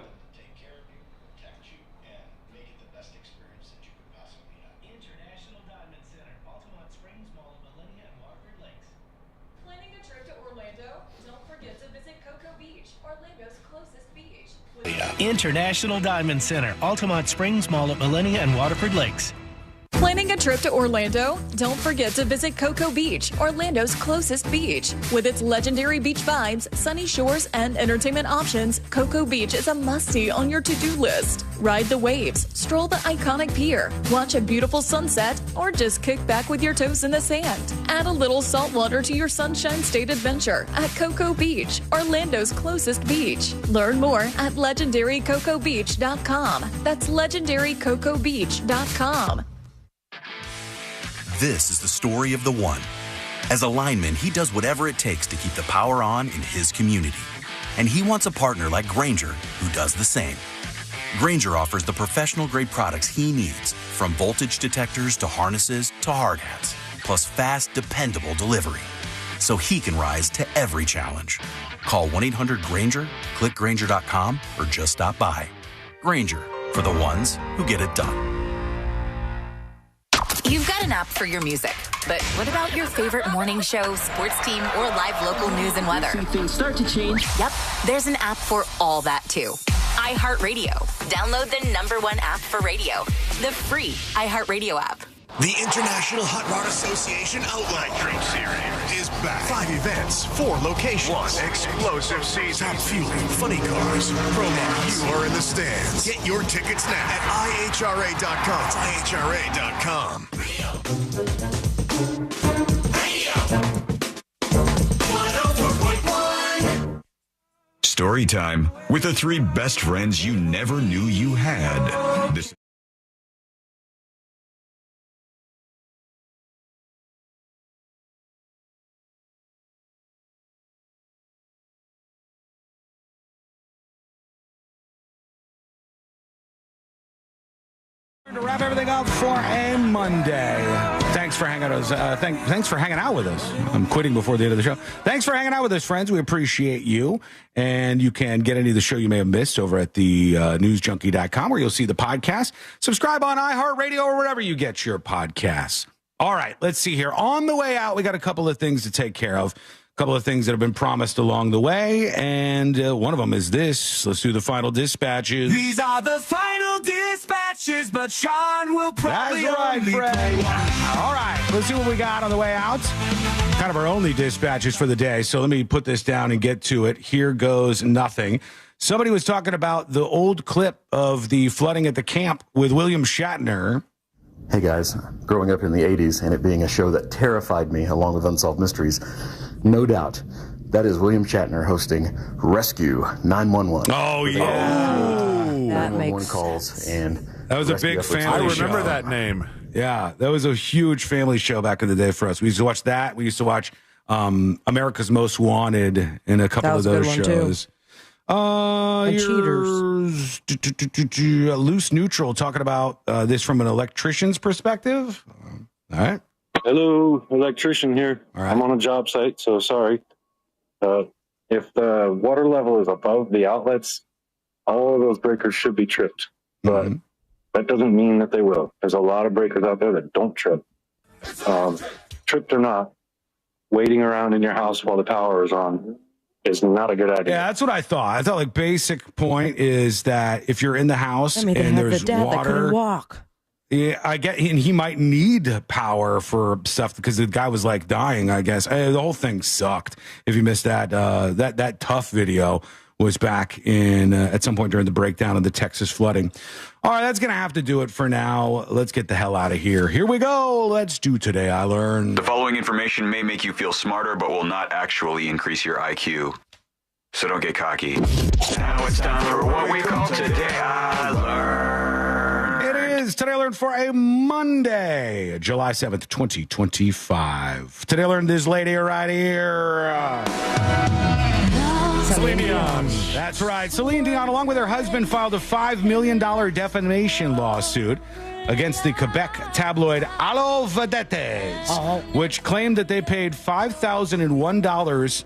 International Diamond Center, Altamont Springs Mall at Millennia and Waterford Lakes. Planning a trip to Orlando? Don't forget to visit Cocoa Beach, Orlando's closest beach. With its legendary beach vibes, sunny shores, and entertainment options, Cocoa Beach is a must-see on your to-do list. Ride the waves, stroll the iconic pier, watch a beautiful sunset, or just kick back with your toes in the sand. Add a little salt water to your Sunshine State adventure at Cocoa Beach, Orlando's closest beach. Learn more at legendarycocobeach.com. That's legendarycocobeach.com. This is the story of the one. As a lineman, he does whatever it takes to keep the power on in his community. And he wants a partner like Grainger who does the same. Grainger offers the professional-grade products he needs, from voltage detectors to harnesses to hard hats, plus fast, dependable delivery, so he can rise to every challenge. Call 1-800-GRAINGER, click Grainger.com, or just stop by. Grainger, for the ones who get it done. You've got an app for your music, but what about your favorite morning show, sports team, or live local news and weather? Things start to change. Yep, there's an app for all that too. iHeartRadio. Download the #1 app for radio, the free iHeartRadio app. The International Hot Rod Association Outline Drink Series is back. 5 events, 4 locations. 1 explosive season. Tap fueling, funny cars, promo. You are in the stands. Get your tickets now at IHRA.com. It's IHRA.com. Story time with the 3 best friends you never knew you had. This to wrap everything up for a Monday. Thanks for hanging out with us. Thanks for hanging out with us. I'm quitting before the end of the show. Thanks for hanging out with us, friends. We appreciate you. And you can get any of the show you may have missed over at the newsjunkie.com, where you'll see the podcast. Subscribe on iHeartRadio or wherever you get your podcasts. All right, let's see here. On the way out, we got a couple of things to take care of. A couple of things that have been promised along the way, and one of them is this. Let's do the final dispatches. These are the final dispatches, but Sean will probably That's right, only Fred. play one. All right, let's see what we got on the way out. Kind of our only dispatches for the day, so let me put this down and get to it. Here goes nothing. Somebody was talking about the old clip of the flooding at the camp with William Shatner. Hey guys, growing up in the 80s and it being a show that terrified me along with Unsolved Mysteries, no doubt that is William Shatner hosting Rescue 911. Oh, yeah. That makes calls and that was a big family show. I remember that name. Yeah, that was a huge family show back in the day for us. We used to watch that. We used to watch America's Most Wanted and a couple of those shows. Cheaters. Loose Neutral talking about this from an electrician's perspective. All right. Hello, electrician here. All right. I'm on a job site, so sorry. If the water level is above the outlets, all of those breakers should be tripped. But that doesn't mean that they will. There's a lot of breakers out there that don't trip. Tripped or not, waiting around in your house while the power is on is not a good idea. Yeah, that's what I thought. I thought like basic point is that if you're in the house and there's water, walk. Yeah, I get, and he might need power for stuff because the guy was like dying. I guess the whole thing sucked. If you missed that, that tough video was back in at some point during the breakdown of the Texas flooding. All right, that's gonna have to do it for now. Let's get the hell out of here. Here we go. Let's do Today I Learned. The following information may make you feel smarter, but will not actually increase your IQ. So don't get cocky. Now it's time for what we call Today I Learned. It is Today I Learned for a Monday, July 7th, 2025. Today I Learned this lady right here. Celine Dion. That's right. Celine Dion, along with her husband, filed a $5 million defamation lawsuit against the Quebec tabloid Allo Vedettes, which claimed that they paid $5,001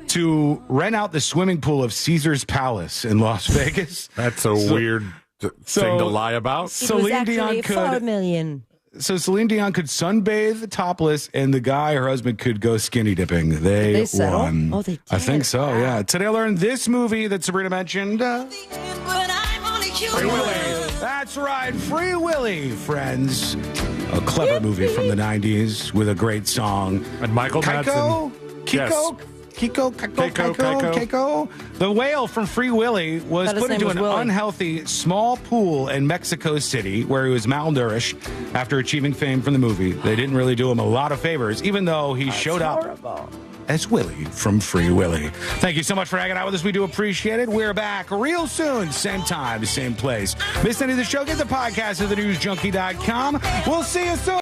to rent out the swimming pool of Caesar's Palace in Las Vegas. That's a weird thing to lie about. Celine Dion could $4 million. So Celine Dion could sunbathe topless, and the guy, her husband, could go skinny dipping. They settle? won. Oh, they did. I think so, yeah. Today I learned this movie that Sabrina mentioned. Free Willy. That's right, Free Willy, friends. A clever movie from the 90s with a great song. And Michael Madsen. Keiko. The whale from Free Willy was put into an unhealthy small pool in Mexico City where he was malnourished after achieving fame from the movie. They didn't really do him a lot of favors, even though he showed up as Willy from Free Willy. Thank you so much for hanging out with us. We do appreciate it. We're back real soon. Same time, same place. Missed any of the show? Get the podcast at thenewsjunkie.com. We'll see you soon.